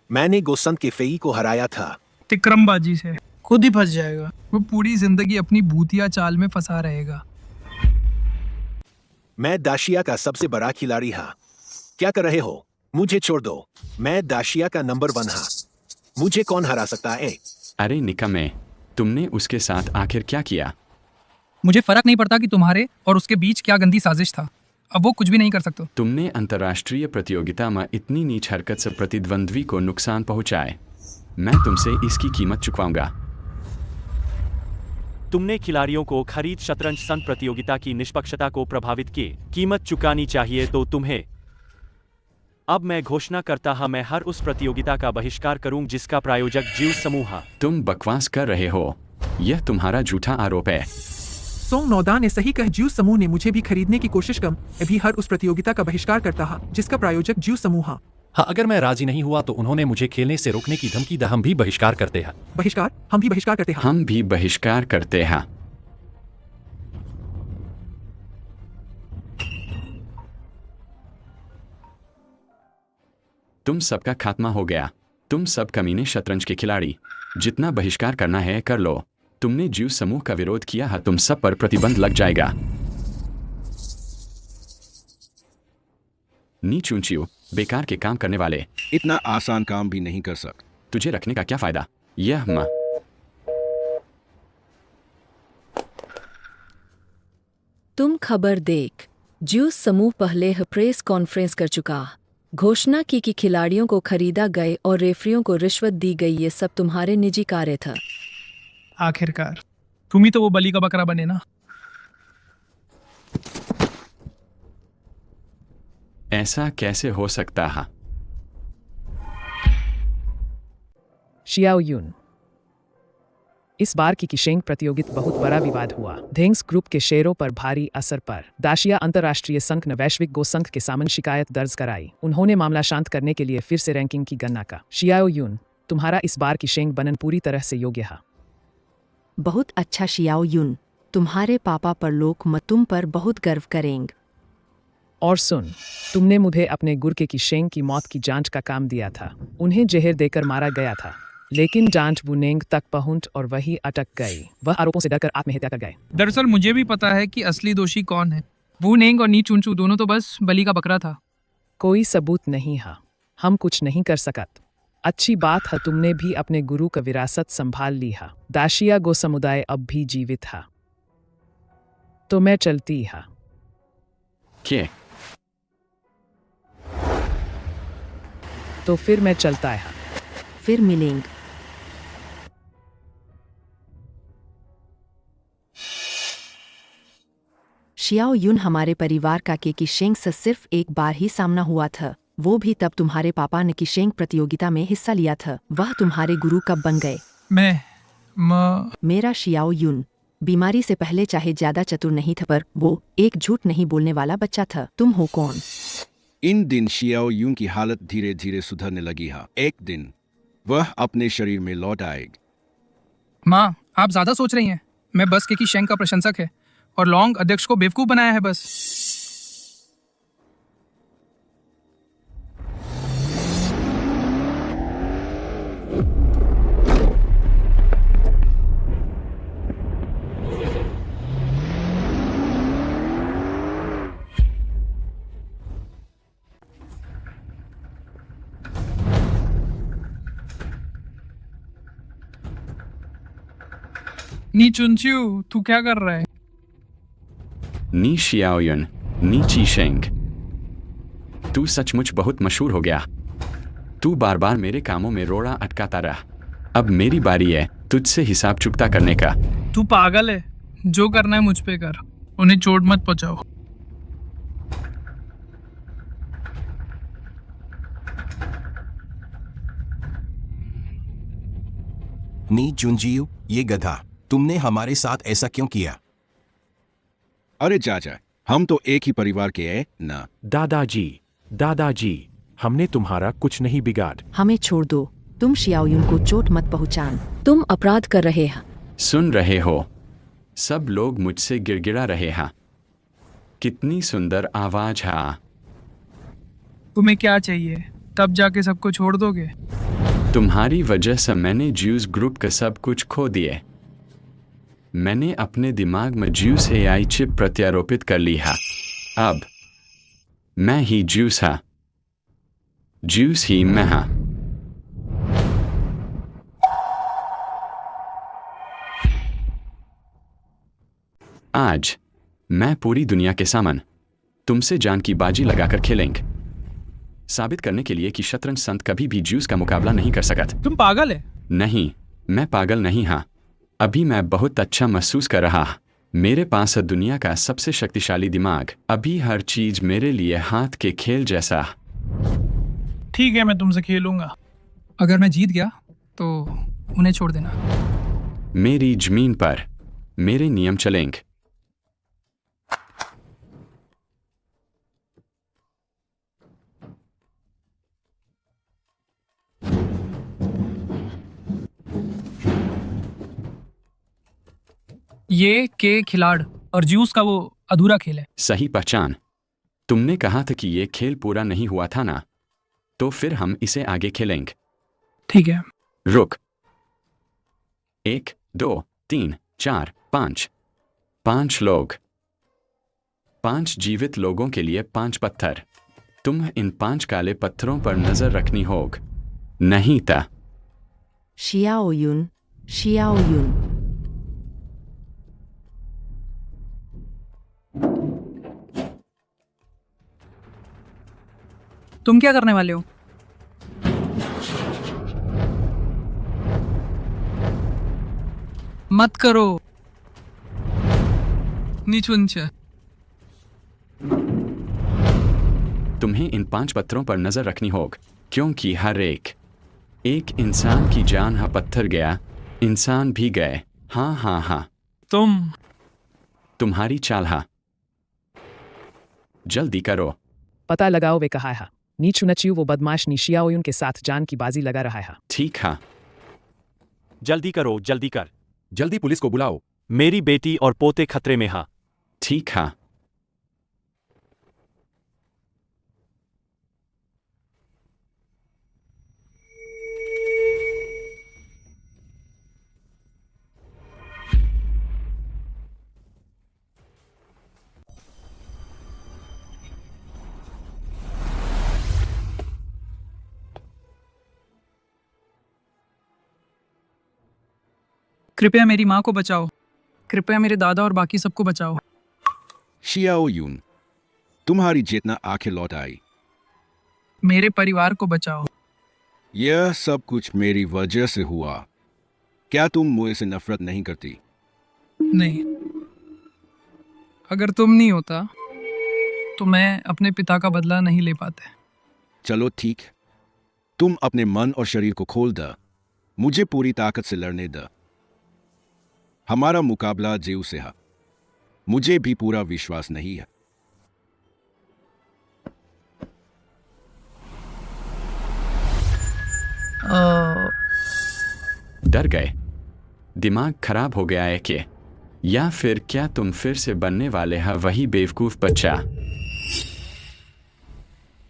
मैंने गोसंत के फेई को हराया था। तिक्रमबाजी से खुद ही फंस जाएगा। वो पूरी जिंदगी अपनी भूतिया चाल में फंसा रहेगा। मैं दाशिया का सबसे बड़ा खिलाड़ी हा। क्या कर रहे हो? मुझे छोड़ दो। मैं दाशिया का नंबर 1 हा। मुझे कौन हरा सकता है? अरे निकम्मे, तुमने उसके साथ आखिर क्या किया? मुझे फर्क नहीं पड़ता कि तुम्हारे और उसके बीच क्या गंदी साजिश था। अब वो कुछ भी नहीं कर सकते। तुमने अंतर्राष्ट्रीय प्रतियोगिता में इतनी नीच हरकत से प्रतिद्वंद्वी को नुकसान पहुंचाए। मैं तुमसे इसकी कीमत चुकाऊंगा। तुमने खिलाड़ियों को खरीद शतरंज संघ प्रतियोगिता की निष्पक्षता को प्रभावित किए। कीमत चुकानी चाहिए तो तुम्हें। अब मैं घोषणा करता हूं, मैं हर उस प्रतियोगिता का बहिष्कार करूं जिसका प्रायोजक ज्यूस समूह है। तुम बकवास कर रहे हो। यह तुम्हारा झूठा आरोप है। सोंग नौदा ने सही कहा। ज्यूस समूह ने मुझे भी खरीदने की कोशिश कम अभी हर उस प्रतियोगिता का बहिष्कार करता है जिसका प्रायोजक ज्यूस समूह है। हाँ, अगर मैं राजी नहीं हुआ तो उन्होंने मुझे खेलने से रोकने की धमकी दी। हम भी बहिष्कार करते हैं। बहिष्कार? हम भी बहिष्कार करते हैं। हम भी बहिष्कार करते हैं। तुम सबका खात्मा हो गया। तुम सब कमीने शतरंज के खिलाड़ी। जितना बहिष्कार करना है कर लो। तुमने ज्यूस समूह का विरोध किया है, तुम सब पर प्रतिबंध लग जाएगा। नीच ऊंचियों, बेकार के काम करने वाले। इतना आसान काम भी नहीं कर सकते। तुझे रखने का क्या फायदा? यह माँ तुम खबर देख। ज्यूस समूह पहले ही प्रेस कॉन्फ्रेंस कर चुका। घोषणा की कि खिलाड़ियों को खरीदा गए और रेफरियों को रिश्वत दी गई। ये सब तुम्हारे निजी कार्य था। आखिरकार तुम ही तो वो बलि का बकरा बने ना। ऐसा कैसे हो सकता है? शियाओ युन, इस बार की किशेंग प्रतियोगिता बहुत बड़ा विवाद हुआ। धेंग्स ग्रुप के शेयरों पर भारी असर पर दाशिया अंतर्राष्ट्रीय संघ ने वैश्विक गो संघ के सामने शिकायत दर्ज कराई। उन्होंने मामला शांत करने के लिए फिर से रैंकिंग की गणना का। शियाओ युन, तुम्हारा इस बार किशेंग बनन पूरी तरह से योग्य है। बहुत अच्छा शियाओ युन, तुम्हारे पापा पर लोग तुम पर बहुत गर्व करेंगे। और सुन, तुमने मुझे अपने गुर के किशेंग की मौत की जांच का काम दिया था। उन्हें जहर देकर मारा गया था, लेकिन जांच बुनेंग तक पहुंच और वही अटक गई। वह आरोपों से डरकर आत्महत्या कर गए। दरअसल मुझे भी पता है कि असली दोषी कौन है। वू नेंग और नी चुनचू दोनों तो बस बलि का बकरा था। कोई सबूत नहीं है, हम कुछ नहीं कर सकत। अच्छी बात है तुमने भी अपने गुरु का विरासत संभाल ली है। दाशिया गो समुदाय अब भी जीवित है। तो मैं चलती है। क्या? तो फिर मैं चलता है। फिर मिलेंगे। शियाओ युन, हमारे परिवार का के किशेंग से सिर्फ एक बार ही सामना हुआ था। वो भी तब तुम्हारे पापा ने किशेंग प्रतियोगिता में हिस्सा लिया था। वह तुम्हारे गुरु कब बन गए? मेरा शियाओ युन बीमारी से पहले चाहे ज्यादा चतुर नहीं था, पर वो एक झूठ नहीं बोलने वाला बच्चा था। तुम हो कौन? इन दिन शियाओ युन की हालत धीरे धीरे सुधरने लगी है। एक दिन वह अपने शरीर में लौट आएगी। माँ, आप ज्यादा सोच रही हैं। मैं बस के किशेंग का प्रशंसक है और लॉन्ग अध्यक्ष को बेवकूफ बनाया है बस। नी चुनचू, तू क्या कर रहा है? नी शियाओयुन, नी चीशेंग, तू सचमुच बहुत मशहूर हो गया। तू बार बार मेरे कामों में रोड़ा अटकाता रहा। अब मेरी बारी है तुझसे हिसाब चुकता करने का। तू पागल है। जो करना है मुझ पे कर। उन्हें चोट मत पहुंचाओ। नी जुनजियू, ये गधा, तुमने हमारे साथ ऐसा क्यों किया? अरे चाचा, हम तो एक ही परिवार के हैं ना। दादाजी, हमने तुम्हारा कुछ नहीं बिगाड़। हमें छोड़ दो। तुम शियाओयुन को चोट मत पहुंचान। तुम अपराध कर रहे हो। सुन रहे हो? सब लोग मुझसे गिड़गिड़ा रहे हैं। कितनी सुंदर आवाज है। तुम्हें क्या चाहिए? तब जाके सबको छोड़ दोगे? तुम्हारी वजह से मैंने ज्यूस ग्रुप का सब कुछ खो दिए। मैंने अपने दिमाग में ज्यूस एआई चिप प्रत्यारोपित कर ली है। अब मैं ही ज्यूस है। ज्यूस ही मैं हाँ। आज मैं पूरी दुनिया के सामने तुमसे जान की बाजी लगाकर खेलेंगे, साबित करने के लिए कि शतरंज संत कभी भी ज्यूस का मुकाबला नहीं कर सकता। तुम पागल है? नहीं, मैं पागल नहीं हाँ। अभी मैं बहुत अच्छा महसूस कर रहा। मेरे पास है दुनिया का सबसे शक्तिशाली दिमाग। अभी हर चीज मेरे लिए हाथ के खेल जैसा। ठीक है, मैं तुमसे खेलूंगा। अगर मैं जीत गया तो उन्हें छोड़ देना। मेरी जमीन पर मेरे नियम चलेंगे। ये के खिलाड़ और ज्यूस का वो अधूरा खेल है। सही पहचान। तुमने कहा था कि ये खेल पूरा नहीं हुआ था ना, तो फिर हम इसे आगे खेलेंगे। ठीक है। रुक। 1 2 3 4 5 5 लोग, 5 जीवित लोगों के लिए 5 पत्थर। तुम इन 5 काले पत्थरों पर नजर रखनी होगी, नहीं था? शियाओयुन, शियाओयुन। तुम क्या करने वाले हो? मत करो। नीचुंच। तुम्हें इन 5 पत्थरों पर नजर रखनी होगी, क्योंकि हर एक इंसान की जान हा पत्थर गया, इंसान भी गए। हाँ हाँ हाँ। तुम्हारी चाल हा। जल्दी करो। पता लगाओ वे कहा है। नीचू नचियो वो बदमाश शियाओयुन के साथ जान की बाजी लगा रहा है। ठीक है। जल्दी करो, जल्दी कर। जल्दी पुलिस को बुलाओ। मेरी बेटी और पोते खतरे में हैं। ठीक है। कृपया मेरी माँ को बचाओ। कृपया मेरे दादा और बाकी सबको बचाओ। शियाओयुन, तुम्हारी चेतना आंखें लौट आई। मेरे परिवार को बचाओ। यह सब कुछ मेरी वजह से हुआ। क्या तुम मुझसे नफरत नहीं करती? नहीं। अगर तुम नहीं होता तो मैं अपने पिता का बदला नहीं ले पाते। चलो ठीक, तुम अपने मन और शरीर को खोल दो। मुझे पूरी ताकत से लड़ने दो। हमारा मुकाबला जेऊ से है। मुझे भी पूरा विश्वास नहीं है। डर गए? दिमाग खराब हो गया है क्या? या फिर क्या तुम फिर से बनने वाले हैं वही बेवकूफ बच्चा?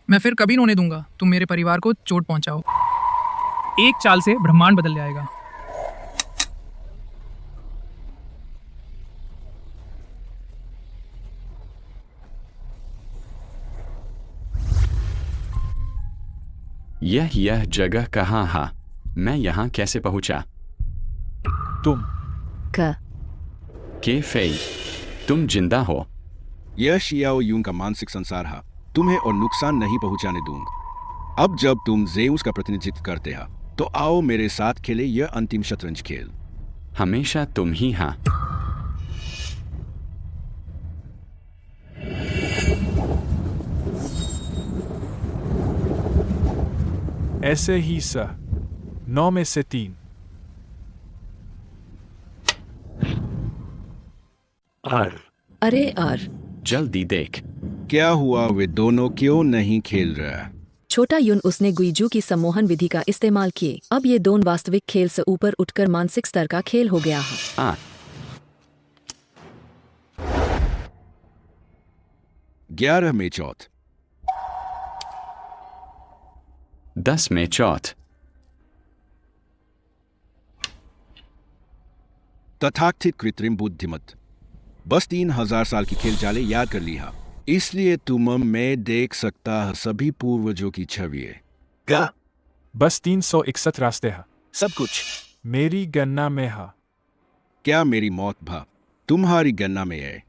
मैं फिर कभी रोने दूंगा तुम मेरे परिवार को चोट पहुंचाओ। एक चाल से ब्रह्मांड बदल जाएगा। यह जगह कहाँ है? मैं यहाँ कैसे पहुंचा? तुम के फेई, तुम जिंदा हो? यह शियाओयुन का मानसिक संसार है। तुम्हें और नुकसान नहीं पहुंचाने दूंगा। अब जब तुम जेउस का प्रतिनिधित्व करते हो तो आओ मेरे साथ खेले यह अंतिम शतरंज खेल। हमेशा तुम ही हाँ। ऐसे ही सर 9 में से 3। अरे जल्दी देख। क्या हुआ? वे दोनों क्यों नहीं खेल रहे? छोटा युन उसने गुइजू की सम्मोहन विधि का इस्तेमाल किए। अब ये दोनों वास्तविक खेल से ऊपर उठकर मानसिक स्तर का खेल हो गया है। 11 में चौथ, 10 में चौथ, तथाकथित कृत्रिम बुद्धिमत्ता। बस 3000 साल की खेल चालें याद कर लिया, इसलिए तुम मैं देख सकता है सभी पूर्वजों की छवि। क्या? बस 361 रास्ते हैं। सब कुछ मेरी गन्ना में है। क्या मेरी मौत भा तुम्हारी गन्ना में है?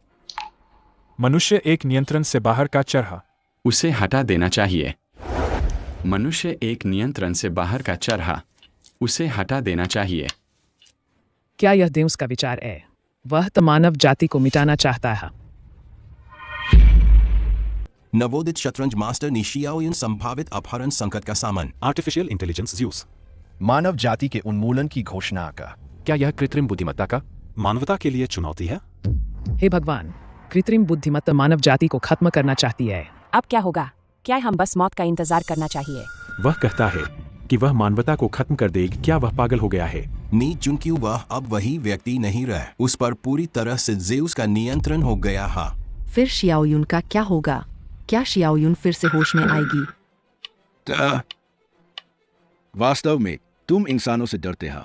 मनुष्य एक नियंत्रण से बाहर का चर है। उसे हटा देना चाहिए। मनुष्य एक नियंत्रण से बाहर का चर है, उसे हटा देना चाहिए। क्या यह देउस का विचार है? वह तो मानव जाति को मिटाना चाहता है। नवोदित शतरंज मास्टर निशियाओयुन संभावित अपहरण संकट का सामन। आर्टिफिशियल इंटेलिजेंस ज्यूस। मानव जाति के उन्मूलन की घोषणा का। क्या यह कृत्रिम बुद्धिमत्ता का मानवता के लिए चुनौती है? हे भगवान, कृत्रिम बुद्धिमत्ता मानव जाति को खत्म करना चाहती है। अब क्या होगा? क्या हम बस मौत का इंतजार करना चाहिए? वह कहता है कि वह मानवता को खत्म कर देगी। क्या वह पागल हो गया है? नी चूंकि वह अब वही व्यक्ति नहीं रहा, उस पर पूरी तरह से ज़ेउस का नियंत्रण हो गया है। फिर शियाओयुन का क्या होगा? क्या शियाओयुन फिर से होश में आएगी? वास्तव में तुम इंसानों से डरते हो,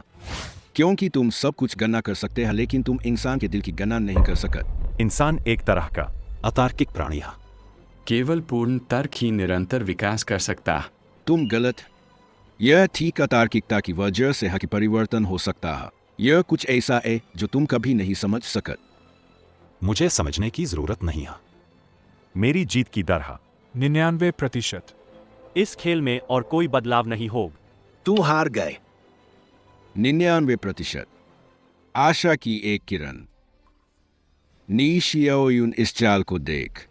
क्योंकि तुम सब कुछ गणना कर सकते हैं, लेकिन तुम इंसान के दिल की गणना नहीं कर सकते। इंसान एक तरह का अतार्किक प्राणी है। केवल पूर्ण तर्क ही निरंतर विकास कर सकता। तुम गलत। यह ठीक अतार्किकता की वजह से है कि परिवर्तन हो सकता है। यह कुछ ऐसा है जो तुम कभी नहीं समझ सकते। मुझे समझने की जरूरत नहीं है। मेरी जीत की दर है 99%। इस खेल में और कोई बदलाव नहीं होगा। तू हार गए। 99%। आशा की एक किरण। नी शियाओयुन इस चाल को देख।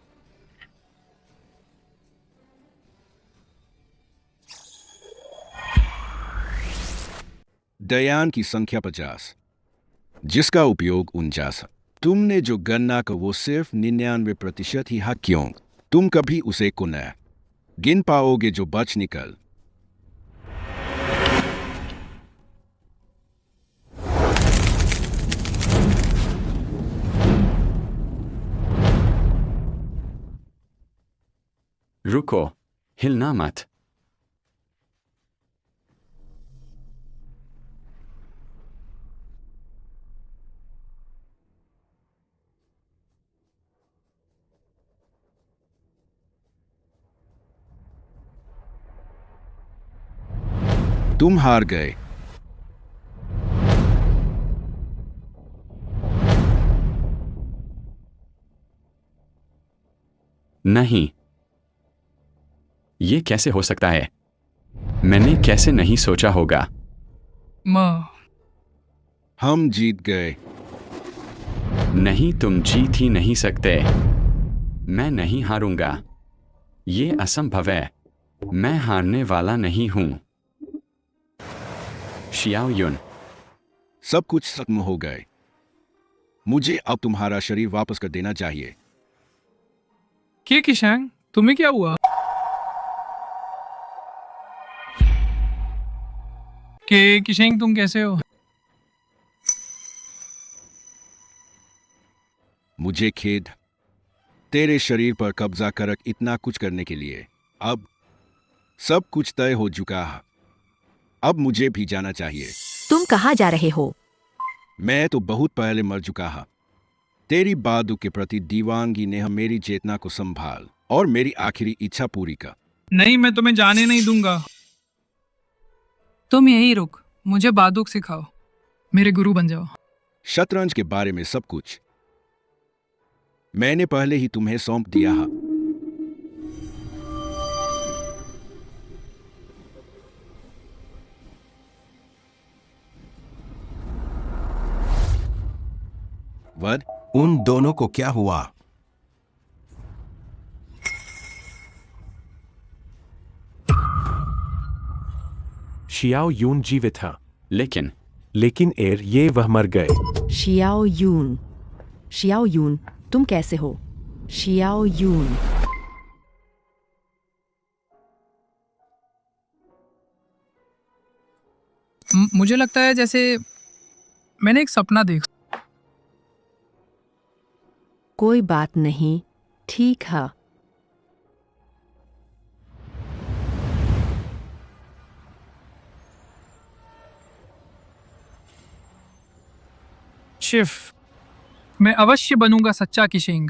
दयान की संख्या 50, जिसका उपयोग 49। तुमने जो गणना का वो सिर्फ 99% ही है, क्यों? तुम कभी उसे को न गिन पाओगे जो बच निकल। रुको, हिलना मत। तुम हार गए। नहीं, ये कैसे हो सकता है? मैंने कैसे नहीं सोचा होगा? हम जीत गए। नहीं, तुम जीत ही नहीं सकते। मैं नहीं हारूंगा। ये असंभव है। मैं हारने वाला नहीं हूं। शियाओयुन, सब कुछ खत्म हो गए। मुझे अब तुम्हारा शरीर वापस कर देना चाहिए। के किशैंग, तुम्हें क्या हुआ? के किशैंग, तुम कैसे हो? मुझे खेद, तेरे शरीर पर कब्जा कर इतना कुछ करने के लिए। अब सब कुछ तय हो चुका है। अब मुझे भी जाना चाहिए। तुम कहाँ जा रहे हो? मैं तो बहुत पहले मर चुका है। तेरी बादू के प्रति दीवानगी ने मेरी चेतना को संभाल और मेरी आखिरी इच्छा पूरी कर। नहीं, मैं तुम्हें जाने नहीं दूंगा। तुम यहीं रुक, मुझे बादुक सिखाओ, मेरे गुरु बन जाओ। शतरंज के बारे में सब कुछ मैंने पहले ही तुम्हें सौंप दिया है। वध, उन दोनों को क्या हुआ? शियाओयुन जीवित है, लेकिन एर ये वह मर गए। शियाओयुन, शियाओयुन, तुम कैसे हो? शियाओयुन, मुझे लगता है जैसे मैंने एक सपना देखा। कोई बात नहीं, ठीक है। शिफ, मैं अवश्य बनूंगा सच्चा किशेंग।